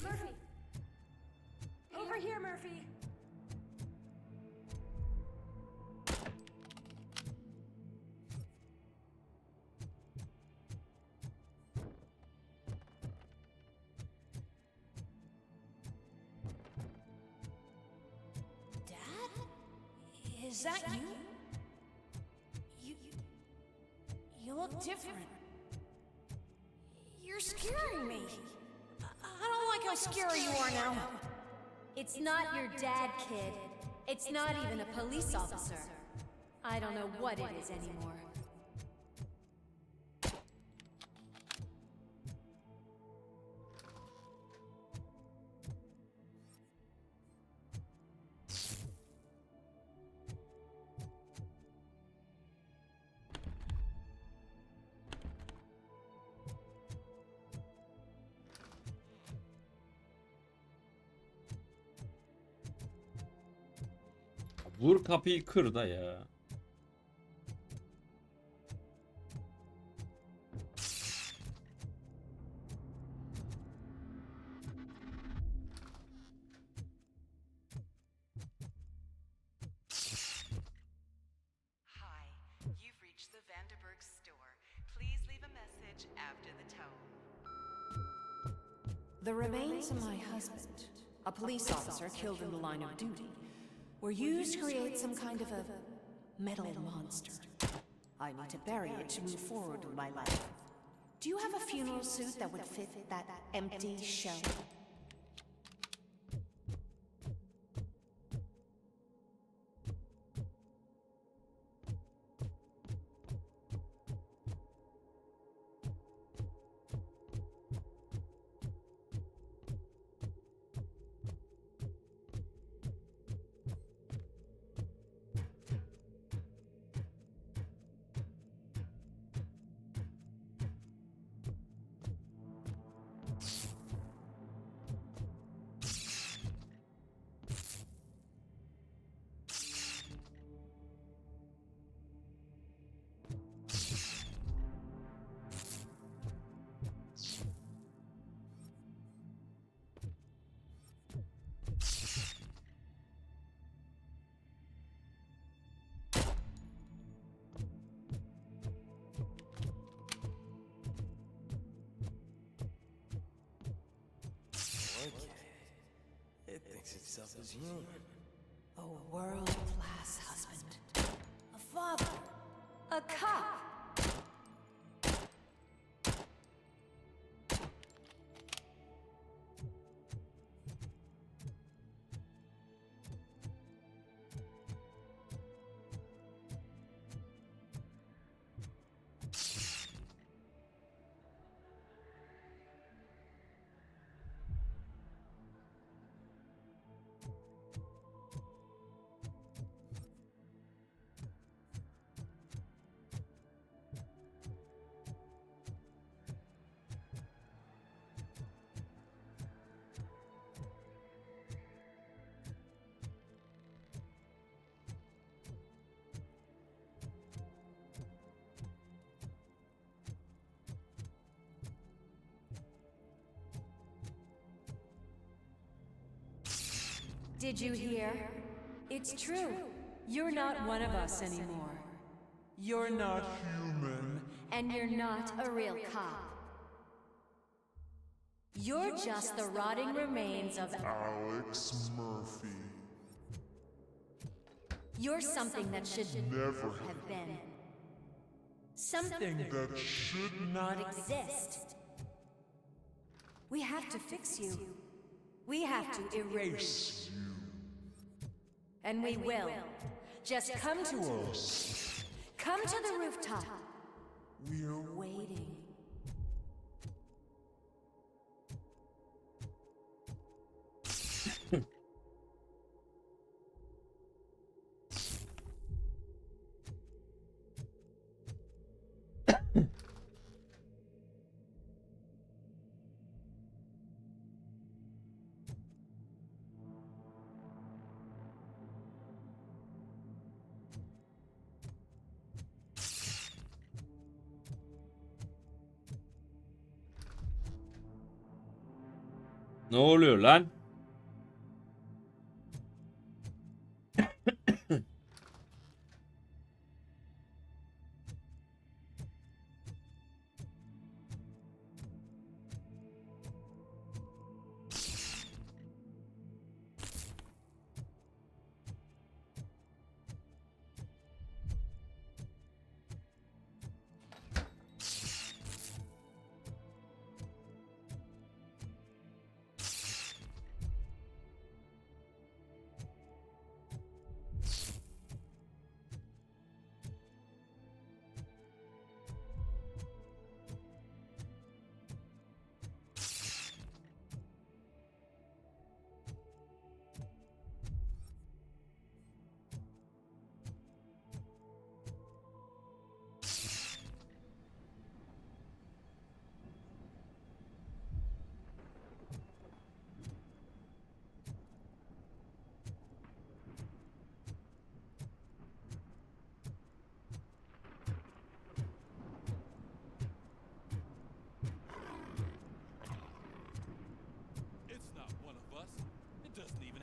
Murphy. Over here, Murphy. Dad? Is that you? You look different. You're scaring me. I don't like how scary you are now. It's not your dad, kid. It's not even a police officer. I don't know what it is anymore. Vur kapıyı kır da ya. Hi, you've reached the Vanderburg store. Please leave a message after the tone. The remains of my husband, a police officer killed in the line of duty, were used to create some kind of a metal monster. I need to bury it to move forward with my life. Do you have a funeral suit that would fit that empty shell? It thinks itself as human. A world-class husband. A father. A cop. Did you hear? It's true. You're not one of us anymore. You're not human. And you're not a real cop. You're just the rotting remains of Alex Murphy. You're something that should Never have been. Something that should not exist. We have to fix you. We have to erase you. And we will. Just come to us. Come to the rooftop. We're waiting. Ne oluyor lan?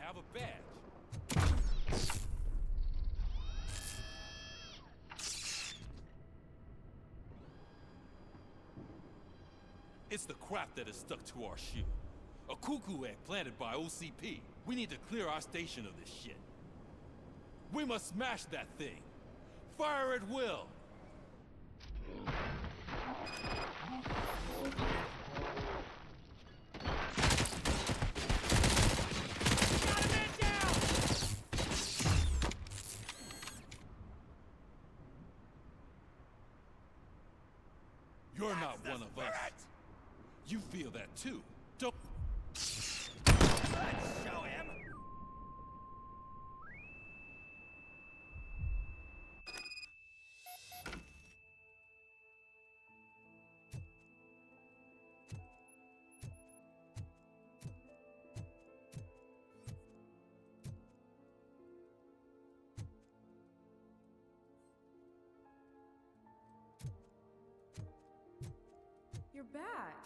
Have a badge. It's the crap that is stuck to our shoe. A cuckoo egg planted by OCP. We need to clear our station of this shit. We must smash that thing. Fire at will. You're not one of us. You feel that too, don't... Let's show him! You're back.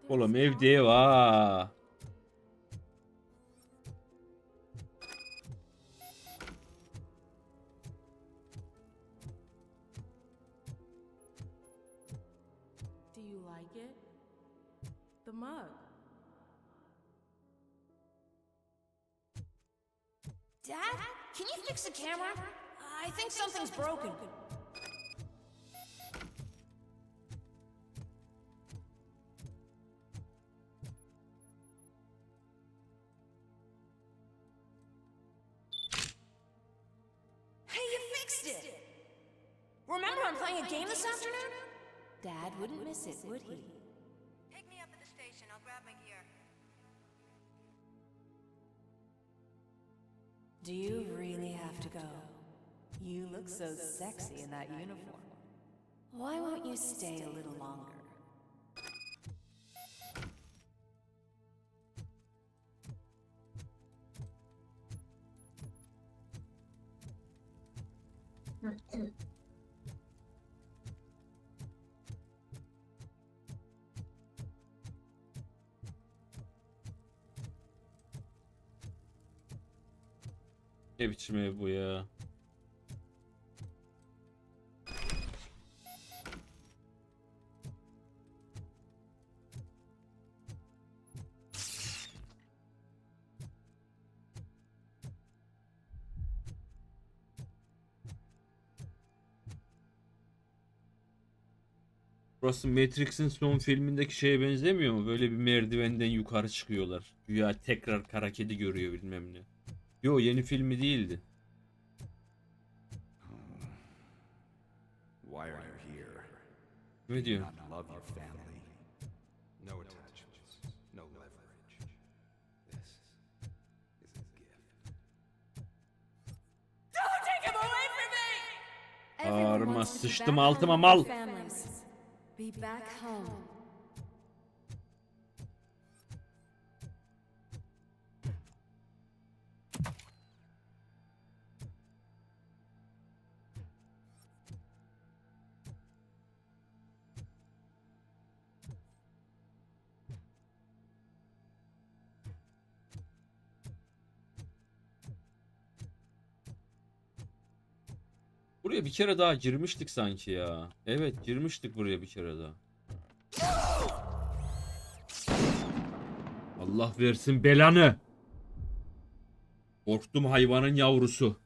Oğlum evde var. Do you like it? The mug. Dad, can you fix the camera? I think something's broken. Remember I'm playing a game this afternoon? Dad wouldn't miss it, would he? Pick me up at the station. I'll grab my gear. Do you really have to go? You look so sexy in that uniform. Why won't you stay a little longer? Ne biçim ev bu ya? Burası Matrix'in son filmindeki şeye benzemiyor mu? Böyle bir merdivenden yukarı çıkıyorlar. Güya tekrar kara kedi görüyor bilmem ne. Yo, yeni filmi değildi. Why are you here? Ne diyor? Love your family. No attachments, no leverage. This is a gift. Don't take him away from me! Ağrıma sıçtım altıma mal. Be back home. Buraya bir kere daha girmiştik sanki ya. Evet, girmiştik buraya bir kere daha. Allah versin belanı. Korktum hayvanın yavrusu.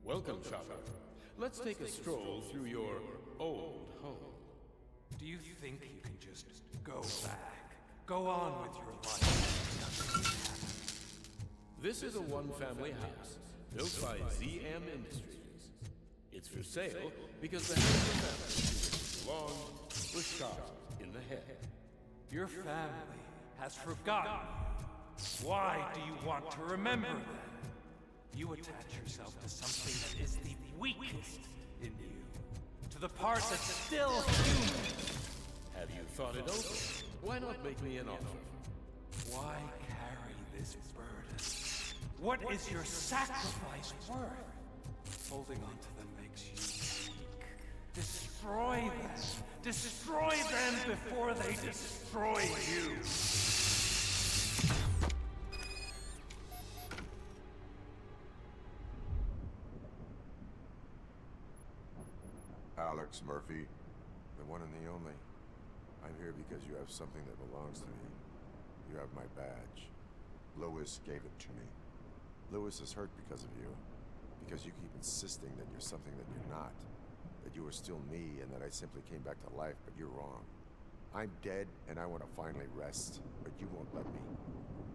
Welcome, shopper. Let's take a stroll through your old home. Do you think you can just go back? Go on with your life? This is a one-family house built by ZM Industries. It's for sale because the head of the family to which it belonged was shot in the head. Your family has forgotten you. Why do you want to remember them? You attach yourself to something that is the weakest in you, to the part that's still human. Have you thought it over? Why not make me an offer? Why carry this burden? What is your sacrifice worth? Holding on to them makes you weak. Destroy them. Destroy them before they destroy you. Alex Murphy, the one and the only. I'm here because you have something that belongs to me. You have my badge. Lewis gave it to me. Lewis is hurt because of you. Because you keep insisting that you're something that you're not. That you are still me and that I simply came back to life, but you're wrong. I'm dead and I want to finally rest, but you won't let me.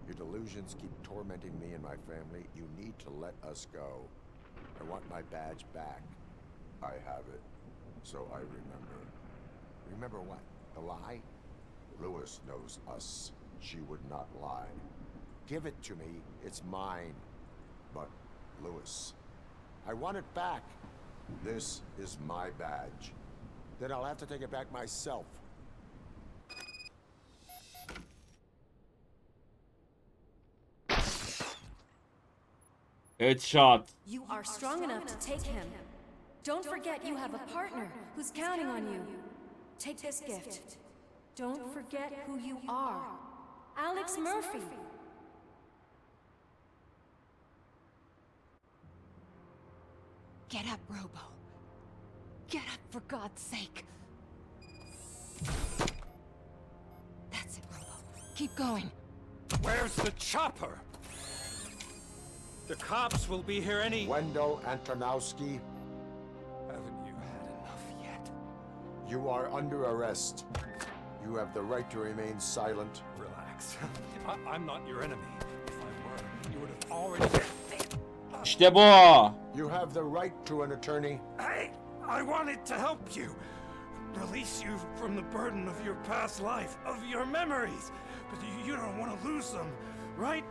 Your delusions keep tormenting me and my family. You need to let us go. I want my badge back. I have it. So I remember. Remember what? The lie? Lewis knows us. She would not lie. Give it to me. It's mine. But, Lewis, I want it back. This is my badge. Then I'll have to take it back myself. Headshot. You are strong enough to take him. Don't forget you have a partner who's counting on you. Take this gift. Don't forget who you are. Alex Murphy. Get up, Robo. Get up, for God's sake. That's it, Robo. Keep going. Where's the chopper? The cops will be here any... Wendell Antonowski. Haven't you had enough yet? You are under arrest. You have the right to remain silent. Relax. I'm not your enemy. If I were, you would have already... İşte bu. You have the right to an attorney. I wanted to help you. Release you from the burden of your past life, of your memories. But you don't want to lose them, right?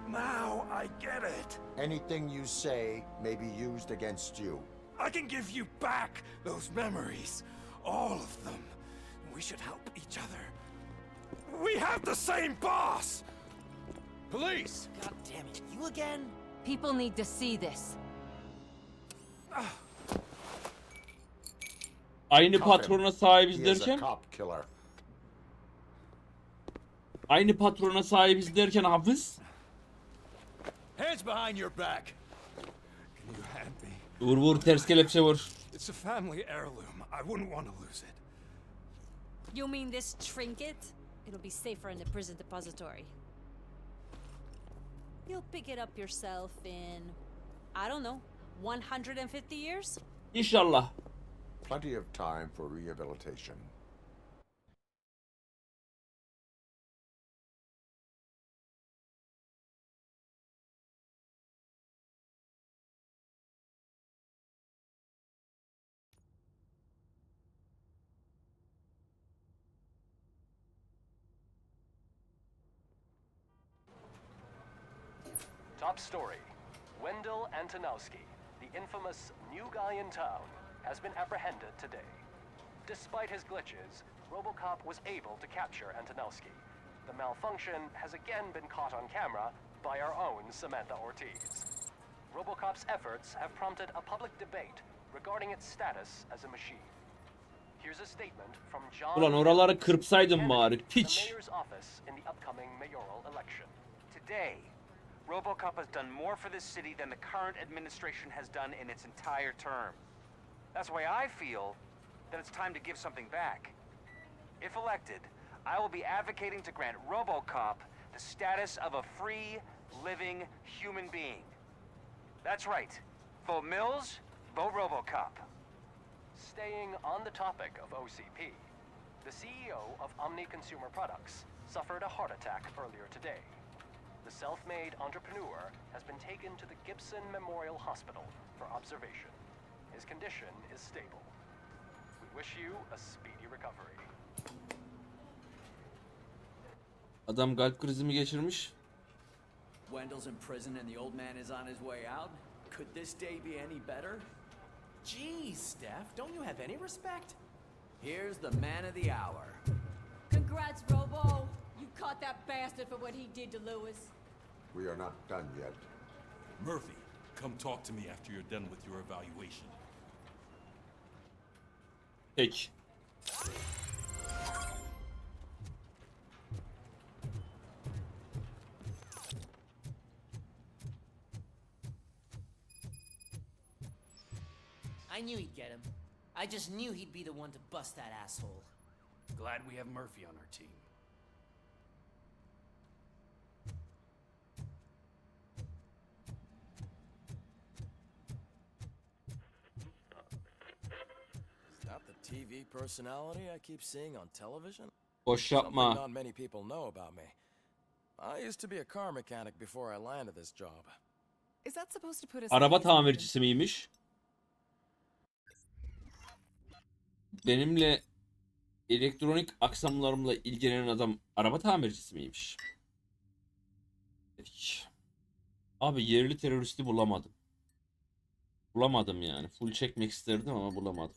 Now I get it. Anything you say may be used against you. I can give you back those memories. All of them. We should help each other. We have the same boss! Police! God damn it, you again? People need to see this. Aynı patrona sahibiz He is a derken. cop killer. Aynı patrona sahibiz derken hafız. Hands behind your back. Can you hand me? Vur vur ters kelepçe vur. It's a family heirloom. I wouldn't want to lose it. You mean this trinket? It'll be safer in the prison depository. You'll pick it up yourself in, I don't know, 150 years? İnşallah. Plenty of time for rehabilitation. Top story. Wendell Antonowski, the infamous new guy in town, has been apprehended today. Despite his glitches, Robocop was able to capture Antonowski. The malfunction has again been caught on camera by our own Samantha Ortiz. Robocop's efforts have prompted a public debate regarding its status as a machine. Here's a statement from John, Ulan oraları kırpsaydın bari. the Piç. mayor's office in the upcoming mayoral election. Today, Robocop has done more for this city than the current administration has done in its entire term. That's why I feel that it's time to give something back. If elected, I will be advocating to grant Robocop the status of a free, living human being. That's right. Vote Mills, vote Robocop. Staying on the topic of OCP, the CEO of Omni Consumer Products suffered a heart attack earlier today. The self-made entrepreneur has been taken to the Gibson Memorial Hospital for observation. His condition is stable. We wish you a speedy recovery. Adam kalp krizi mi geçirmiş? Wendell's in prison and the old man is on his way out. Could this day be any better? Geez, Steph, don't you have any respect? Here's the man of the hour. Congrats, Robo. You caught that bastard for what he did to Lewis. We are not done yet. Murphy, come talk to me after you're done with your evaluation. Peki. I knew he'd get him. I just knew he'd be the one to bust that asshole. Glad we have Murphy on our team. Is that the TV personality I keep seeing on television? Boş yapma. Something not many people know about me. I used to be a car mechanic before I landed this job. Is that supposed to put us? Araba tamircisi miymiş? Benimle elektronik aksamlarımla ilgilenen adam araba tamircisi miymiş? Peki. Abi yerli teröristi bulamadım. Bulamadım yani. Full çekmek isterdim ama bulamadım.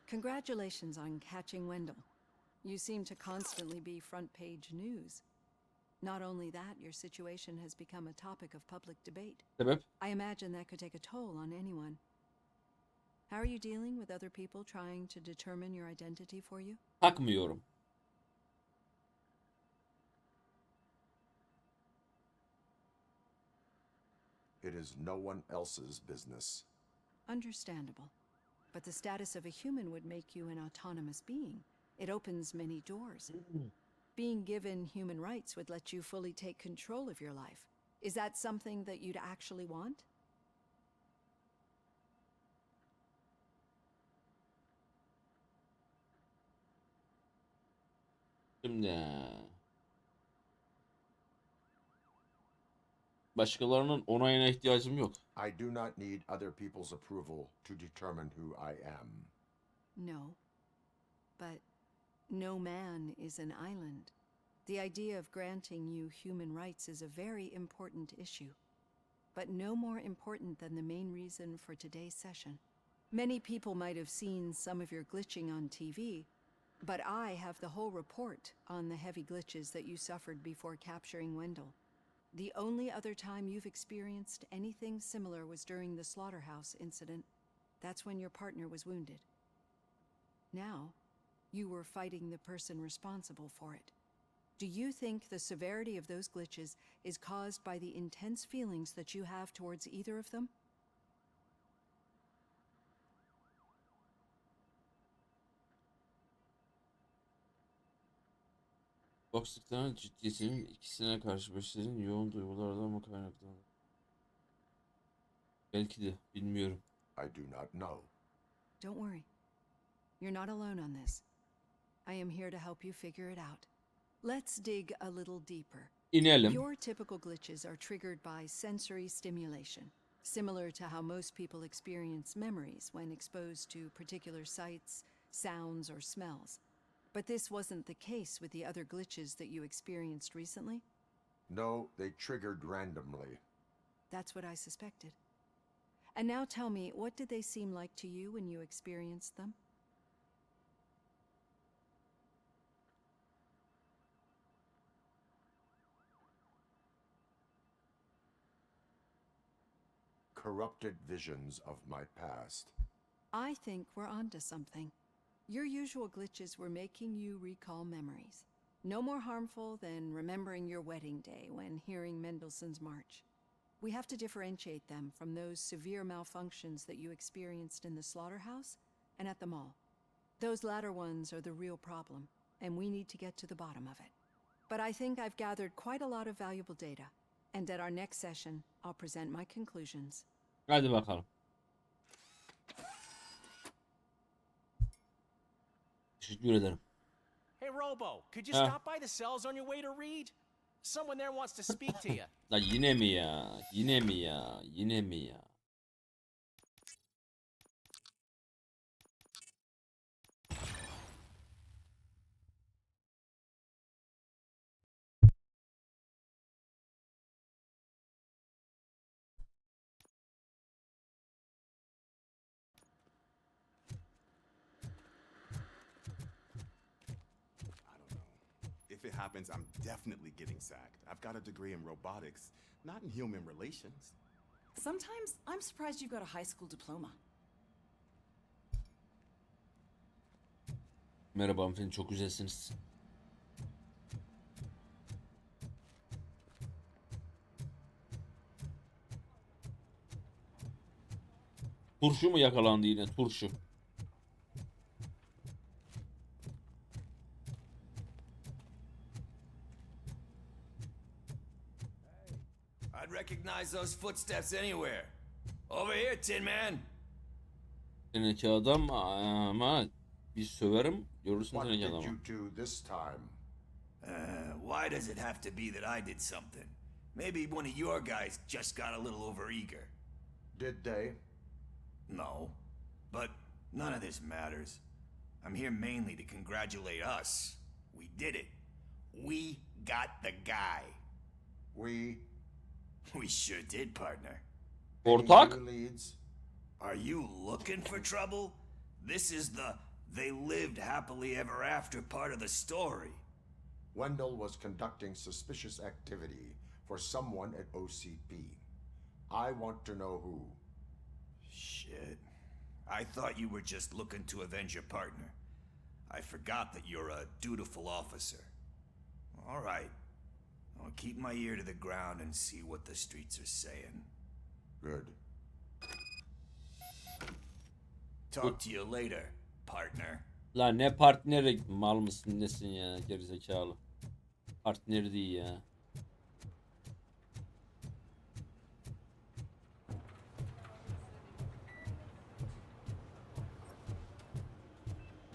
Congratulations on catching Wendell. You seem to constantly be front page news. Not only that, your situation has become a topic of public debate. Sebep? I imagine that could take a toll on anyone. How are you dealing with other people trying to determine your identity for you? Takmıyorum. It is no one else's business. Understandable. But the status of a human would make you an autonomous being. It opens many doors. Being given human rights would let you fully take control of your life. Is that something that you'd actually want? Şimdi başkalarının onayına ihtiyacım yok. I do not need other people's approval to determine who I am. No. But no man is an island. The idea of granting you human rights is a very important issue, but no more important than the main reason for today's session. Many people might have seen some of your glitching on TV, But I have the whole report on the heavy glitches that you suffered before capturing Wendell. The only other time you've experienced anything similar was during the slaughterhouse incident. That's when your partner was wounded. Now, you were fighting the person responsible for it. Do you think the severity of those glitches is caused by the intense feelings that you have towards either of them? Toksikten ciddiyetinin ikisine karşı beşlerin yoğun duygulardan mı kaynaklanır? Belki de bilmiyorum. I do not know. Don't worry. You're not alone on this. I am here to help you figure it out. Let's dig a little deeper. İnelim. Your typical glitches are triggered by sensory stimulation, similar to how most people experience memories when exposed to particular sights, sounds, or smells. But this wasn't the case with the other glitches that you experienced recently? No, they triggered randomly. That's what I suspected. And now tell me, what did they seem like to you when you experienced them? Corrupted visions of my past. I think we're onto something. Your usual glitches were making you recall memories. No more harmful than remembering your wedding day when hearing Mendelssohn's March. We have to differentiate them from those severe malfunctions that you experienced in the slaughterhouse and at the mall. Those latter ones are the real problem, and we need to get to the bottom of it. But I think I've gathered quite a lot of valuable data, and at our next session, I'll present my conclusions. Hadi bakalım. Teşekkür ederim. Hey, Robo, could you Ha. stop by the cells on your way to read? Someone there wants to speak to you. La yine mi ya? Yine mi ya? Yine mi ya? If it happens, I'm definitely getting sacked. I've got a degree in robotics, not in human relations. Sometimes I'm surprised you got a high school diploma. Merhaba hanımefendi, çok güzelsiniz. Turşu mu yakalandı yine? Turşu. I'd recognize those footsteps anywhere. Over here, Tin Man. Teneke adam ama bir söverim görürsün What teneke did adamı. you do this time? Why does it have to be that I did something? Maybe one of your guys just got a little overeager. Did they? No. But none of this matters. I'm here mainly to congratulate us. We did it. We got the guy. We sure did, partner. Ortak? Any new leads? Are you looking for trouble? This is the they lived happily ever after part of the story. Wendell was conducting suspicious activity for someone at OCP. I want to know who. Shit. I thought you were just looking to avenge your partner. I forgot that you're a dutiful officer. All right. I'll keep my ear to the ground and see what the streets are saying. Good. Talk to you later, partner. La ne partneri, mal mısın nesin ya, gerizekalı. Partneri değil ya.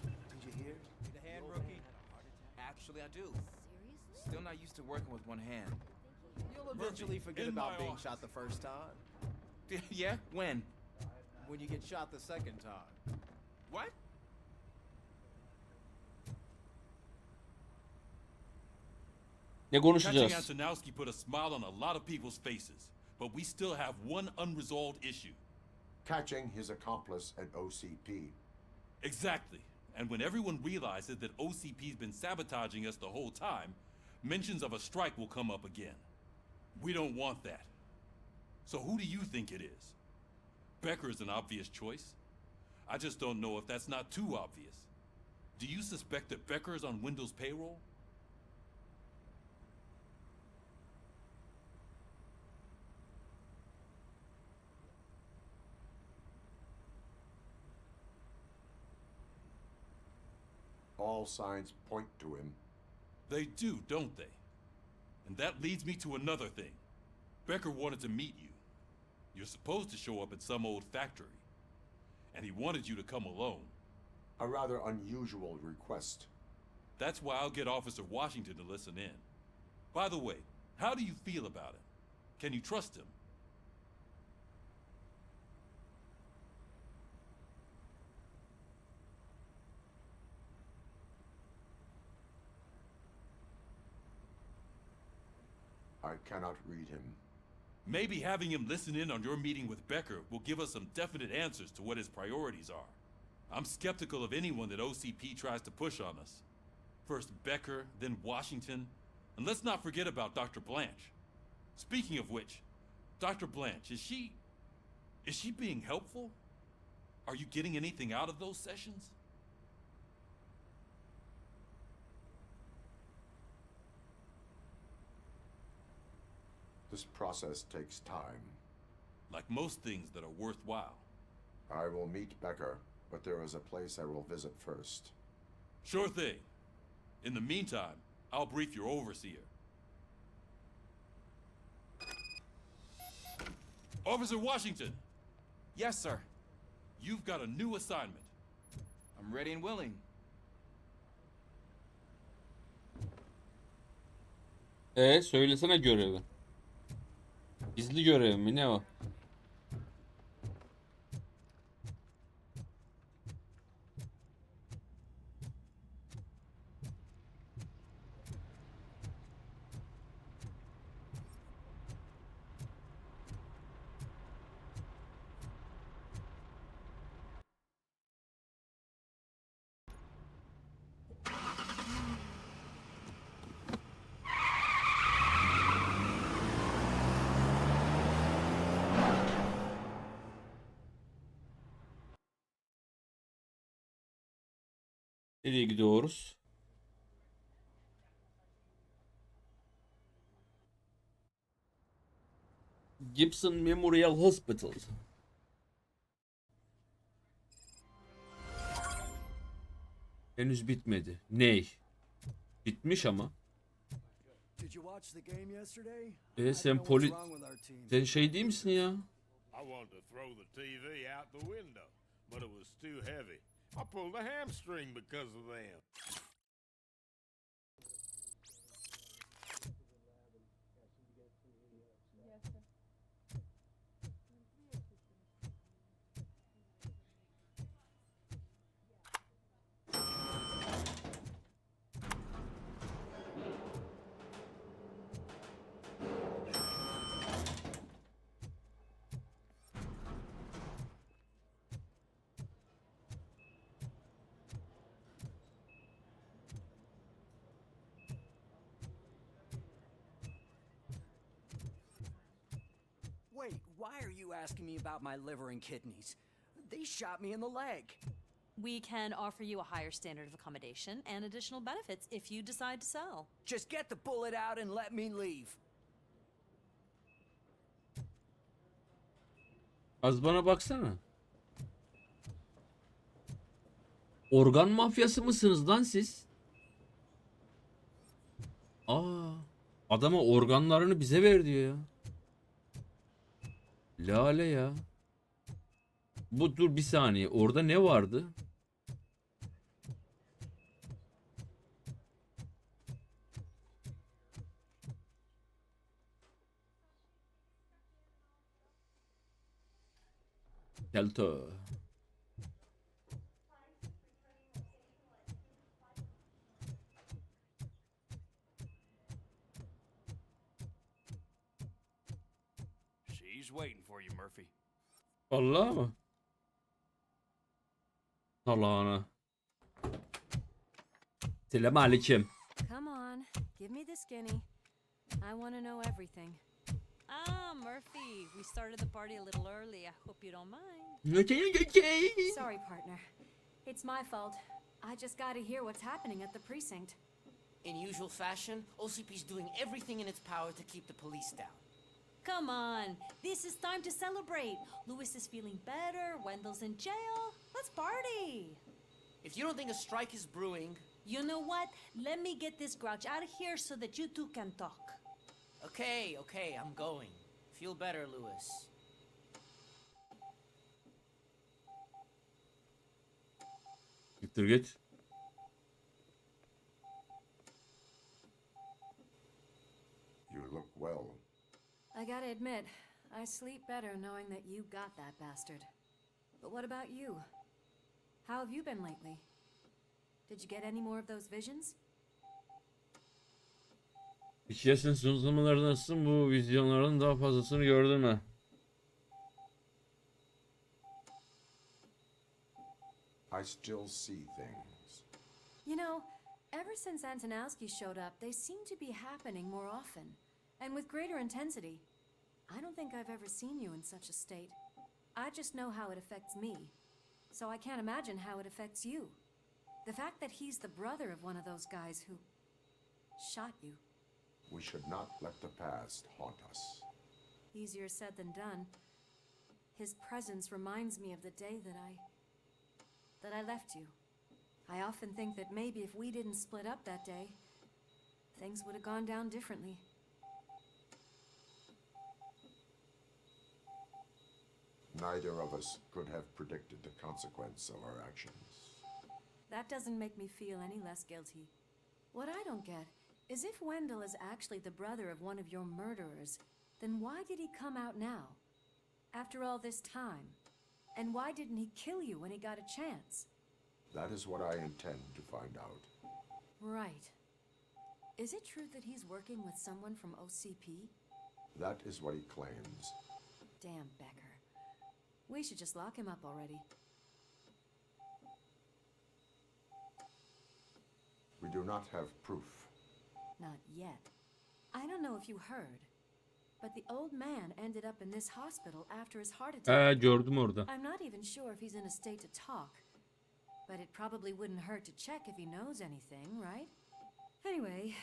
Did you hear? Need a hand, rookie? Actually, I do. Still not used to working with one hand. You'll eventually forget about being shot the first time. Yeah? When? When you get shot the second time. What? Ne Catching konuşacağız? Antonowski put a smile on a lot of people's faces, but we still have one unresolved issue. Catching his accomplice at OCP. Exactly. And when everyone realizes that OCP's been sabotaging us the whole time, mentions of a strike will come up again. We don't want that. So who do you think it is? Becker's an obvious choice. I just don't know if that's not too obvious. Do you suspect that Becker's on Wendell's payroll? All signs point to him. They do, don't they? And that leads me to another thing. Becker wanted to meet you. You're supposed to show up at some old factory. And he wanted you to come alone. A rather unusual request. That's why I'll get Officer Washington to listen in. By the way, how do you feel about him? Can you trust him? I cannot read him. Maybe having him listen in on your meeting with Becker will give us some definite answers to what his priorities are. I'm skeptical of anyone that OCP tries to push on us. First Becker, then Washington, and let's not forget about Dr. Blanche. Speaking of which, Dr. Blanche, is she being helpful? Are you getting anything out of those sessions? This process takes time. Like most things that are worthwhile. I will meet Becker, but there is a place I will visit first. Sure thing. In the meantime, I'll brief your overseer. Officer Washington! Yes, sir. You've got a new assignment. I'm ready and willing. Söylesene görevi. Gizli görev mi ne o? Nereye gidiyoruz? Gibson Memorial Hospital. Henüz bitmedi. Ney? Bitmiş ama. Sen şey değil misin ya? I wanted to throw the TV out the window, but it was too heavy. I pulled a hamstring because of them. Wait, why are you asking me about my liver and kidneys? They shot me in the leg. We can offer you a higher standard of accommodation and additional benefits if you decide to sell. Just get the bullet out and let me leave. Az bana baksana. Organ mafyası mısınız lan siz? Adama organlarını bize ver diyor ya. Lale ya. Dur bir saniye. Orada ne vardı? Kelto. She's waiting for you, Murphy. Vallahi mı? Salağına. Selamünaleyküm. Come on, give me the skinny. I want to know everything. Ah, Murphy, we started the party a little early. I hope you don't mind. Sorry, partner. It's my fault. I just gotta hear what's happening at the precinct. In usual fashion, OCP's doing everything in its power to keep the police down. Come on, this is time to celebrate. Lewis is feeling better, Wendell's in jail. Let's party. If you don't think a strike is brewing... You know what? Let me get this grouch out of here so that you two can talk. Okay, I'm going. Feel better, Lewis. Gittir git. You look well. I gotta admit, I sleep better knowing that you got that bastard. But what about you? How have you been lately? Did you get any more of those visions? Hikayesinin son zamanlarda nasılsın? Bu vizyonların daha fazlasını gördün mü? I still see things. You know, ever since Antonowski showed up, they seem to be happening more often, and with greater intensity. I don't think I've ever seen you in such a state. I just know how it affects me, so I can't imagine how it affects you. The fact that he's the brother of one of those guys who shot you. We should not let the past haunt us. Easier said than done. His presence reminds me of the day that I left you. I often think that maybe if we didn't split up that day, things would have gone down differently. Neither of us could have predicted the consequence of our actions. That doesn't make me feel any less guilty. What I don't get is if Wendell is actually the brother of one of your murderers, then why did he come out now? After all this time? And why didn't he kill you when he got a chance? That is what I intend to find out. Right. Is it true that he's working with someone from OCP? That is what he claims. Damn Becker. We should just lock him up already. We do not have proof. Not yet. I don't know if you heard, but the old man ended up in this hospital after his heart attack. Gördüm orada. I'm not even sure if he's in a state to talk, but it probably wouldn't hurt to check if he knows anything, right? Anyway,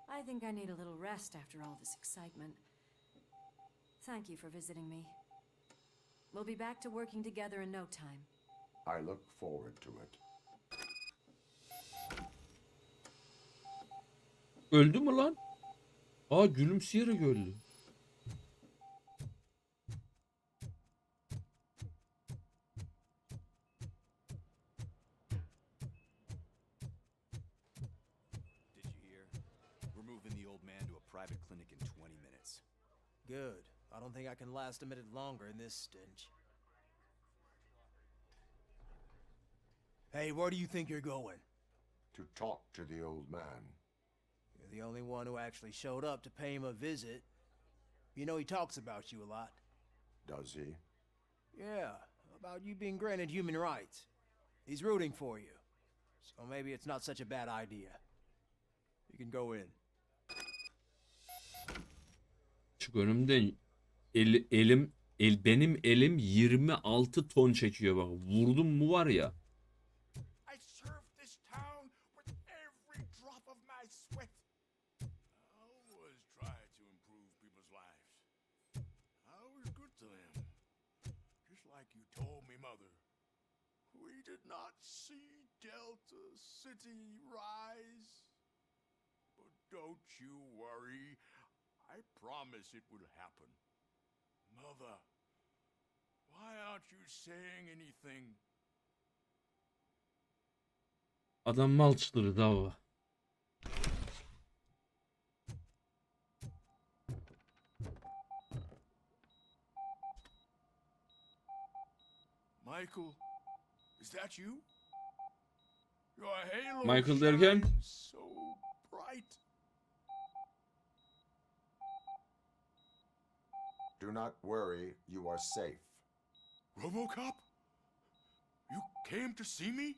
I think I need a little rest after all this excitement. Thank you for visiting me. We'll be back to working together in no time. I look forward to it. Öldü mü lan? Aa, gülümseyerek öldü. Did you hear? We're moving the old man to a private clinic in 20 minutes. Good. I don't think I can last a minute longer in this stench. Hey, where do you think you're going? To talk to the old man. You're the only one who actually showed up to pay him a visit. You know he talks about you a lot. Does he? Yeah, about you being granted human rights. He's rooting for you. So maybe it's not such a bad idea. You can go in. Çık önümden. Benim elim 26 ton çekiyor bak. Vurdum mu var ya. I served this town with every drop of my sweat. I was trying to improve people's lives. I was good to them. Just like you told me, Mother. We did not see Delta City rise. But don't you worry. I promise it will happen. Mother, why aren't you saying anything? Adam mal çıldırdı dava. Michael, is that you? Your halo Michael derken? shines so bright. Do not worry, you are safe. Robocop? You came to see me?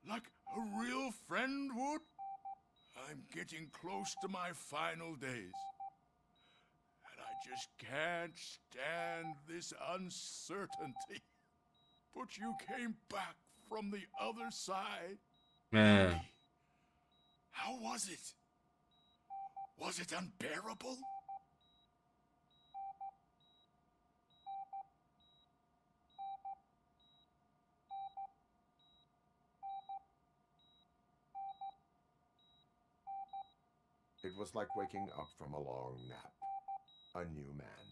Like A real friend, Wood? I'm getting close to my final days. And I just can't stand this uncertainty. But you came back from the other side. How was it? Was it unbearable? It was like waking up from a long nap. A new man.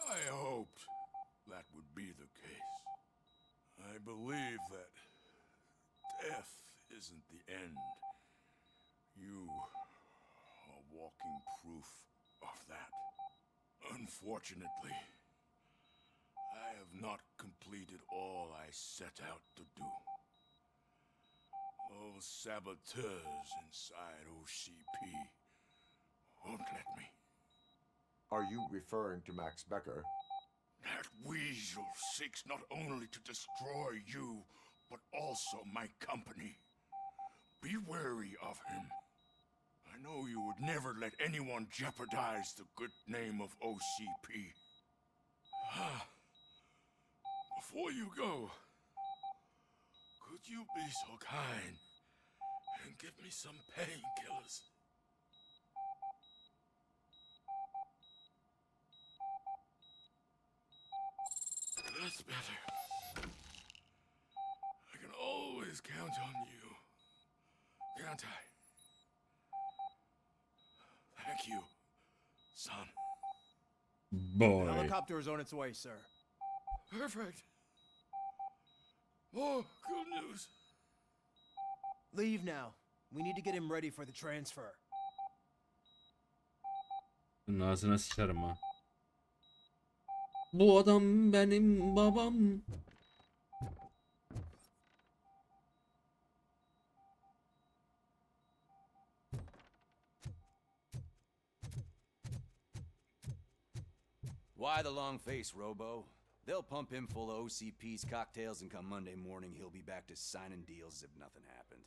I hoped that would be the case. I believe that death isn't the end. You are walking proof of that. Unfortunately, I have not completed all I set out to do. Those saboteurs inside OCP won't let me. Are you referring to Max Becker? That weasel seeks not only to destroy you, but also my company. Be wary of him. I know you would never let anyone jeopardize the good name of OCP. Before you go, could you be so kind and give me some painkillers? That's better. I can always count on you, can't I? Thank you, son. Boy. The helicopter is on its way, sir. Perfect. More good news. Leave now. We need to get him ready for the transfer. Bunun ağzına sıçarım ha. Bu adam benim babam. Why the long face, Robo? They'll pump him full of OCP's cocktails and come Monday morning he'll be back to signing deals as if nothing happened.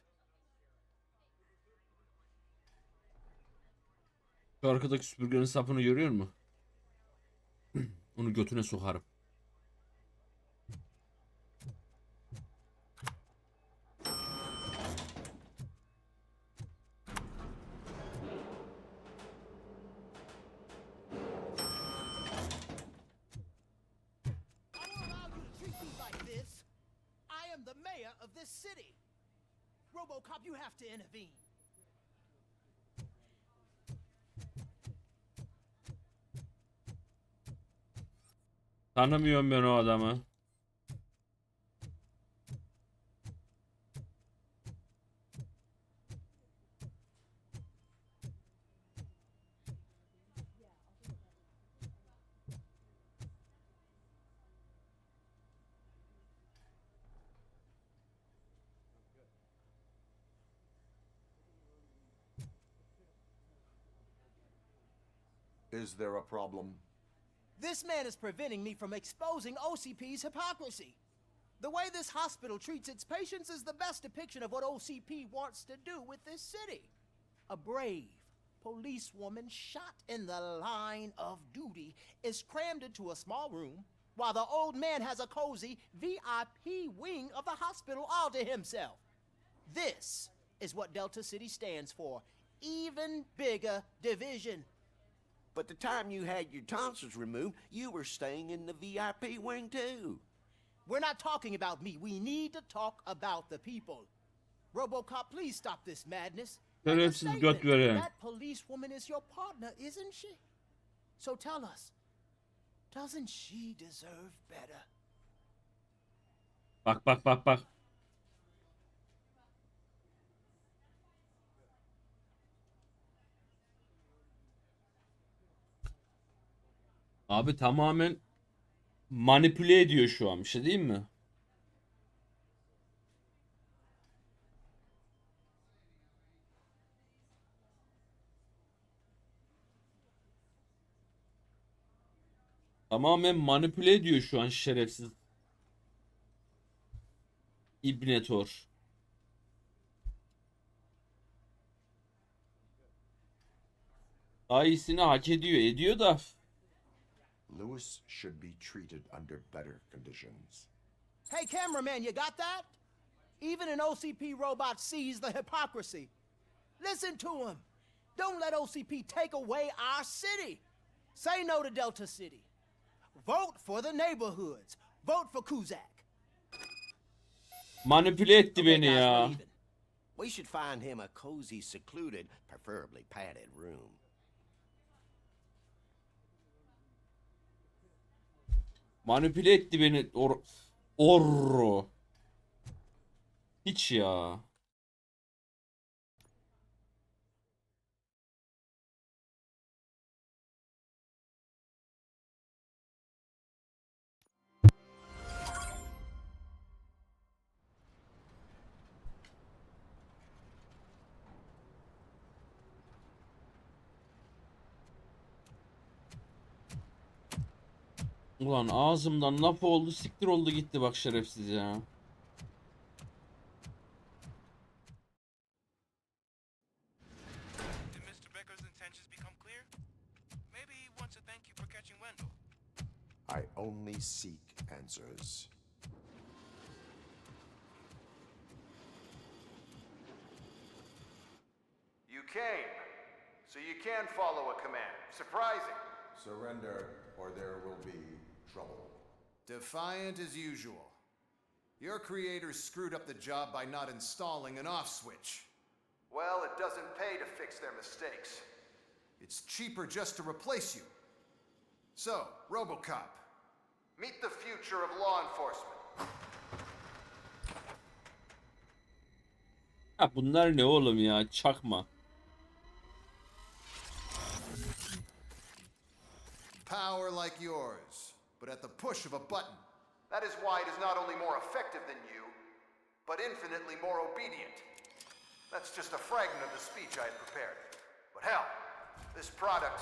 Şu arkadaki süpürgenin sapını görüyor musun? Onu götüne sokarım. The mayor of this city. Robocop, you have to intervene. Tanımıyorum ben o adamı. Is there a problem? This man is preventing me from exposing OCP's hypocrisy. The way this hospital treats its patients is the best depiction of what OCP wants to do with this city. A brave policewoman shot in the line of duty is crammed into a small room while the old man has a cozy VIP wing of the hospital all to himself. This is what Delta City stands for. Even bigger division. But the time you had your tonsils removed, you were staying in the VIP wing too. We're not talking about me. We need to talk about the people. Robocop, please stop this madness. Şerefsiz göt veren. That policewoman is your partner, isn't she? So tell us, doesn't she deserve better? Bak bak bak bak. Abi tamamen manipüle ediyor şu an, bir şey değil mi? Tamamen manipüle ediyor şu an şerefsiz. İbnetor. Daha iyisini hak ediyor. Ediyor da. Lewis should be treated under better conditions. Hey, cameraman, you got that? Even an OCP robot sees the hypocrisy. Listen to him. Don't let OCP take away our city. Say no to Delta City. Vote for the neighborhoods. Vote for Kuzak. Manipüle etti beni guys, ya. we're even. We should find him a cozy, secluded, preferably padded room. Manipüle etti beni. Orro. Hiç ya. Ulan ağzımdan laf oldu, siktir oldu gitti bak şerefsiz ya. Did Mr. Becker's intentions become clear? Maybe he wants to thank you for catching Wendell. I only seek answers. You came, so you can follow a command. Surprising. Surrender, or there will be trouble. Defiant as usual. Your creators screwed up the job by not installing an off switch. Well, it doesn't pay to fix their mistakes. It's cheaper just to replace you. So, Robocop. Meet the future of law enforcement. Ha bunlar ne oğlum ya, çakma. Power like yours, but at the push of a button. That is why it is not only more effective than you, but infinitely more obedient. That's just a fragment of the speech I had prepared. But hell, this product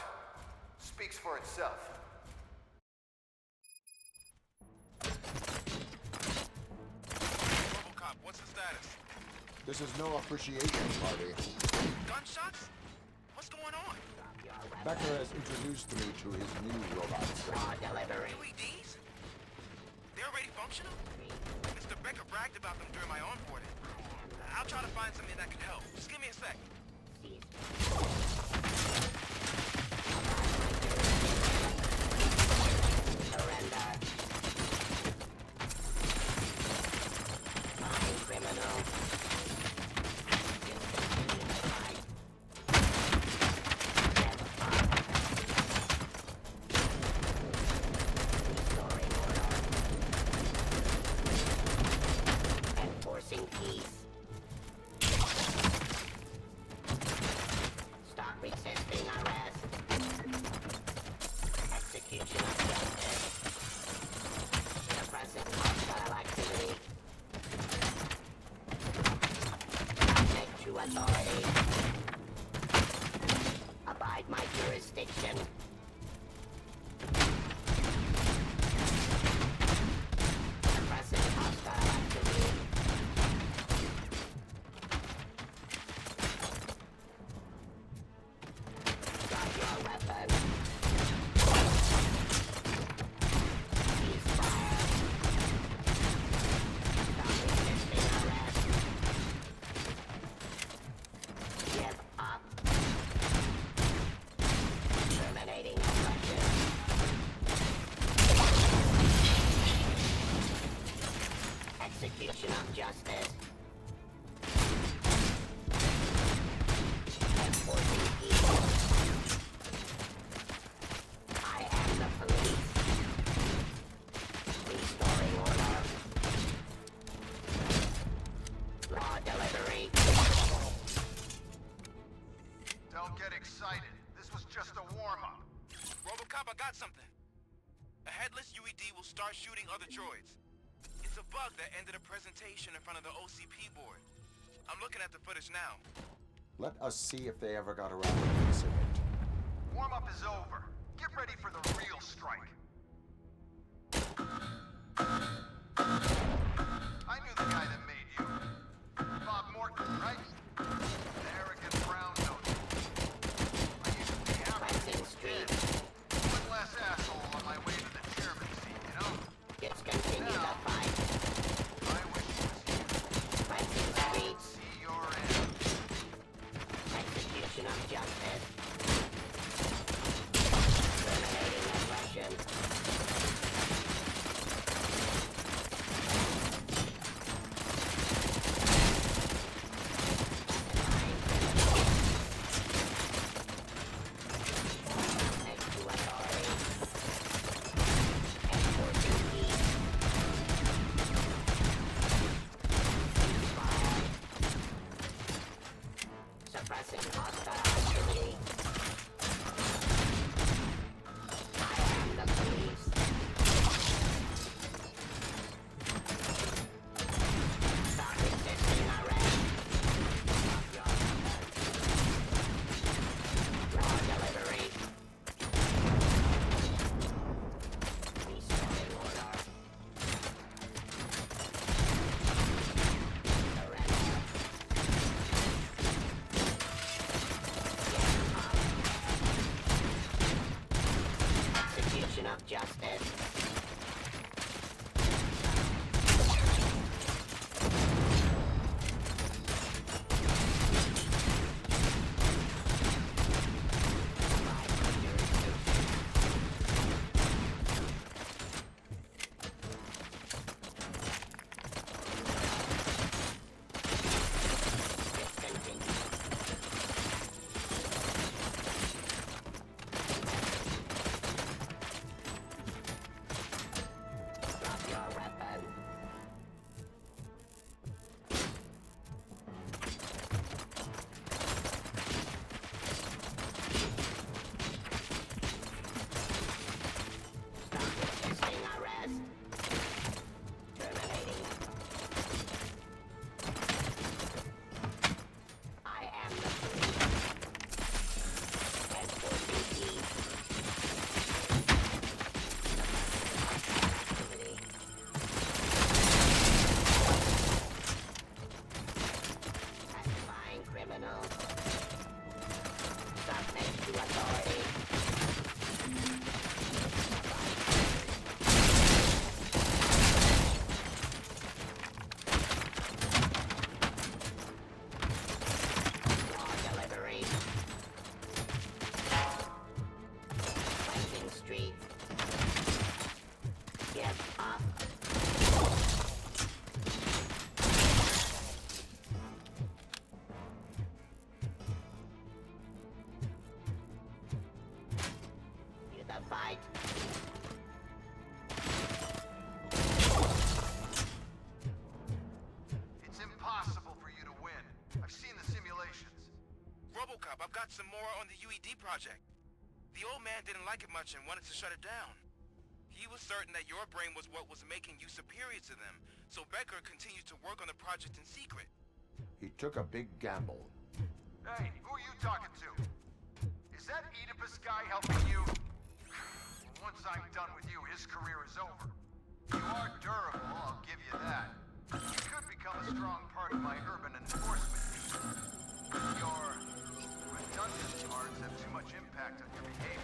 speaks for itself. Robocop, what's the status? This is no appreciation party. Gunshots? What's going on? Becker has introduced me to his new robots. UEDs? They're already functional? Mr. Becker bragged about them during my onboarding. I'll try to find something that can help. Just give me a sec. Surrender. I'm criminal. Enforcing peace. Stop resisting arrest. Execution of justice. Suppressing hostile activity. Subject to authority. Abide my jurisdiction. Suppressing hostile activity. Drop your weapon. Cease fire. Stop resisting arrest. Give up. Terminating oppression. Execution of justice. Enforcing peace. I am the police. Restoring order. Law delivery. Don't get excited. This was just a warm-up. Robocop, I got something. A headless UED will start shooting other droids. It's a bug that ended a presentation in front of the OCP board. I'm looking at the footage now. Let us see if they ever got around to fixing it. Warm-up is over. Get ready for the real strike. I knew the guy that made you. Bob Morton, right? Arrogant brown nose. I used to be Robocop, I've got some more on the UED project. The old man didn't like it much and wanted to shut it down. He was certain that your brain was what was making you superior to them, so Becker continued to work on the project in secret. He took a big gamble. Hey, who are you talking to? Is that Oedipus guy helping you? Once I'm done with you, his career is over. You are durable, I'll give you that. You could become a strong part of my urban enforcement unit. Your redundant parts have too much impact on your behavior.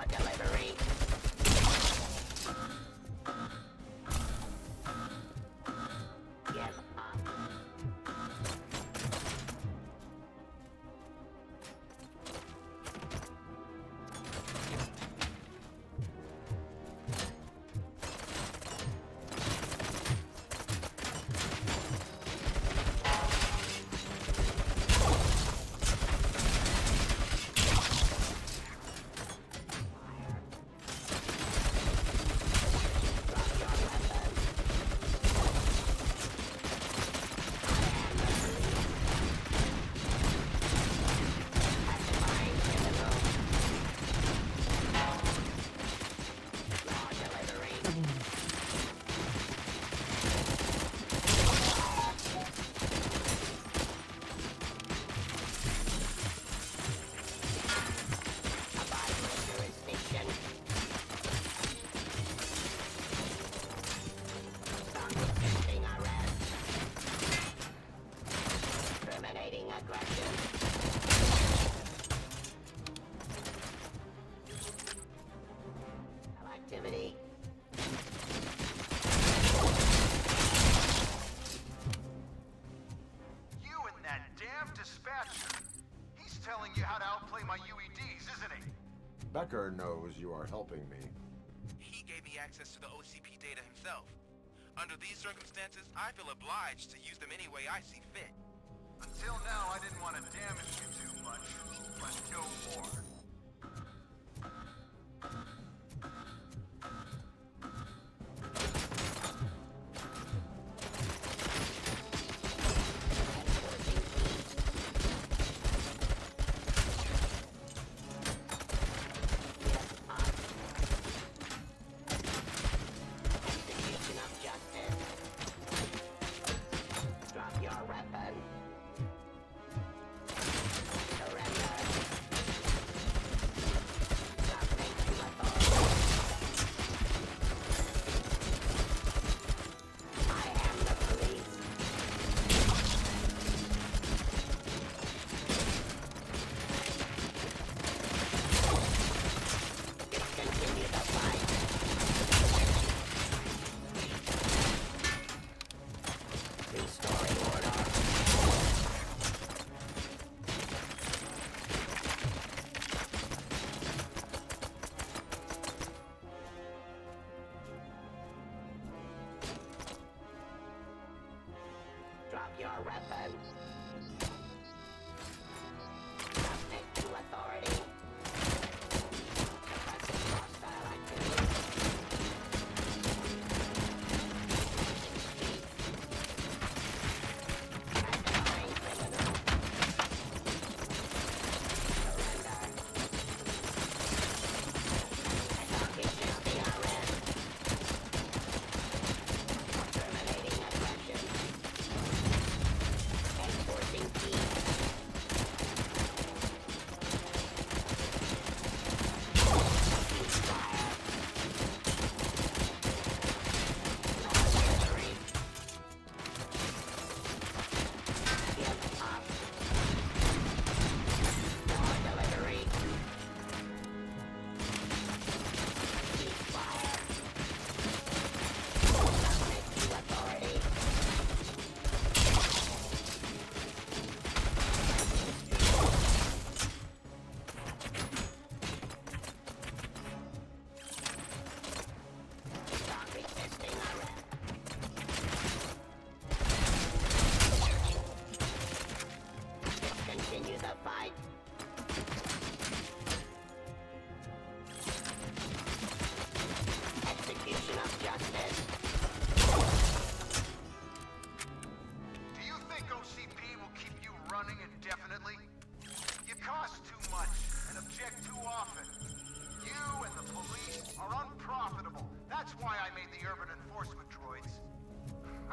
Delivery. Becker knows you are helping me. He gave me access to the OCP data himself. Under these circumstances, I feel obliged to use them any way I see fit. Until now, I didn't want to damage you too much, but no more.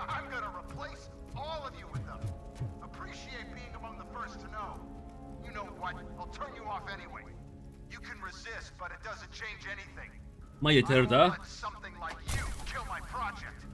I'm gonna replace all of you with them. Appreciate being among the first to know. You know what? I'll turn you off anyway. You can resist, but it doesn't change anything. Ma yeter I daha. won't let something like you kill my project.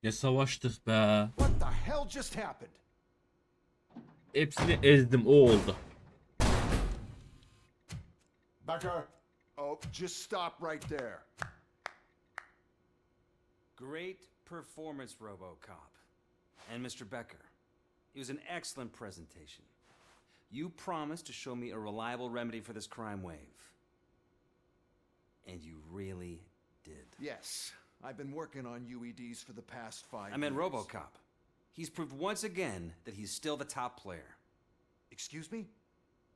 Ne savaştık be. What the hell just happened? Hepsini ezdim, o oldu. Becker? Oh, just stop right there. Great performance, Robocop. And Mr. Becker. It was an excellent presentation. You promised to show me a reliable remedy for this crime wave. And you really did. Yes, I've been working on UEDs for the past 5 years. I meant Robocop. He's proved once again that he's still the top player. Excuse me?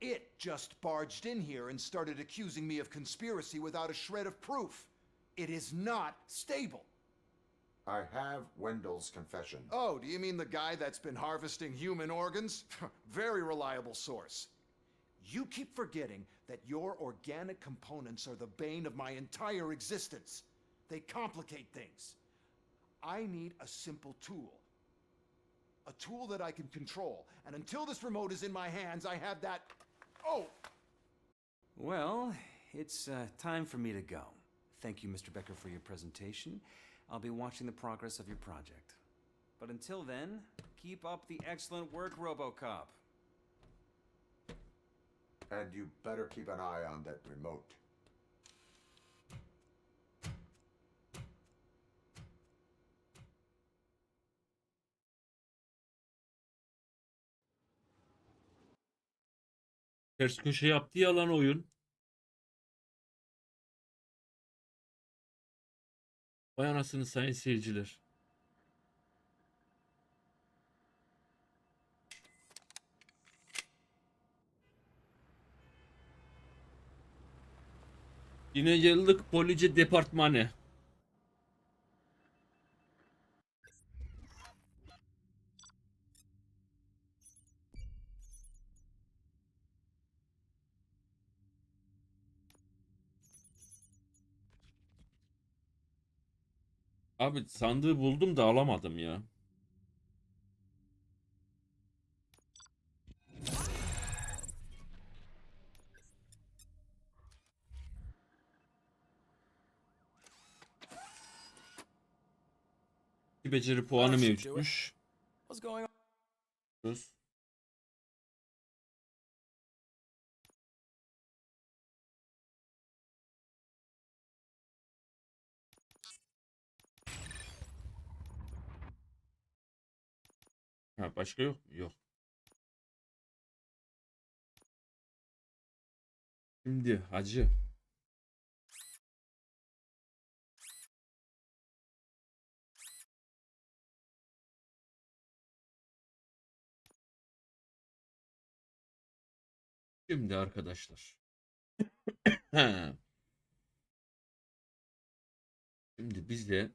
It just barged in here and started accusing me of conspiracy without a shred of proof. It is not stable. I have Wendell's confession. Oh, do you mean the guy that's been harvesting human organs? Very reliable source. You keep forgetting that your organic components are the bane of my entire existence. They complicate things. I need a simple tool. A tool that I can control. And until this remote is in my hands, I have that... Oh! Well, it's time for me to go. Thank you, Mr. Becker, for your presentation. I'll be watching the progress of your project. But until then, keep up the excellent work, Robocop. And you better keep an eye on that remote. Ters köşe yaptı ya lan oyun. Vay anasını sayın seyirciler. Yine geldik police departmanı. Abi sandığı buldum da alamadım ya. Bir beceri puanı mevcutmuş. What's going on? Ha, başka yok mu? Yok. Şimdi hacı. Şimdi arkadaşlar. Ha. Şimdi bizde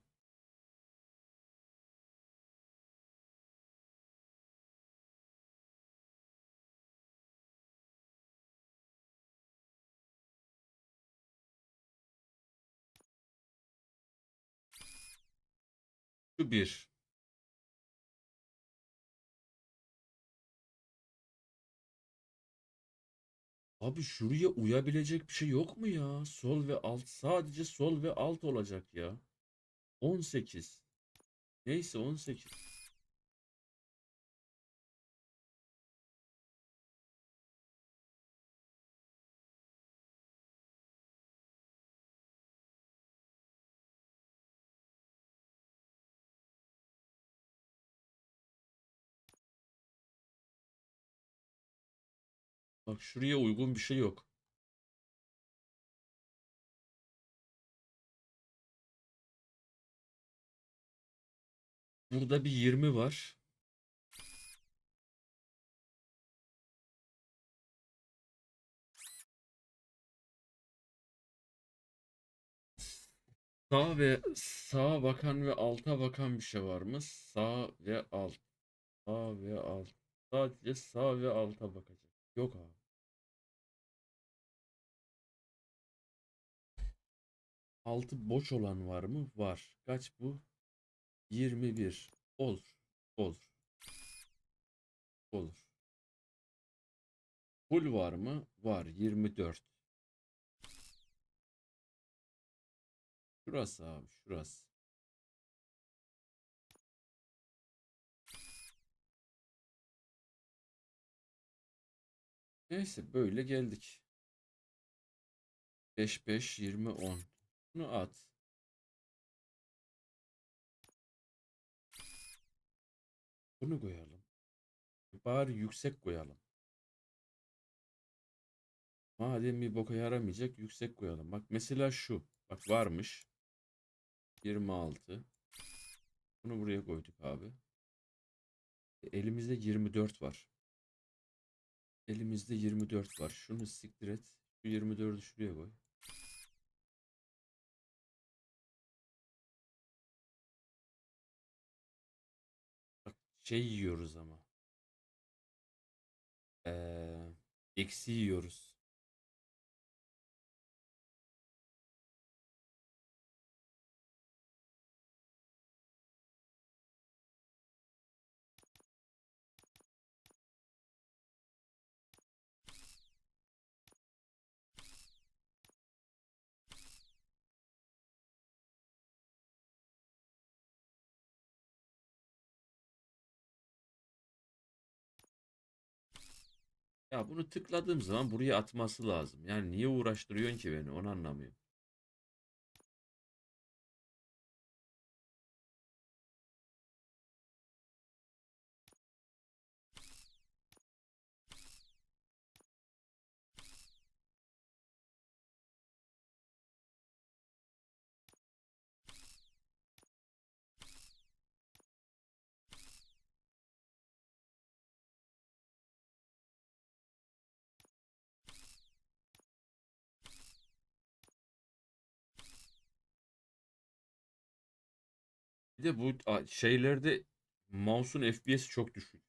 şu bir. Abi şuraya uyabilecek bir şey yok mu ya? Sol ve alt. Sadece sol ve alt olacak ya. 18. Neyse 18. Bak şuraya uygun bir şey yok. Burada bir 20 var. Sağ ve sağa bakan ve alta bakan bir şey var mı? Sağ ve alt. Sağ ve alt. Sadece sağ ve alta bakacak. Yok abi. Altı boş olan var mı? Var. Kaç bu? 21. Olur. Olur. Olur. Full var mı? Var. 24. Şurası abi. Şurası. Neyse böyle geldik. 5 5 20 10. Bunu at. Bunu koyalım. Bari yüksek koyalım. Madem bir boka yaramayacak yüksek koyalım. Bak mesela şu. Bak varmış. 26. Bunu buraya koyduk abi. Elimizde 24 var. Elimizde 24 var. Şunu siktir et. Şu 24'ü şuraya koy. Bak şey yiyoruz ama. Eksi yiyoruz. Ya bunu tıkladığım zaman buraya atması lazım. Yani niye uğraştırıyorsun ki beni? Onu anlamıyorum. Bir de bu şeylerde mouse'un FPS'i çok düşük.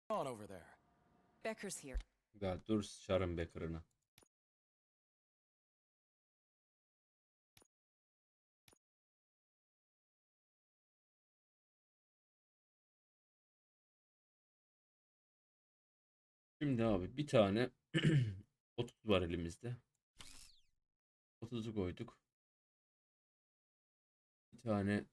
On over there. Becker's here. Ya dur sıçarım Becker'ına. Şimdi abi bir tane 30 var elimizde. 30'u koyduk. Bir tane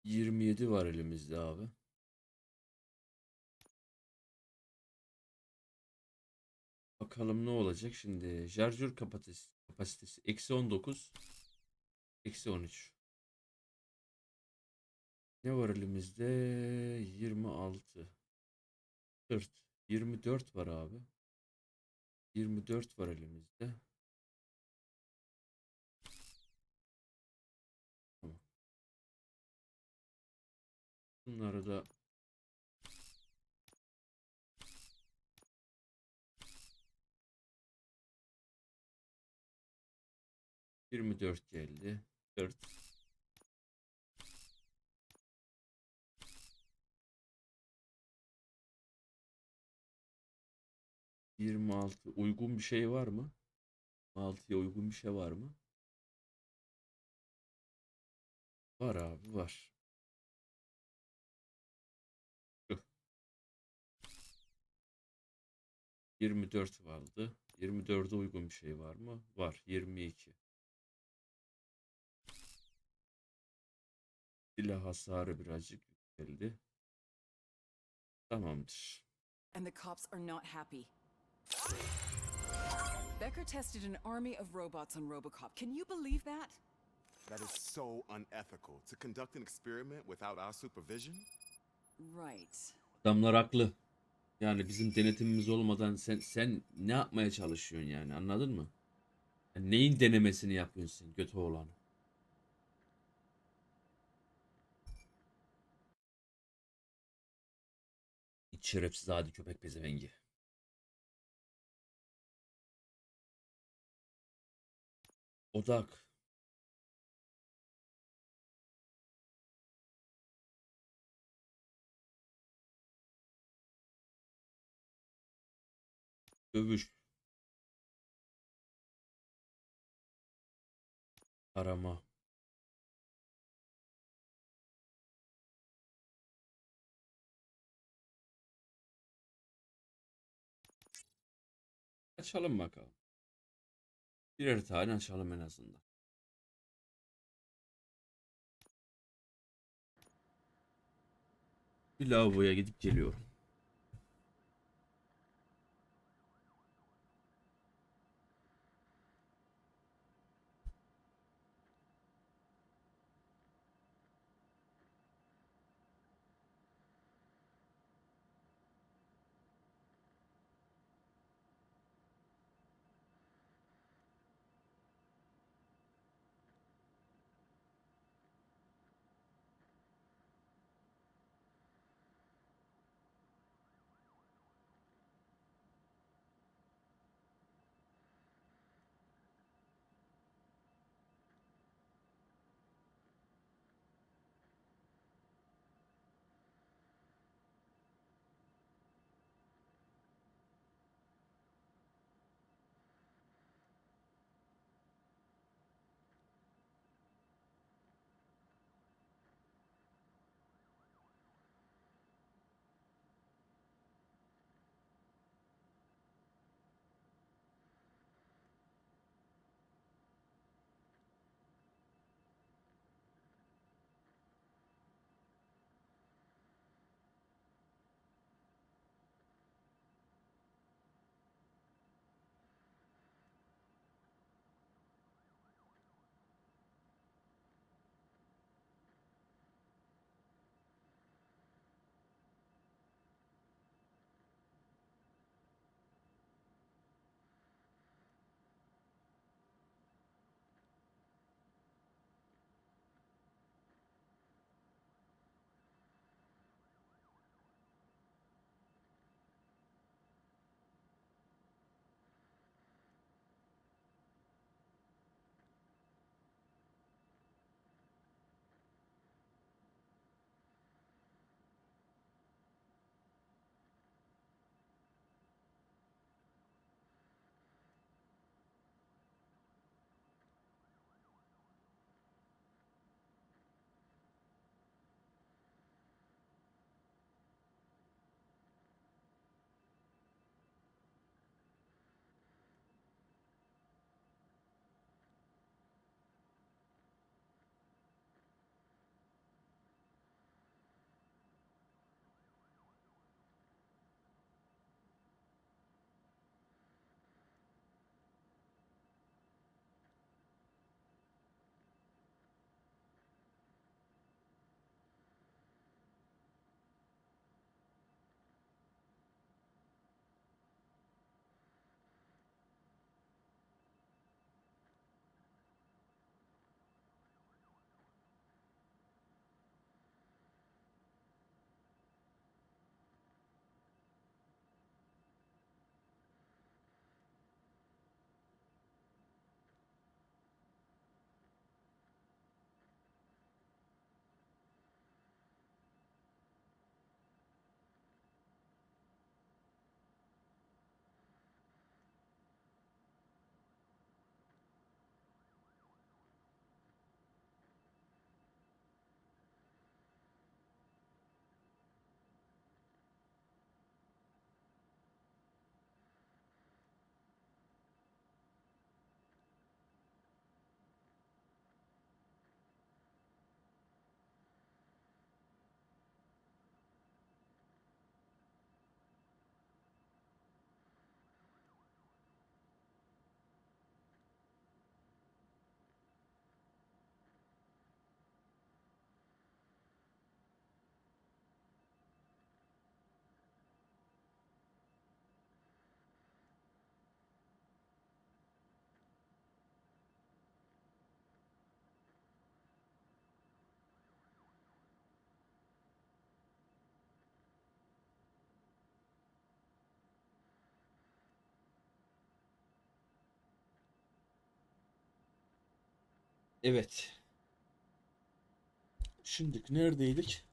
27 var elimizde abi. Bakalım ne olacak şimdi. Şarjör kapasitesi eksi 19. Eksi 13. Ne var elimizde? 26. 40. 24 var abi. 24 var elimizde. Tamam. Bunları da 24 geldi. 4. 26 uygun bir şey var mı? 6'ya uygun bir şey var mı? Var abi var. Şu. 24 vardı. 24'e uygun bir şey var mı? Var. 22. Silah hasarı birazcık yükseldi. Tamamdır. And the cops are not happy. Becker tested an army of robots on Robocop. Can you believe that? That is so unethical. To conduct an experiment without our supervision? Right. Adamlar haklı. Yani bizim denetimimiz olmadan sen ne yapmaya çalışıyorsun yani anladın mı? Yani neyin denemesini yapıyorsun sen götü oğlanı? İç şerefsiz adi köpek pezevengi. Odak. Dövüş. Arama. Açalım bakalım. Birer tane açalım en azından. Bir lavaboya gidip geliyorum. Evet. Şimdi neredeydik?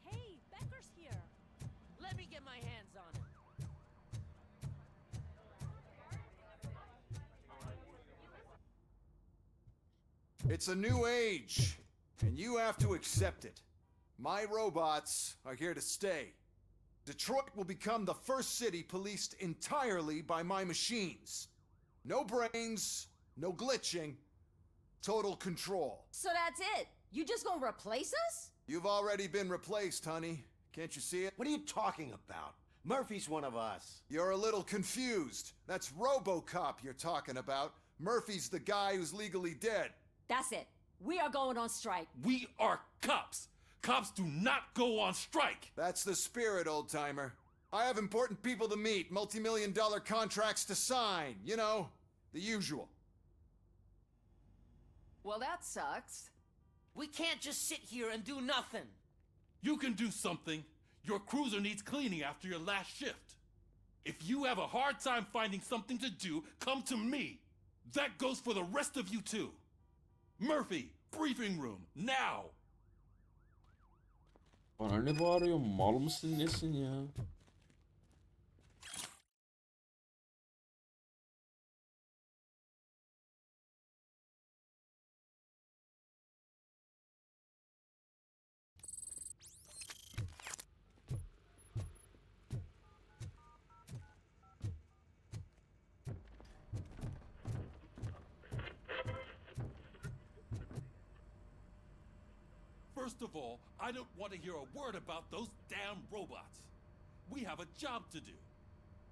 Hey, Becker's here. Let me get my hands on him. It's a new age, and you have to accept it. My robots are here to stay. Detroit will become the first city policed entirely by my machines. No brains, no glitching, total control. So that's it? You just gonna replace us? You've already been replaced, honey. Can't you see it? What are you talking about? Murphy's one of us. You're a little confused. That's Robocop you're talking about. Murphy's the guy who's legally dead. That's it. We are going on strike. We are cops. Cops do not go on strike. That's the spirit, old-timer. I have important people to meet, multi-million-dollar contracts to sign. You know, the usual. Well, that sucks. We can't just sit here and do nothing. You can do something. Your cruiser needs cleaning after your last shift. If you have a hard time finding something to do, come to me. That goes for the rest of you too. Murphy, briefing room, now. Bana ne bağırıyorsun? Mal mısın nesin ya? First of all, I don't want to hear a word about those damn robots. We have a job to do.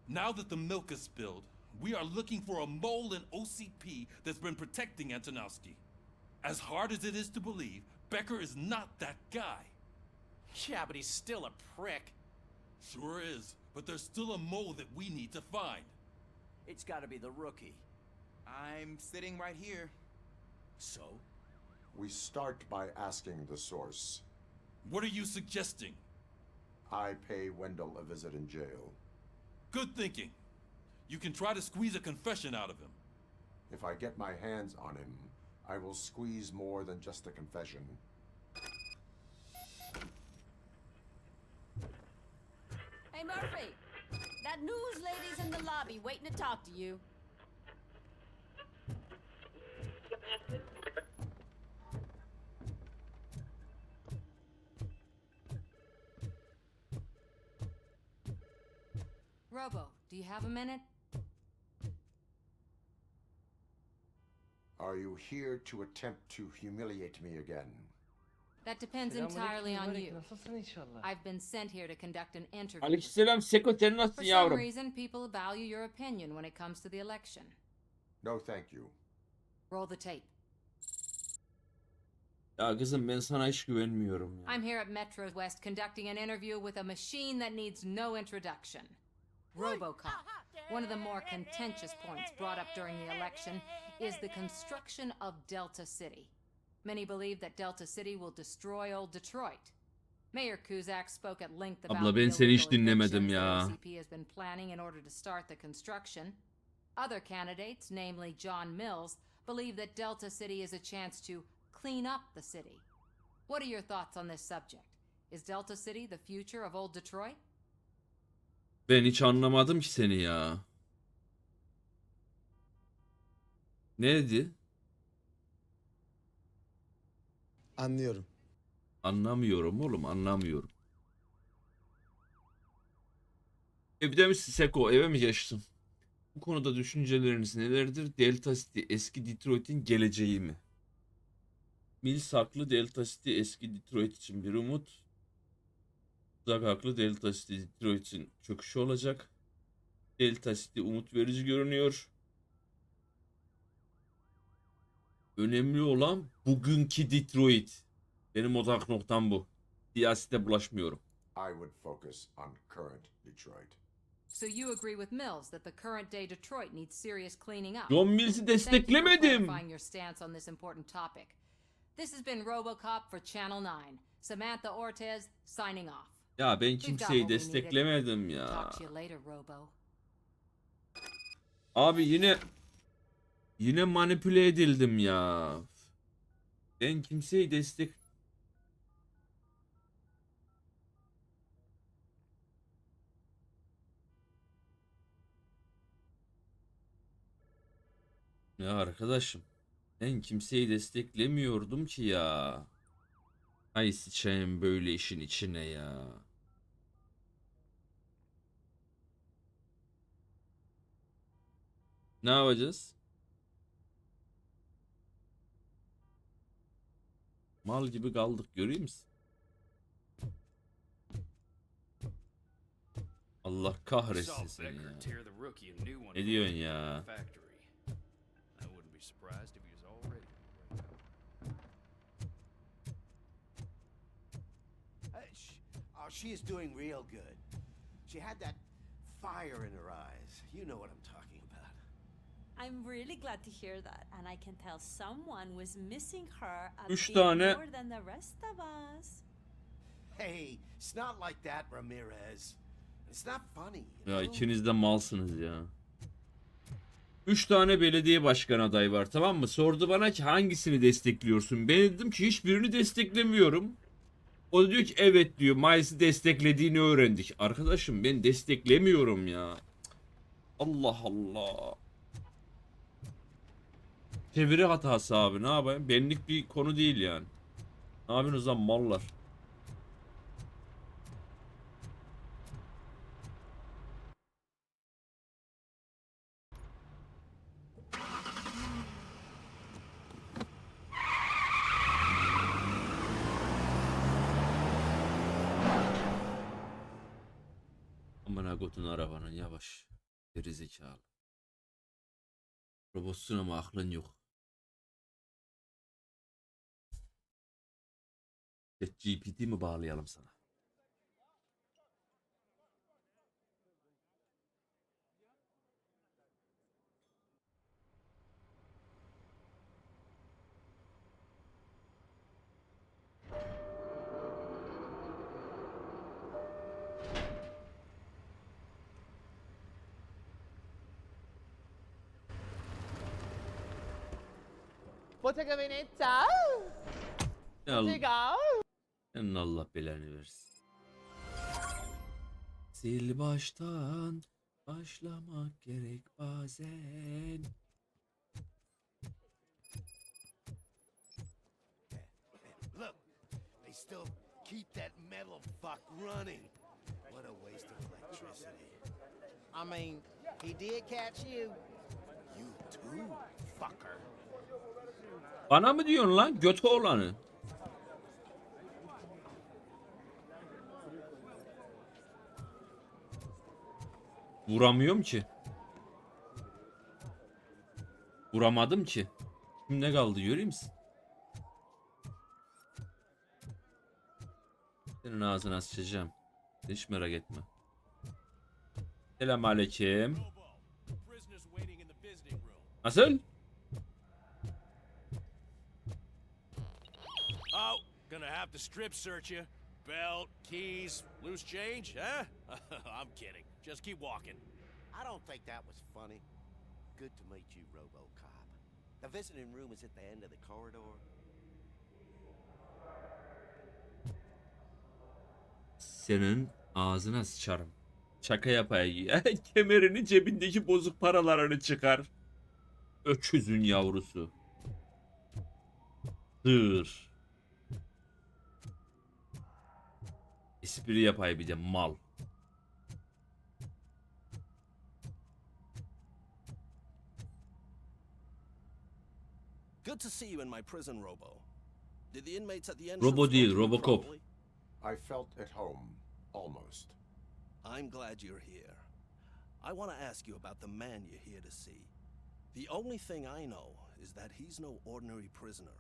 Now that the milk is spilled, we are looking for a mole in OCP that's been protecting Antonowski. As hard as it is to believe, Becker is not that guy. Yeah, but he's still a prick. Sure is, but there's still a mole that we need to find. It's gotta be the rookie. I'm sitting right here. So? We start by asking the source. What are you suggesting? I pay Wendell a visit in jail. Good thinking. You can try to squeeze a confession out of him. If I get my hands on him, I will squeeze more than just a confession. Hey, Murphy. That news lady's in the lobby waiting to talk to you. Robo, do you have a minute? Are you here to attempt to humiliate me again? That depends entirely on you. I've been sent here to conduct an interview. Aleykümselam Seko, sen nasılsın For some yavrum? reason, people value your opinion when it comes to the election. No, thank you. Roll the tape. Ya kızım ben sana hiç güvenmiyorum ya. I'm here at Metro West conducting an interview with a machine that needs no introduction. Robocop. One of the more contentious points brought up during the election is the construction of Delta City. Many believe that Delta City will destroy old Detroit. Mayor Cusack spoke at length about Abla the ben seni hiç illegal dinlemedim evictions ya. that OCP has been planning in order to start the construction. Other candidates, namely John Mills, believe that Delta City is a chance to clean up the city. What are your thoughts on this subject? Is Delta City the future of old Detroit? Ben hiç anlamadım ki seni ya. Ne dedi? Anlıyorum. Anlamıyorum oğlum, anlamıyorum. Evde misin Seko? Eve mi geçtin? Bu konuda düşünceleriniz nelerdir? Delta City eski Detroit'in geleceği mi? Mills haklı, Delta City eski Detroit için bir umut. Uzak haklı, Delta City Detroit için çöküşü olacak. Delta City umut verici görünüyor. Önemli olan bugünkü Detroit. Benim odak noktam bu. Siyasete bulaşmıyorum. I would focus on current Detroit. So you agree with Mills that the current day Detroit needs serious cleaning up? John Mills'i desteklemedim. Thank you for clarifying your stance on this important topic. This has been RoboCop for Channel 9. Samantha Ortez signing off. Ya ben kimseyi desteklemedim ya. Talk to you later, Robo. Abi yine manipüle edildim ya. Ben kimseyi destek... Ya arkadaşım, ben kimseyi desteklemiyordum ki ya. Ay sıçayım böyle işin içine ya. Ne yapacağız? Mal gibi kaldık, görüyor musun? Allah kahretsin seni ya. Ne diyorsun ya? Oh, she is doing real good. She had that fire in her eyes. You know what I'm talking about. I'm really glad to hear that, and I can tell someone was missing her a Üç bit tane- more than the rest of us. Hey, it's not like that, Ramirez. It's not funny. Ya ikiniz de malsınız ya. 3 tane belediye başkan adayı var, tamam mı? Sordu bana ki hangisini destekliyorsun? Ben dedim ki hiçbirini desteklemiyorum. O da diyor ki evet diyor, Miles'i desteklediğini öğrendik. Arkadaşım ben desteklemiyorum ya. Allah Allah. Çeviri hatası abi, ne yapayım? Benlik bir konu değil yani. Ne yapıyorsunuz lan mallar? Amına kodun arabanın yavaş. Gerizekalı. Robotsun ama aklın yok. ChatGPT mi bağlayalım sana? Bottega Veneta. Bottega. Senin Allah belanı versin. Sil baştan başlamak gerek bazen. Look, they still keep that metal fuck running. What a waste of electricity. I mean, he did catch you. You too, fucker. Bana mı diyorsun lan götü olanı? Vuramıyorum ki. Vuramadım ki. Şimdi ne kaldı görüyor musun? Senin ağzına sıçacağım. Hiç merak etme. Selamünaleyküm. Nasıl? Oh, gonna have to strip search you. Belt, keys, loose change, huh? I'm kidding. Just keep walking. I don't think that was funny. Good to meet you, Robocop. The visiting room is at the end of the corridor. Senin ağzına sıçarım. Şaka yapayım. Kemerini cebindeki bozuk paralarını çıkar. Öküzün yavrusu. Sığır. Espri yapay bir de mal. Good to see you in my prison, Robo. Did the inmates at the entrance Robo değil, welcome you Robocop. properly? I felt at home, almost. I'm glad you're here. I want to ask you about the man you're here to see. The only thing I know is that he's no ordinary prisoner.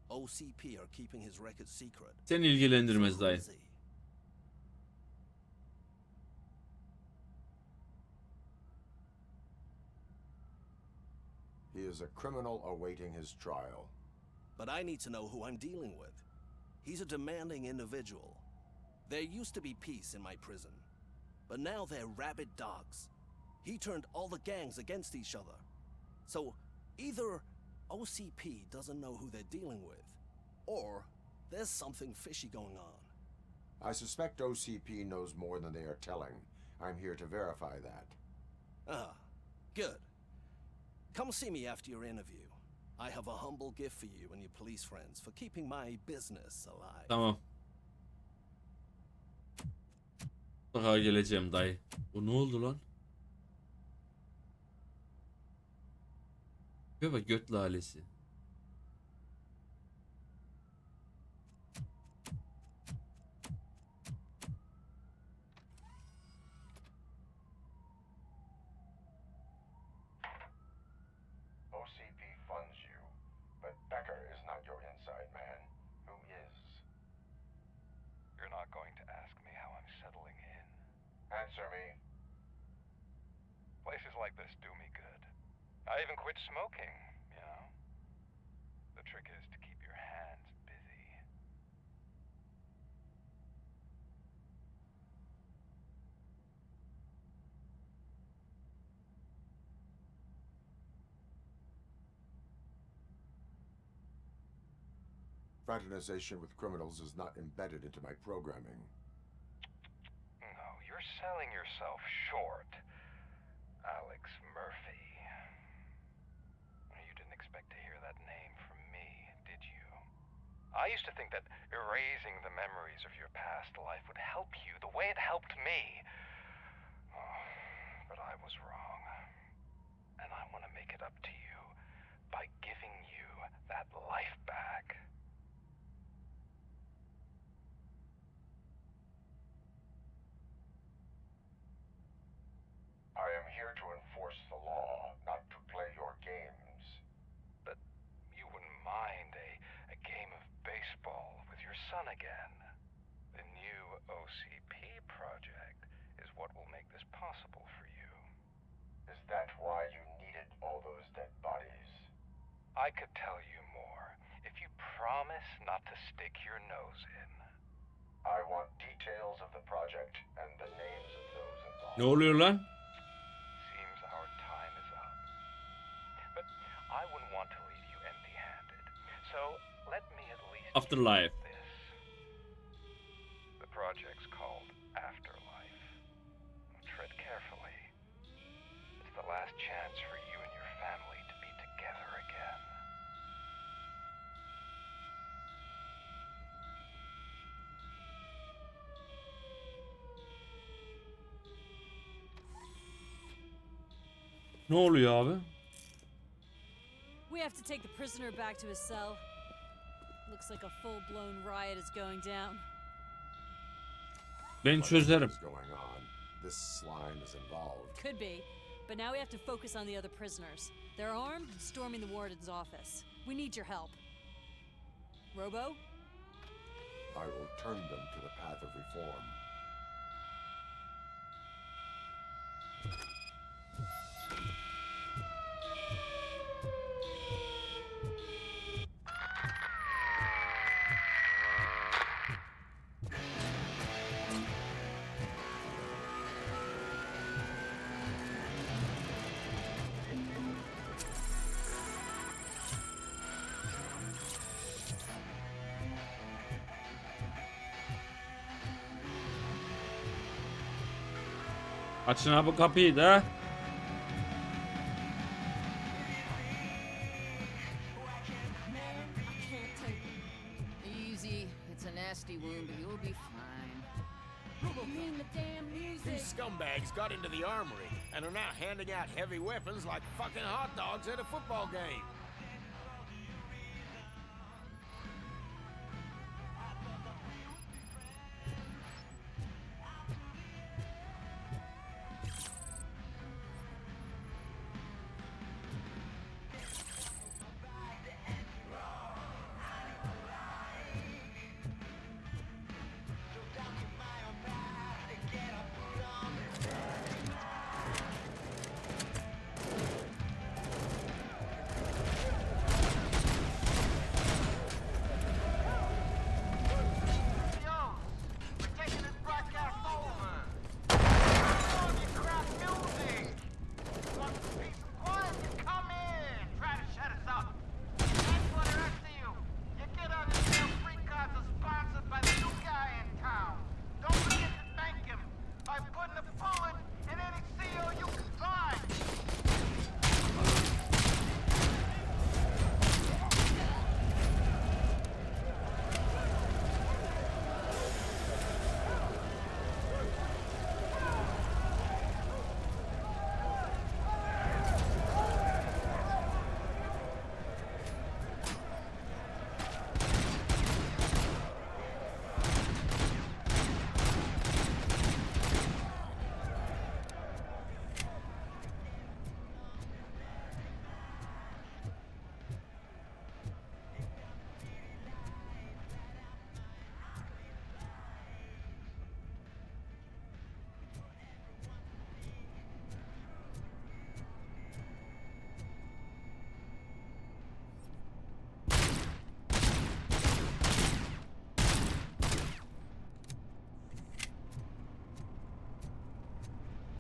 OCP are keeping his record secret. Seni ilgilendirmez So who dayı. is he? He is a criminal awaiting his trial. But I need to know who I'm dealing with. He's a demanding individual. There used to be peace in my prison, but now they're rabid dogs. He turned all the gangs against each other. So either OCP doesn't know who they're dealing with, or there's something fishy going on. I suspect OCP knows more than they are telling. I'm here to verify that. Ah, good. Come see me after your interview. I have a humble gift for you and your police friends for keeping my business alive. Tamam. Daha geleceğim dayı. Bu ne oldu lan? Ve bak göt lalesi. OCP funds you, but Becker is not your inside man. Who is? You're not going to ask me how I'm settling in. Answer me. Places like this do me good. I even quit smoking, you know? The trick is to keep your hands busy. Fraternization with criminals is not embedded into my programming. No, you're selling yourself short, Alex Murphy. You didn't expect to hear that name from me, did you? I used to think that erasing the memories of your past life would help you the way it helped me. Oh, but I was wrong. And I want to make it up to you by giving you that life back. I am here to enforce the law, not to play your games. But you wouldn't mind a game of baseball with your son again. The new OCP project is what will make this possible for you. Is that why you needed all those dead bodies? I could tell you more if you promise not to stick your nose in. I want details of the project and the names of those involved. Ne oluyor lan? Seems our time is up. But I wouldn't want to leave you empty-handed. So let me at least Afterlife. this. The project's called Afterlife. Tread carefully. It's the last chance for you and your family to be together again. Ne oluyor abi? We have to take the prisoner back to his cell. Looks like a full-blown riot is going down. Ben çözerim. What's going on? This slime is involved. Could be, but now we have to focus on the other prisoners. They're armed and storming the warden's office. We need your help. Robo? I will turn them to the path of reform. Açın abi kapıyı da. Easy. It's a nasty wound, but you'll be fine. These scumbags got into the armory and are now handing out heavy weapons like fucking hot dogs at a football game.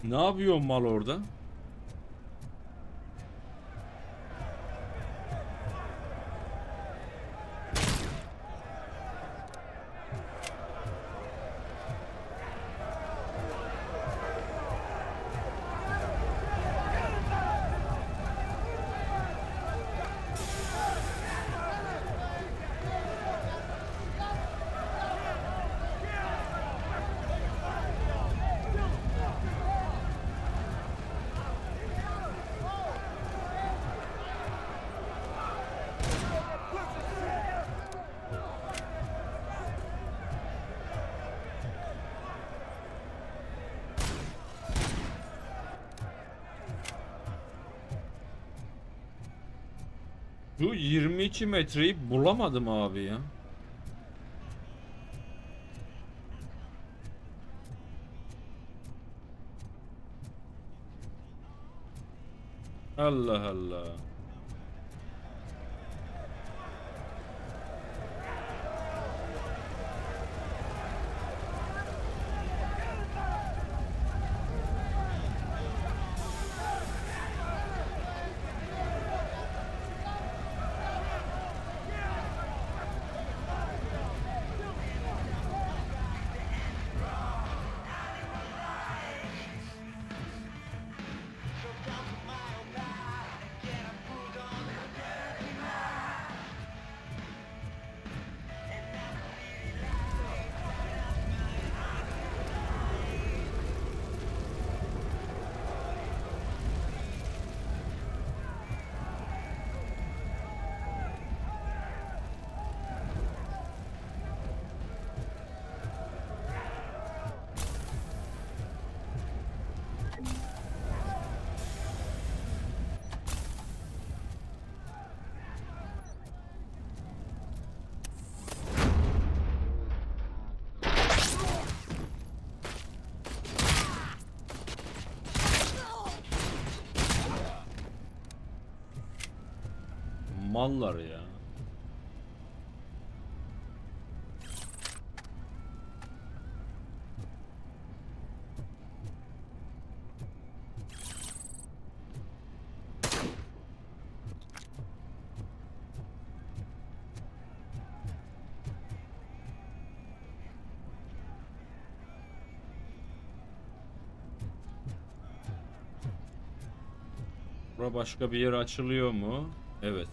Ne yapıyor mal orada? Şu 22 metreyi bulamadım abi ya. Allah Allah. Mallar ya. Bura başka bir yer açılıyor mu? Evet.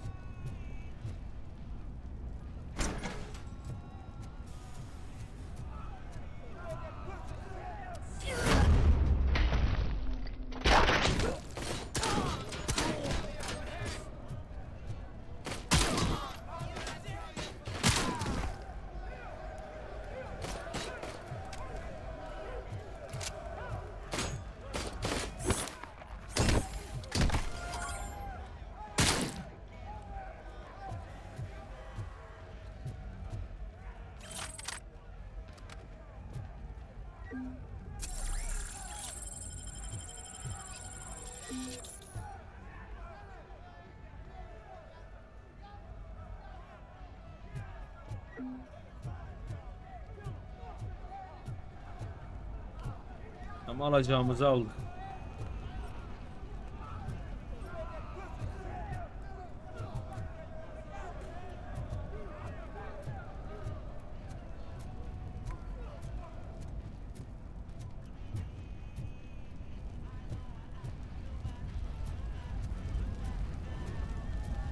Ama alacağımızı aldık.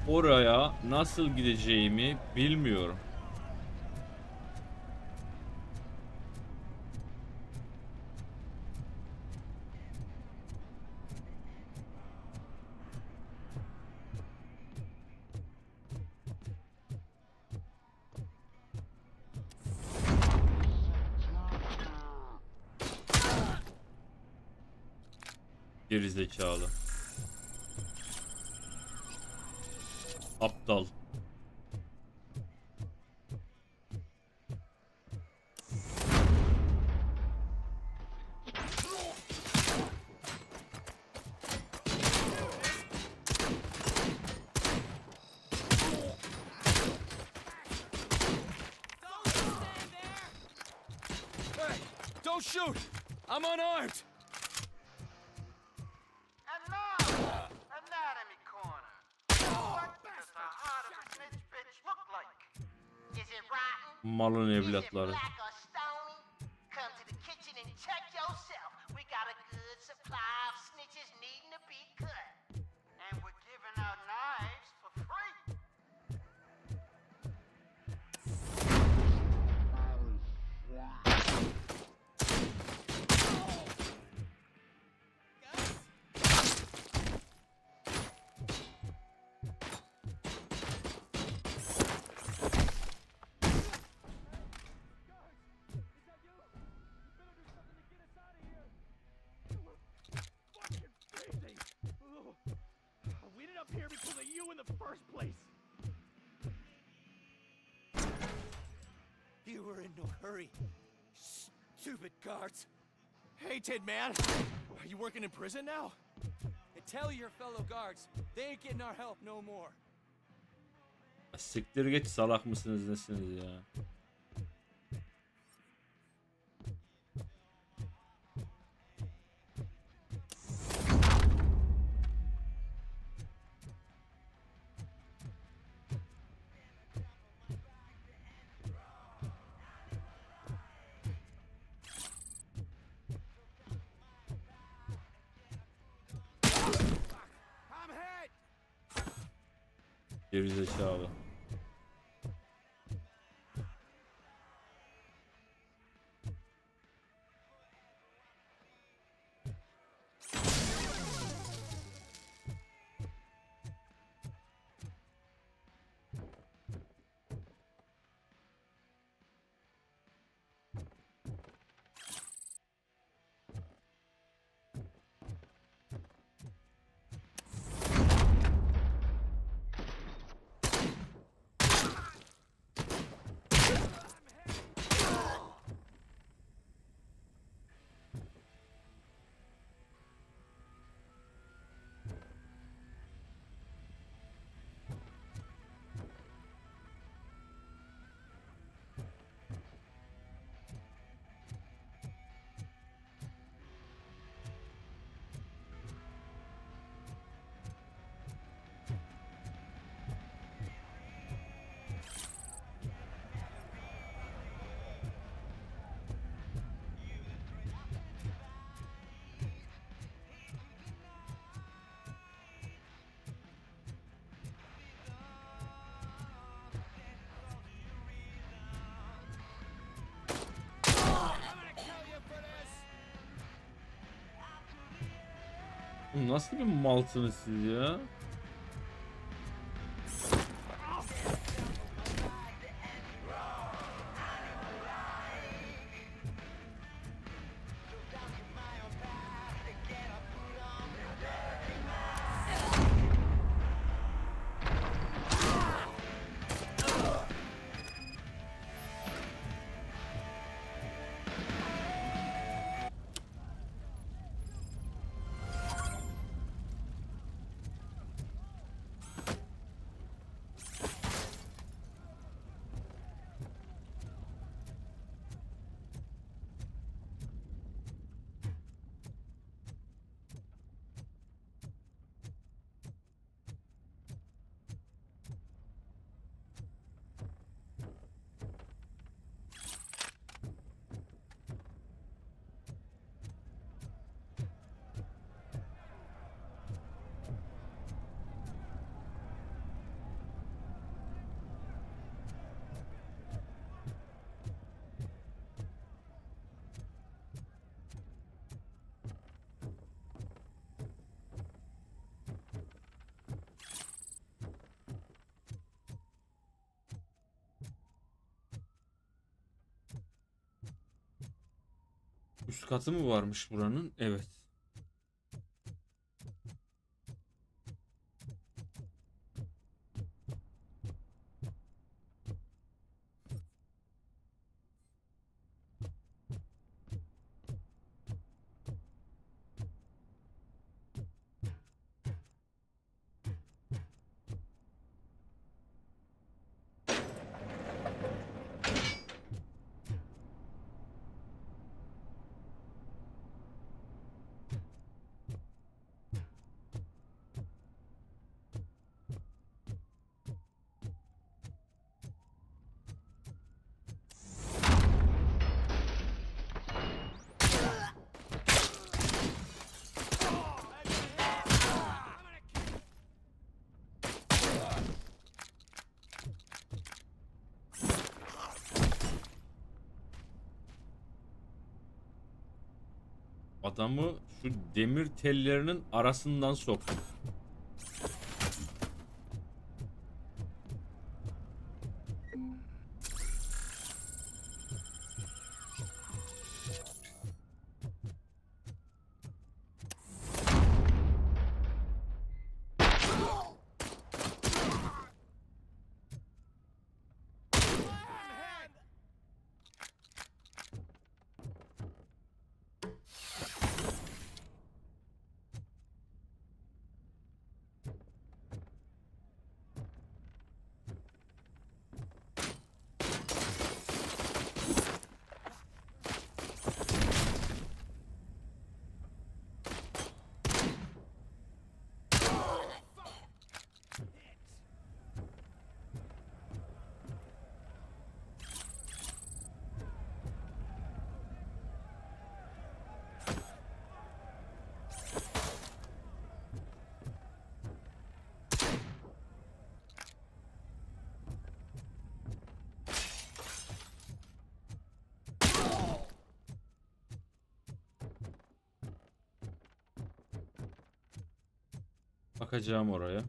Oraya nasıl gideceğimi bilmiyorum. Gerizekalı. Aptal. Hey, don't shoot! I'm unarmed! Malın evlatları. Come to the kitchen and check yourself. We got a good supply of snitches needing to be cut. And we're giving out knives for free. We ended up here because of you in the first place. You were in no hurry. Stupid guards. Hey, Tid man, are you working in prison now? And tell your fellow guards, they ain't getting our help no more. Siktir geç, salak mısınız nesiniz ya? Gerizekalı. Nasıl bir malsınız siz ya? Üst katı mı varmış buranın? Evet. Adamı şu demir tellerinin arasından soktum. Bakacağım oraya.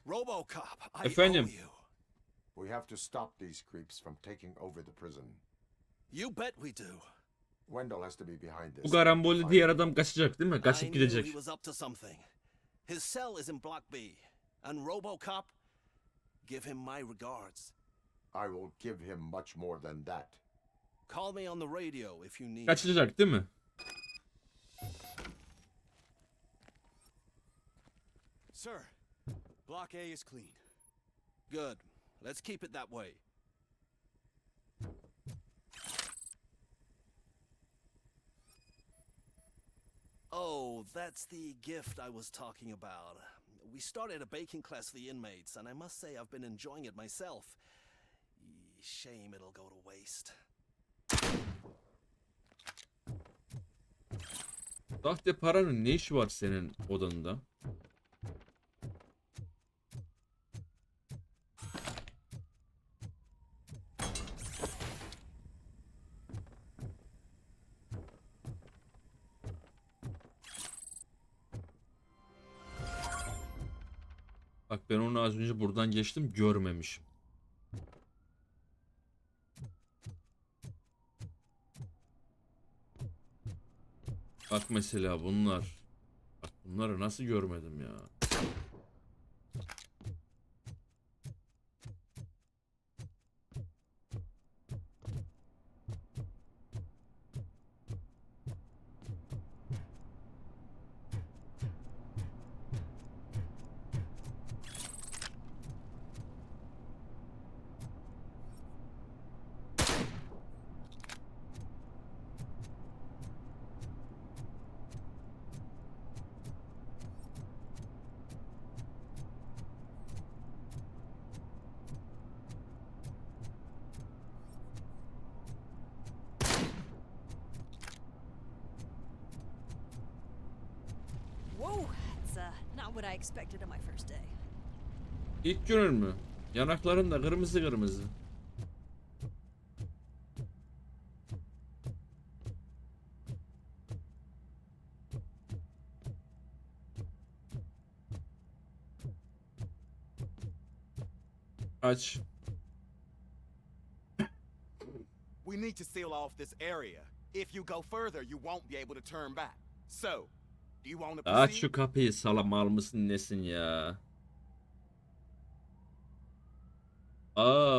Robocop, I Efendim. owe you. We have to stop these creeps from taking over the prison. You bet we do. Wendell has to be behind this. Bu karambolde diğer adam kaçacak değil mi? I Kaçıp knew gidecek. he was up to something. His cell is in Block B. And Robocop, give him my regards. I will give him much more than that. Call me on the radio if you need. Kaçacak değil mi? Sir, Block A is clean. Good. Let's keep it that way. Oh, that's the gift I was talking about. We started a baking class for the inmates, and I must say I've been enjoying it myself. Shame it'll go to waste. Sahte paranın ne işi var senin odanda? Bak ben onu az önce buradan geçtim, görmemişim. Bak mesela bunlar. Bak bunları nasıl görmedim ya. Whoa, it's not what I expected on my first day. İlk günün mü? Yanakların da kırmızı kırmızı. Aç. We need to seal off this area. If you go further, you won't be able to turn back. So, do you want to Aç proceed? şu kapıyı, salam al mısın nesin ya?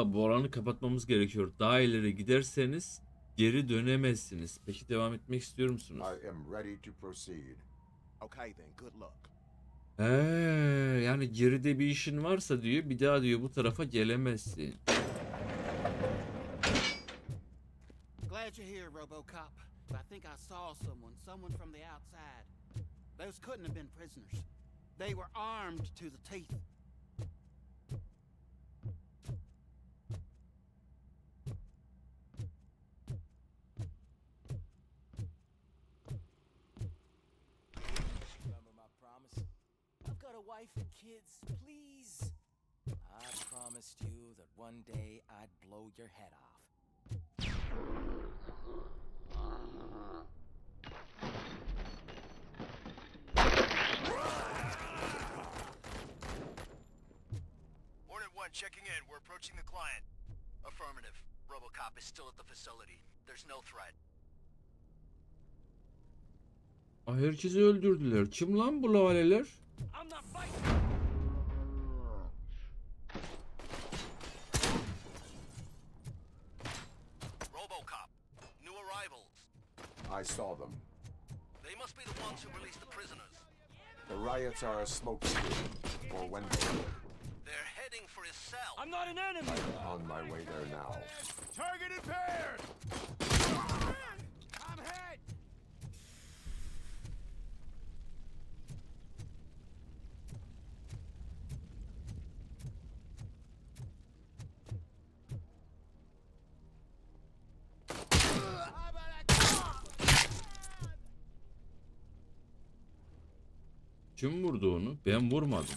Bu alanı kapatmamız gerekiyor. Daha ileri giderseniz geri dönemezsiniz. Peki devam etmek istiyor musunuz? I am ready to proceed. Okay then, good luck. Yani geride bir işin varsa diyor, bir daha diyor bu tarafa gelemezsin. Glad you're here, Robocop. But I think I saw someone from the outside. Those couldn't have been prisoners. They were armed to the teeth. for kids, please. I promised you that one day I'd blow your head off. Hornet 1 checking in. We're approaching the client. Affirmative. Robocop is still at the facility. There's no threat. Herkesi öldürdüler. Kim lan bu lavaleler? I'm not fighting. Robocop. New arrivals. I saw them. They must be the ones who released the prisoners. The riots are a smokescreen for Wendell. They're heading for his cell. I'm not an enemy. I'm on my way there now. Target impaired! I'm hit! Kim vurdu onu? Ben vurmadım.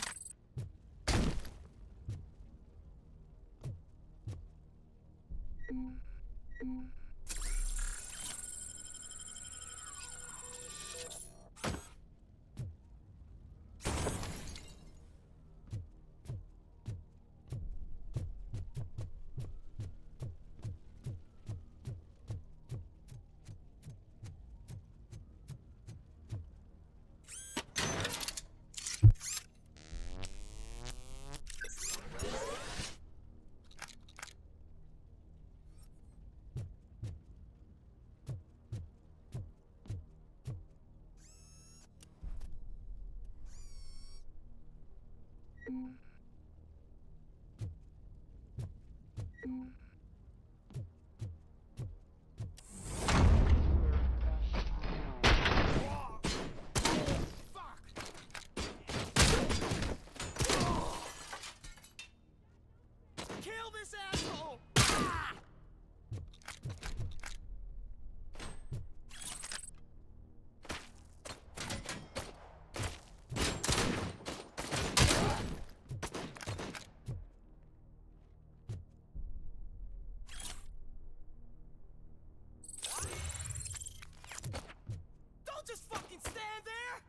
Kill this asshole! Don't just fucking stand there!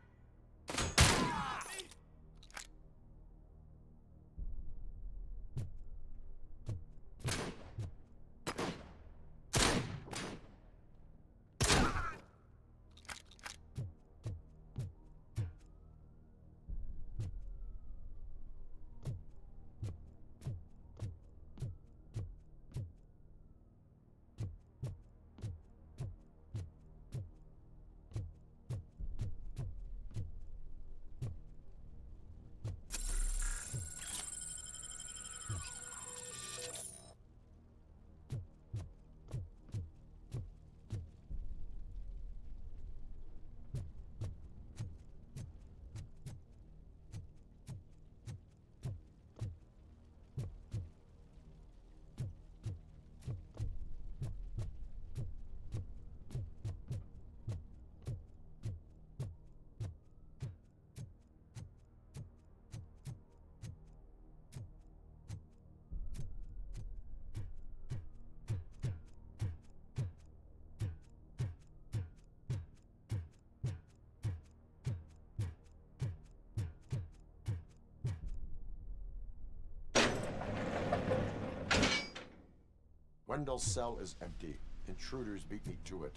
Wendell's cell is empty. Intruders beat me to it.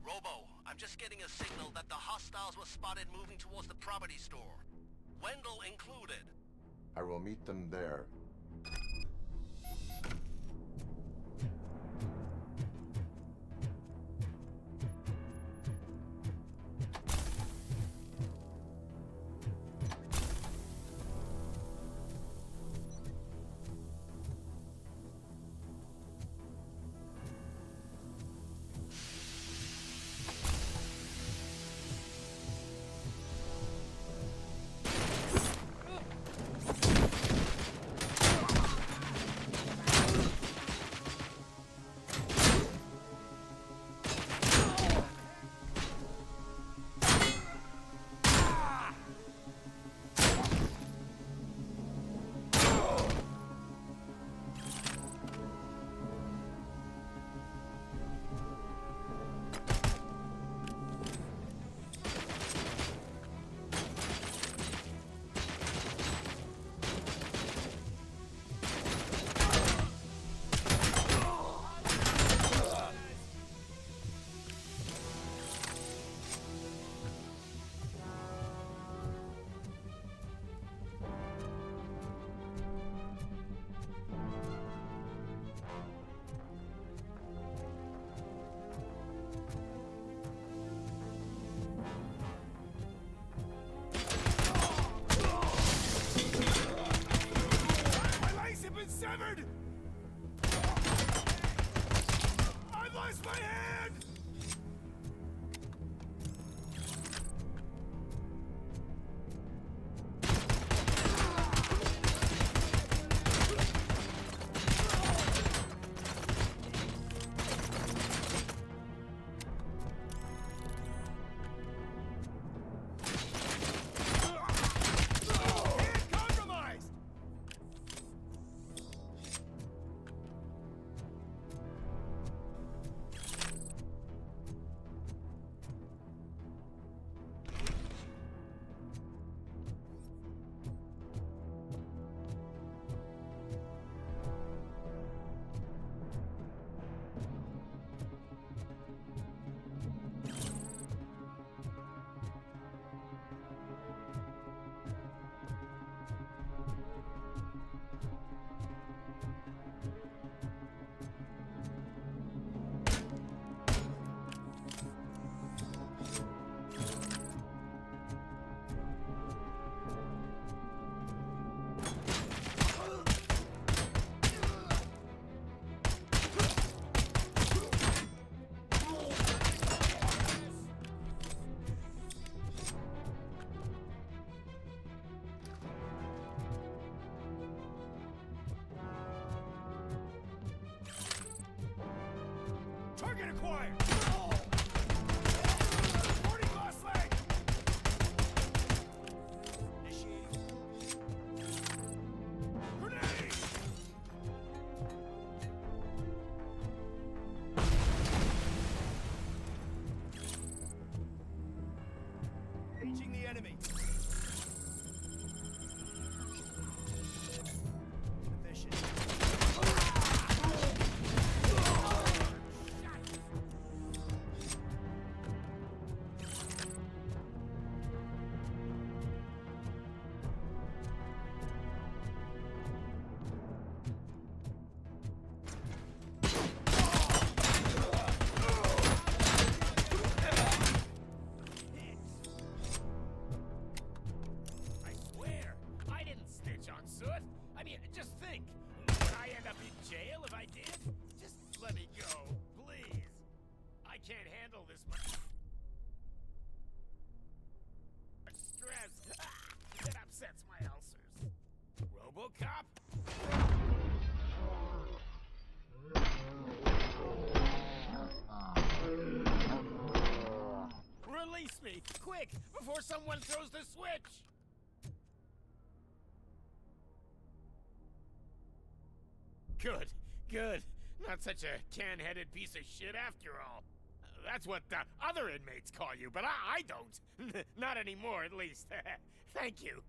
Robo, I'm just getting a signal that the hostiles were spotted moving towards the property store. Wendell included. I will meet them there. acquired! Boarding lost leg! Grenade! Reaching the enemy. Efficient. I swear, I didn't stitch on Soot. I mean, just think. Would I end up in jail if I did? Just let me go, please. I can't handle this much stress. It upsets my ulcers. Robocop? Release me, quick, before someone throws the switch! Good, good. Not such a can-headed piece of shit after all. That's what the other inmates call you, but I don't. Not anymore, at least. Thank you.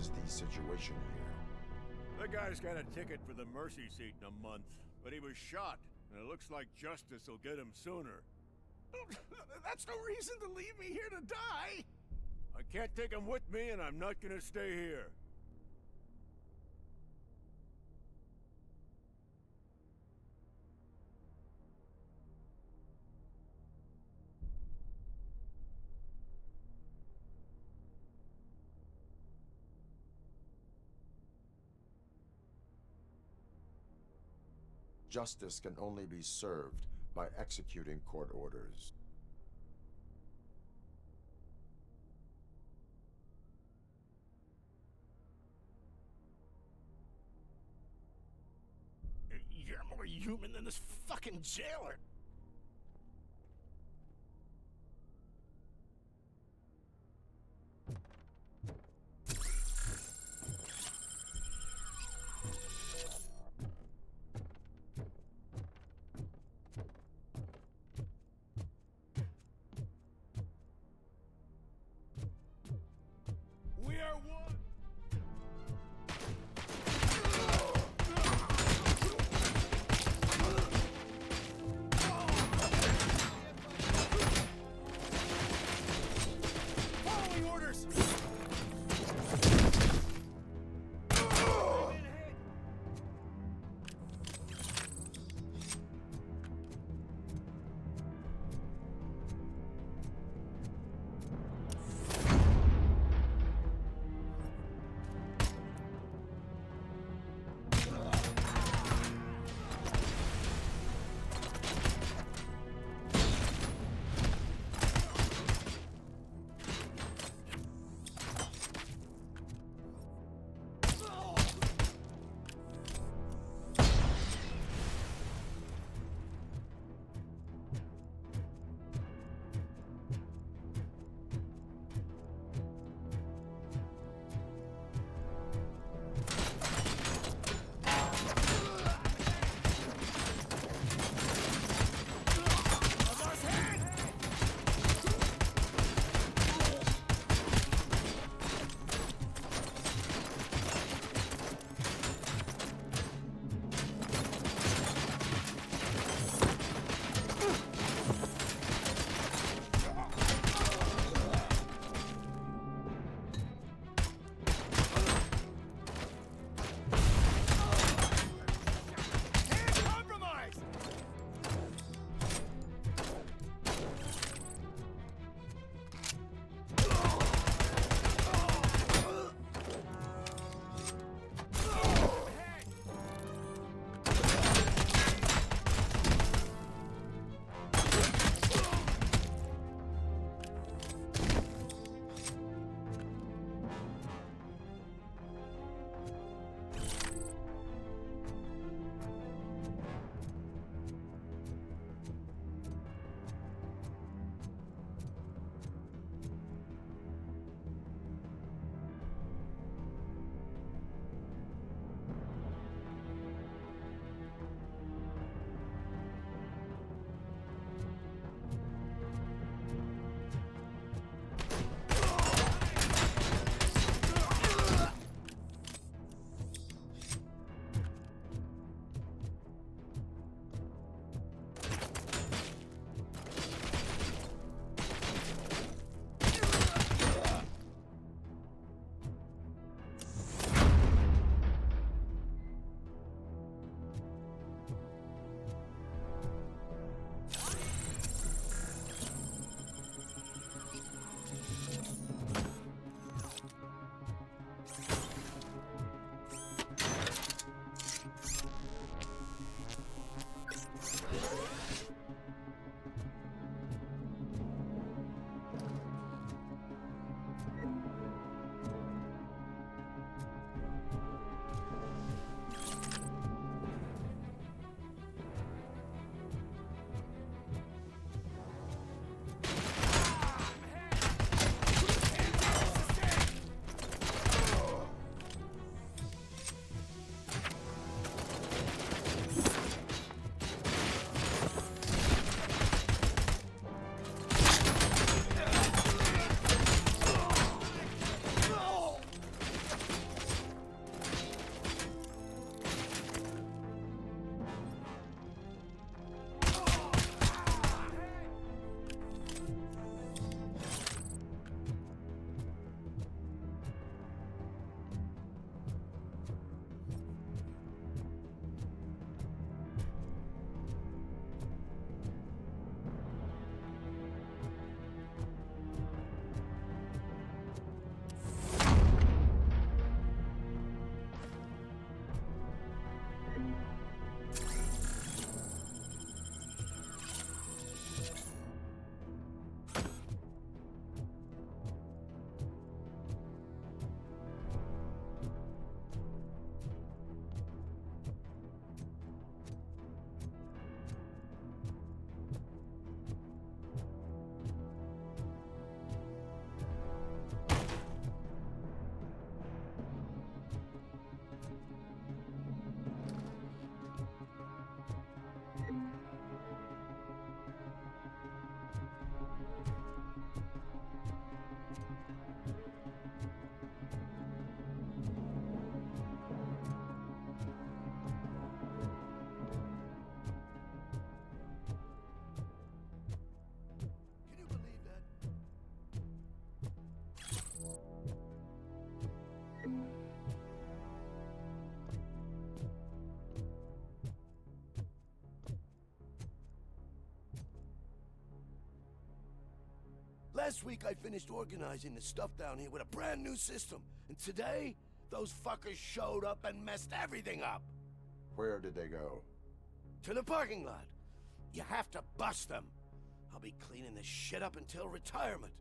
is the situation here? The guy's got a ticket for the mercy seat in a month, but he was shot, and it looks like justice will get him sooner. That's no reason to leave me here to die. I can't take him with me, and I'm not gonna stay here. Justice can only be served by executing court orders. You're more human than this fucking jailer. We are one! Last week I finished organizing the stuff down here with a brand new system. And today, those fuckers showed up and messed everything up. Where did they go? To the parking lot. You have to bust them. I'll be cleaning this shit up until retirement.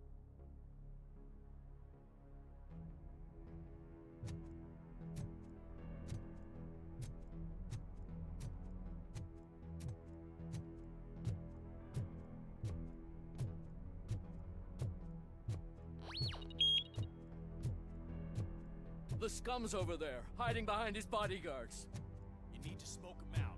The scum's over there, hiding behind his bodyguards. You need to smoke him out.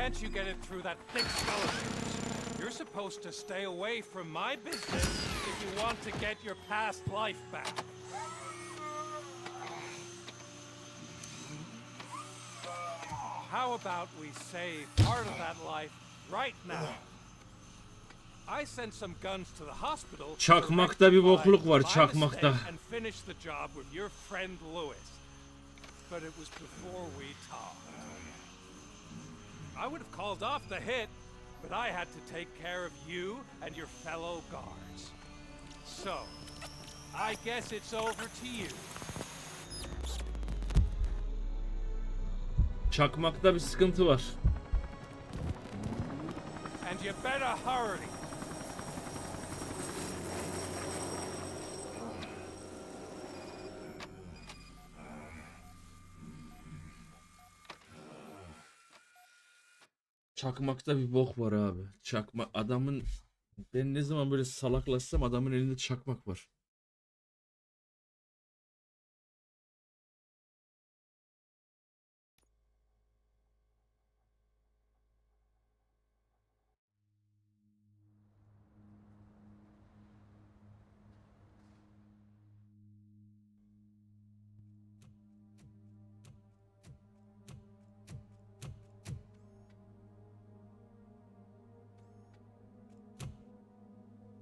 Can't you get it through that thick skull of yours? You're supposed to stay away from my business if you want to get your past life back. How about we save part of that life right now? I sent some guns to the hospital. Çakmakta bir bokluk var, çakmakta. And finish the job with your friend Lewis. But it was before we talked. I would have called off the hit, but I had to take care of you and your fellow guards. So, I guess it's over to you. Çakmakta bir sıkıntı var. And you better hurry. Çakmakta bir bok var abi. Çakma adamın, ben ne zaman böyle salaklaşsam adamın elinde çakmak var.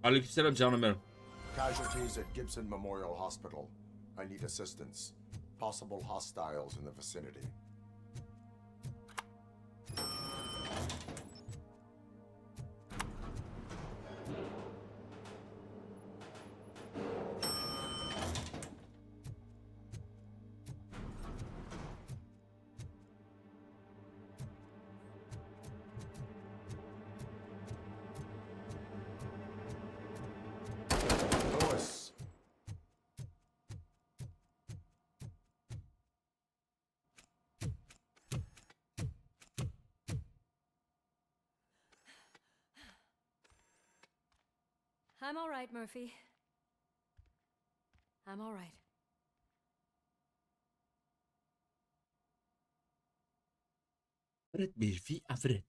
Aleykümselam canım benim. Casualties at Gibson Memorial Hospital. I need assistance. Possible hostiles in the vicinity. I'm all right, Murphy. I'm all right. Afret Murphy, Afret.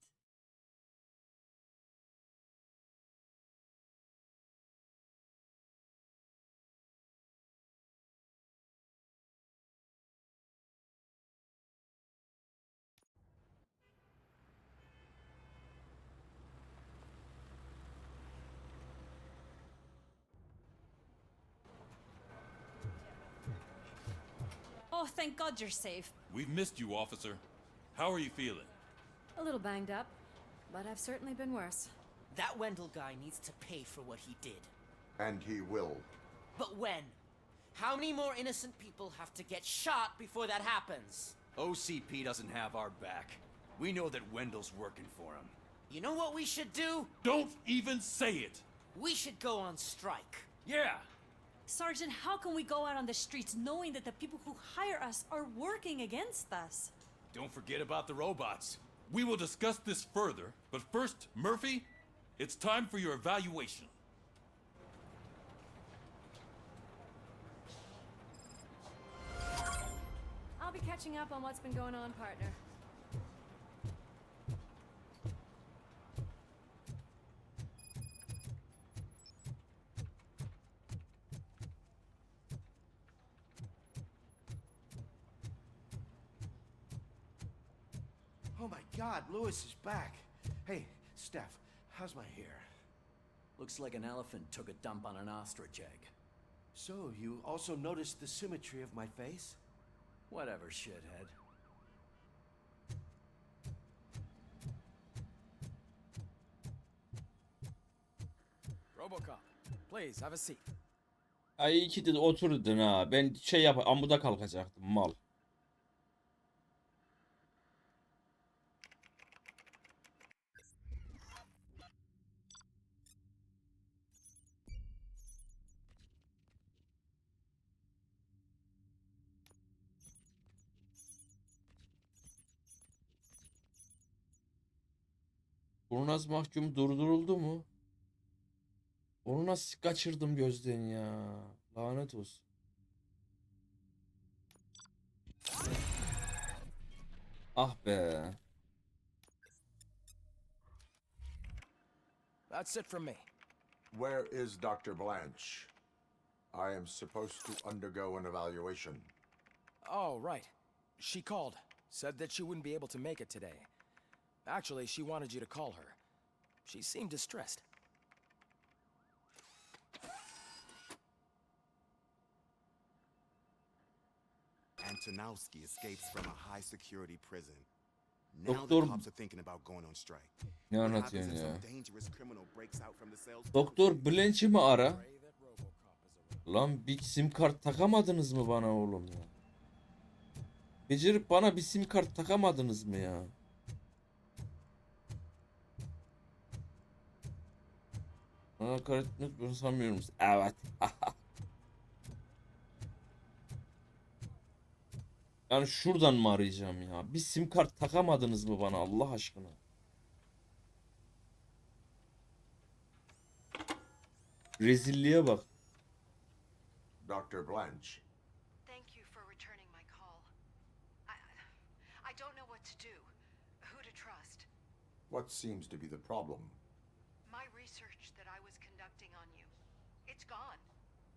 Oh, thank God you're safe. We've missed you, officer. How are you feeling? A little banged up, but I've certainly been worse. That Wendell guy needs to pay for what he did. And he will. But when? How many more innocent people have to get shot before that happens? OCP doesn't have our back. We know that Wendell's working for him. You know what we should do? Don't even say it! We should go on strike. Yeah! Sergeant, how can we go out on the streets knowing that the people who hire us are working against us? Don't forget about the robots. We will discuss this further, but first, Murphy, it's time for your evaluation. I'll be catching up on what's been going on, partner. Oh my God, Lewis is back. Hey, Steph, how's my hair? Looks like an elephant took a dump on an ostrich egg. So, you also noticed the symmetry of my face? Whatever, shithead. Robocop, please have a seat. Ay iyi ki de oturdun ha. Ben şey amuda kalkacaktım mal. Kurnaz mahkum durduruldu mu? Onu nasıl kaçırdım gözden ya? Lanet olsun. Ah be. That's it from me. Where is Dr. Blanche? I am supposed to undergo an evaluation. Oh, right. She called. Said that she wouldn't be able to make it today. Actually, she wanted you to call her. She seemed distressed. Antonowski escapes from a high-security prison. Now Doktor the cops are thinking about going on strike. ne What happens anlatıyorsun if ya? some dangerous criminal breaks out from the cells? Doktor Blanche'i mi ara? Lan bir sim kart takamadınız mı bana oğlum ya? Becerip bana bir sim kart takamadınız mı ya? Bana karetmek bunu sanmıyorum. Evet. Yani şuradan mı arayacağım ya? Bir sim kart takamadınız mı bana Allah aşkına? Rezilliğe bak. Dr. Blanche. Thank you for returning my call. I don't know what to do. Who to trust. What seems to be the problem? My research that I was conducting on you. It's gone.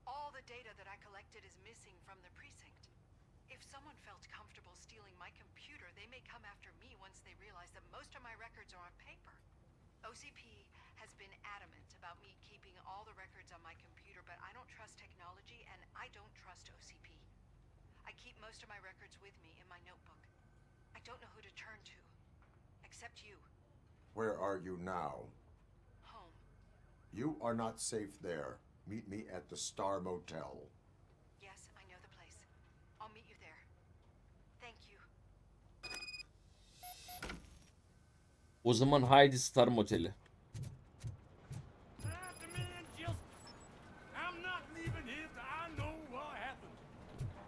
All the data that I collected is missing from the precinct. If someone felt comfortable stealing my computer, they may come after me once they realize that most of my records are on paper. OCP has been adamant about me keeping all the records on my computer, but I don't trust technology and I don't trust OCP. I keep most of my records with me in my notebook. I don't know who to turn to, except you. Where are you now? Home. You are not safe there. Meet me at the Star Motel. Yes, I know the place. I'll meet you there. Thank you. O zaman haydi Star Motel'i.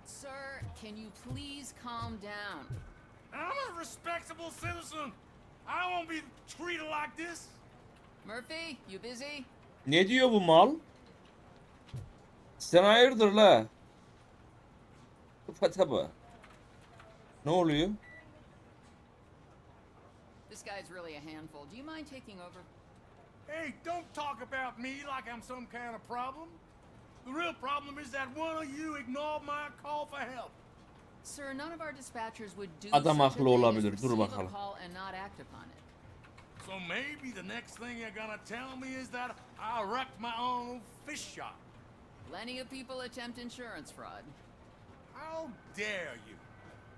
Sir, can you please calm down? I'm a respectable citizen. I won't be treated like this. Murphy, you busy? Ne diyor bu mal? Sen hayırdır la? Fataba. Ne oluyor? This guy's really a handful. Do you mind taking over? Hey, don't talk about me like I'm some kind of problem. The real problem is that one of you ignored my call for help. Sir, none of our dispatchers would do Adam such a haklı thing as olabilir. Dur receive a bakalım. call and not act upon it. So maybe the next thing you're gonna tell me is that I wrecked my own fish shop. Plenty of people attempt insurance fraud. How dare you?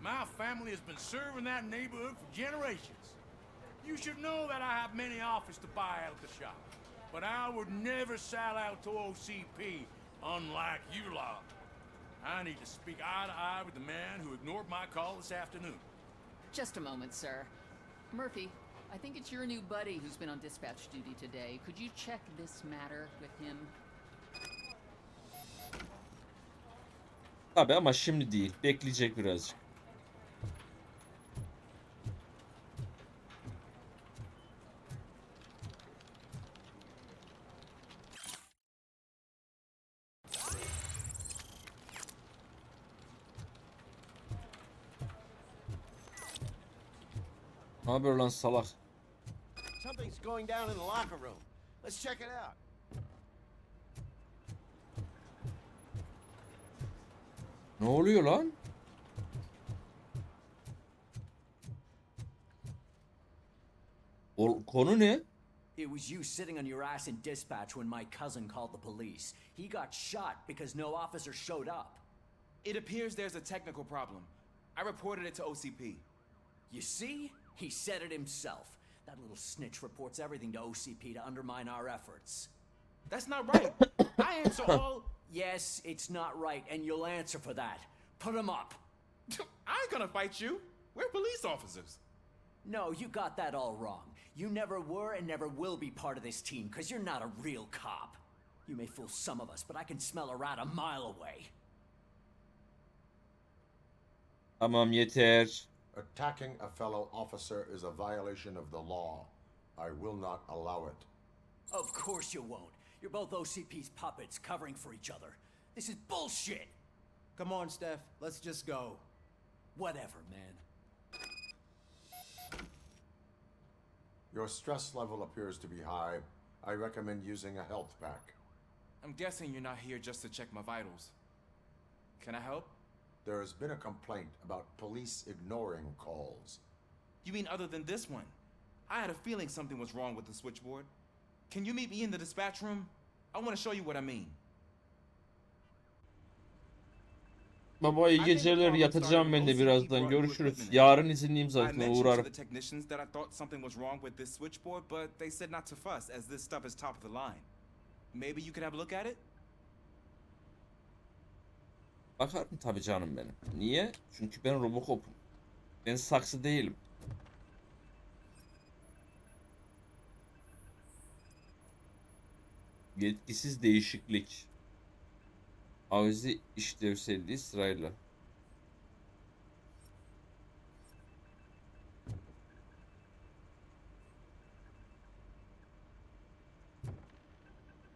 My family has been serving that neighborhood for generations. You should know that I have many offers to buy out the shop. But I would never sell out to OCP, unlike you lot. I need to speak eye to eye with the man who ignored my call this afternoon. Just a moment, sir. Murphy, I think it's your new buddy who's been on dispatch duty today. Could you check this matter with him? Tabii ama şimdi değil. Bekleyecek birazcık. Ne haber lan salak? Something's going down in the locker room. Let's check it out. Ne oluyor lan? Konu ne? It was you sitting on your ass in dispatch when my cousin called the police. He got shot because no officer showed up. It appears there's a technical problem. I reported it to OCP. You see? He said it himself. That little snitch reports everything to OCP to undermine our efforts. That's not right. I answer all... Yes, it's not right, and you'll answer for that. Put him up. I ain't gonna fight you. We're police officers. No, you got that all wrong. You never were and never will be part of this team, because you're not a real cop. You may fool some of us, but I can smell a rat a mile away. Tamam yeter. Attacking a fellow officer is a violation of the law. I will not allow it. Of course you won't. You're both OCP's puppets covering for each other. This is bullshit! Come on, Steph. Let's just go. Whatever, man. Your stress level appears to be high. I recommend using a health pack. I'm guessing you're not here just to check my vitals. Can I help? There has been a complaint about police ignoring calls. You mean other than this one? I had a feeling something was wrong with the switchboard. Can you meet me in the dispatch room? I want to show you what I mean. Baba iyi geceler, yatacağım ben de birazdan. Görüşürüz. Yarın izinliyim I zaten, mentioned to uğrarım. the technicians that I thought something was wrong with this switchboard, but they said not to fuss as this stuff is top of the line. Maybe you could have a look at it? Bakarım tabii canım benim. Niye? Çünkü ben Robocop'um. Ben saksı değilim. Yetkisiz değişiklik. Avize işlevselliği sırayla.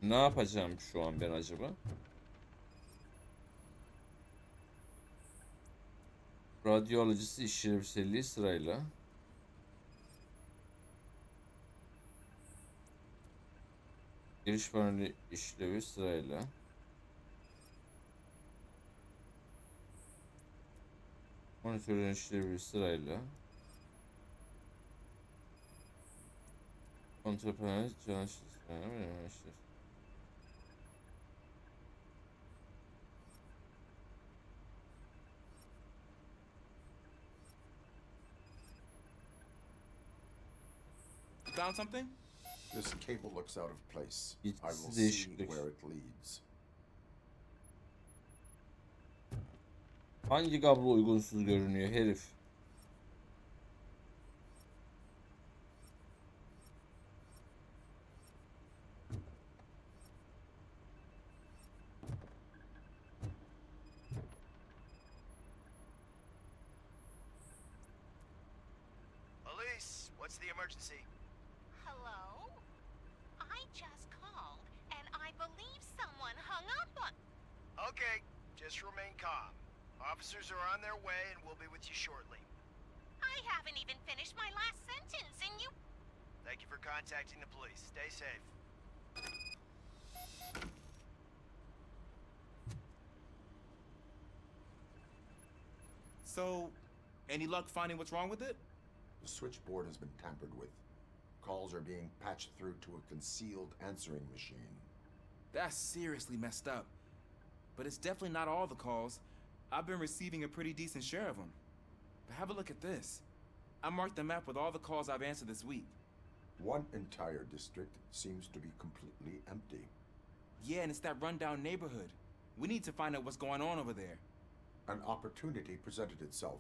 Ne yapacağım şu an ben acaba? Radyo alıcısı işlevselliği sırayla. Giriş paneli işlevi sırayla. Monitörün işlevi sırayla. Kontrol paneli canlı sırayla. Found something? This cable looks out of place. I will see Değişiklik. where it leads. Hangi kablo uygunsuz görünüyor herif? Elise, what's the emergency? Hello? I just called, and I believe someone hung up on... Okay, just remain calm. Officers are on their way and we'll be with you shortly. I haven't even finished my last sentence, and you... Thank you for contacting the police. Stay safe. So, any luck finding what's wrong with it? The switchboard has been tampered with. Calls are being patched through to a concealed answering machine. That's seriously messed up. But it's definitely not all the calls. I've been receiving a pretty decent share of them. But have a look at this. I marked the map with all the calls I've answered this week. One entire district seems to be completely empty. Yeah, and it's that rundown neighborhood. We need to find out what's going on over there. An opportunity presented itself.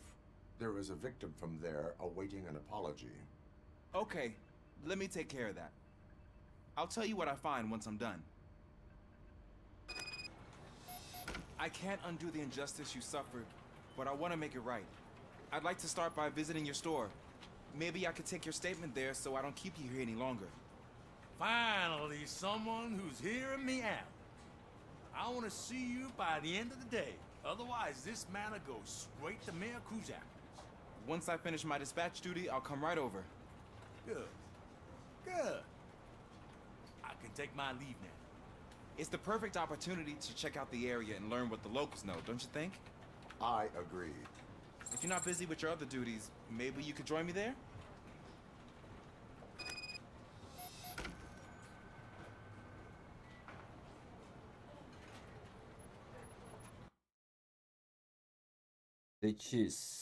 There is a victim from there awaiting an apology. Okay, let me take care of that. I'll tell you what I find once I'm done. I can't undo the injustice you suffered, but I want to make it right. I'd like to start by visiting your store. Maybe I could take your statement there so I don't keep you here any longer. Finally, someone who's hearing me out. I want to see you by the end of the day. Otherwise, this man'll go straight to Mayor Kuzak. Once I finish my dispatch duty, I'll come right over. Good. Good. I can take my leave now. It's the perfect opportunity to check out the area and learn what the locals know, don't you think? I agree. If you're not busy with your other duties, maybe you could join me there? Sekiz.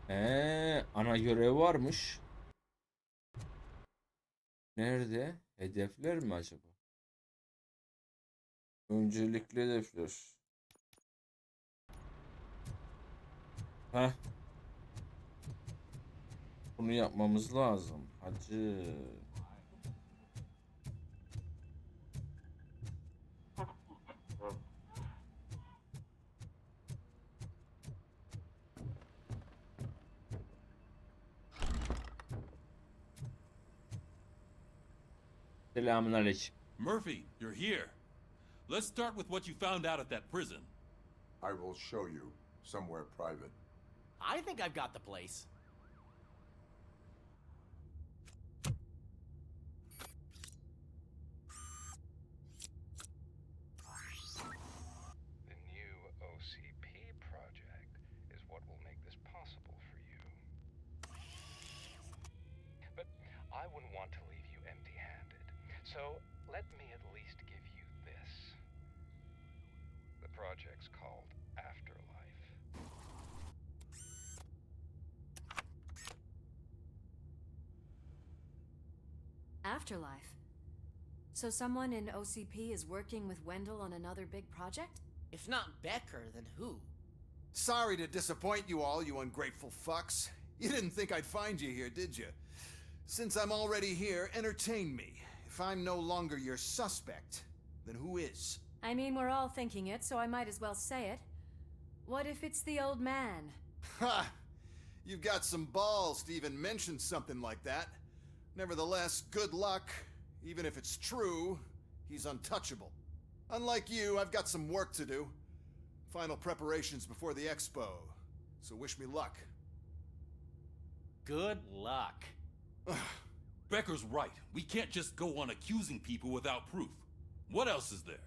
Ana görev varmış. Nerede? Hedefler mi acaba? Öncelikli hedefler. Heh. Bunu yapmamız lazım. Hacı. Selamünaleyküm. Murphy, you're here. Let's start with what you found out at that prison. I will show you somewhere private. I think I've got the place. The new OCP project is what will make this possible for you. But I wouldn't want to leave you empty-handed, so let me at least give you this. The project's called Afterlife. Afterlife. So someone in OCP is working with Wendell on another big project? If not Becker, then who? Sorry to disappoint you all, you ungrateful fucks. You didn't think I'd find you here, did you? Since I'm already here, entertain me. If I'm no longer your suspect, then who is? I mean, we're all thinking it, so I might as well say it. What if it's the old man? Ha! You've got some balls to even mention something like that. Nevertheless, good luck. Even if it's true, he's untouchable. Unlike you, I've got some work to do. Final preparations before the expo. So wish me luck. Good luck. Becker's right. We can't just go on accusing people without proof. What else is there?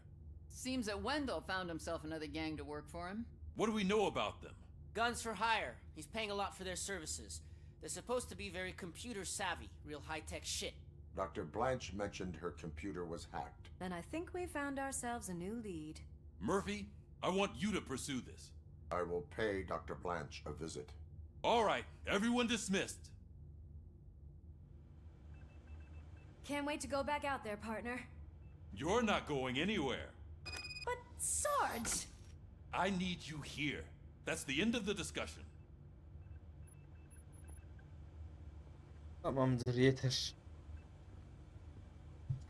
Seems that Wendell found himself another gang to work for him. What do we know about them? Guns for hire. He's paying a lot for their services. They're supposed to be very computer savvy, real high-tech shit. Dr. Blanche mentioned her computer was hacked. Then I think we found ourselves a new lead. Murphy, I want you to pursue this. I will pay Dr. Blanche a visit. All right, everyone dismissed. Can't wait to go back out there, partner. You're not going anywhere. But Sarge! I need you here. That's the end of the discussion. Tamamdır, yeter.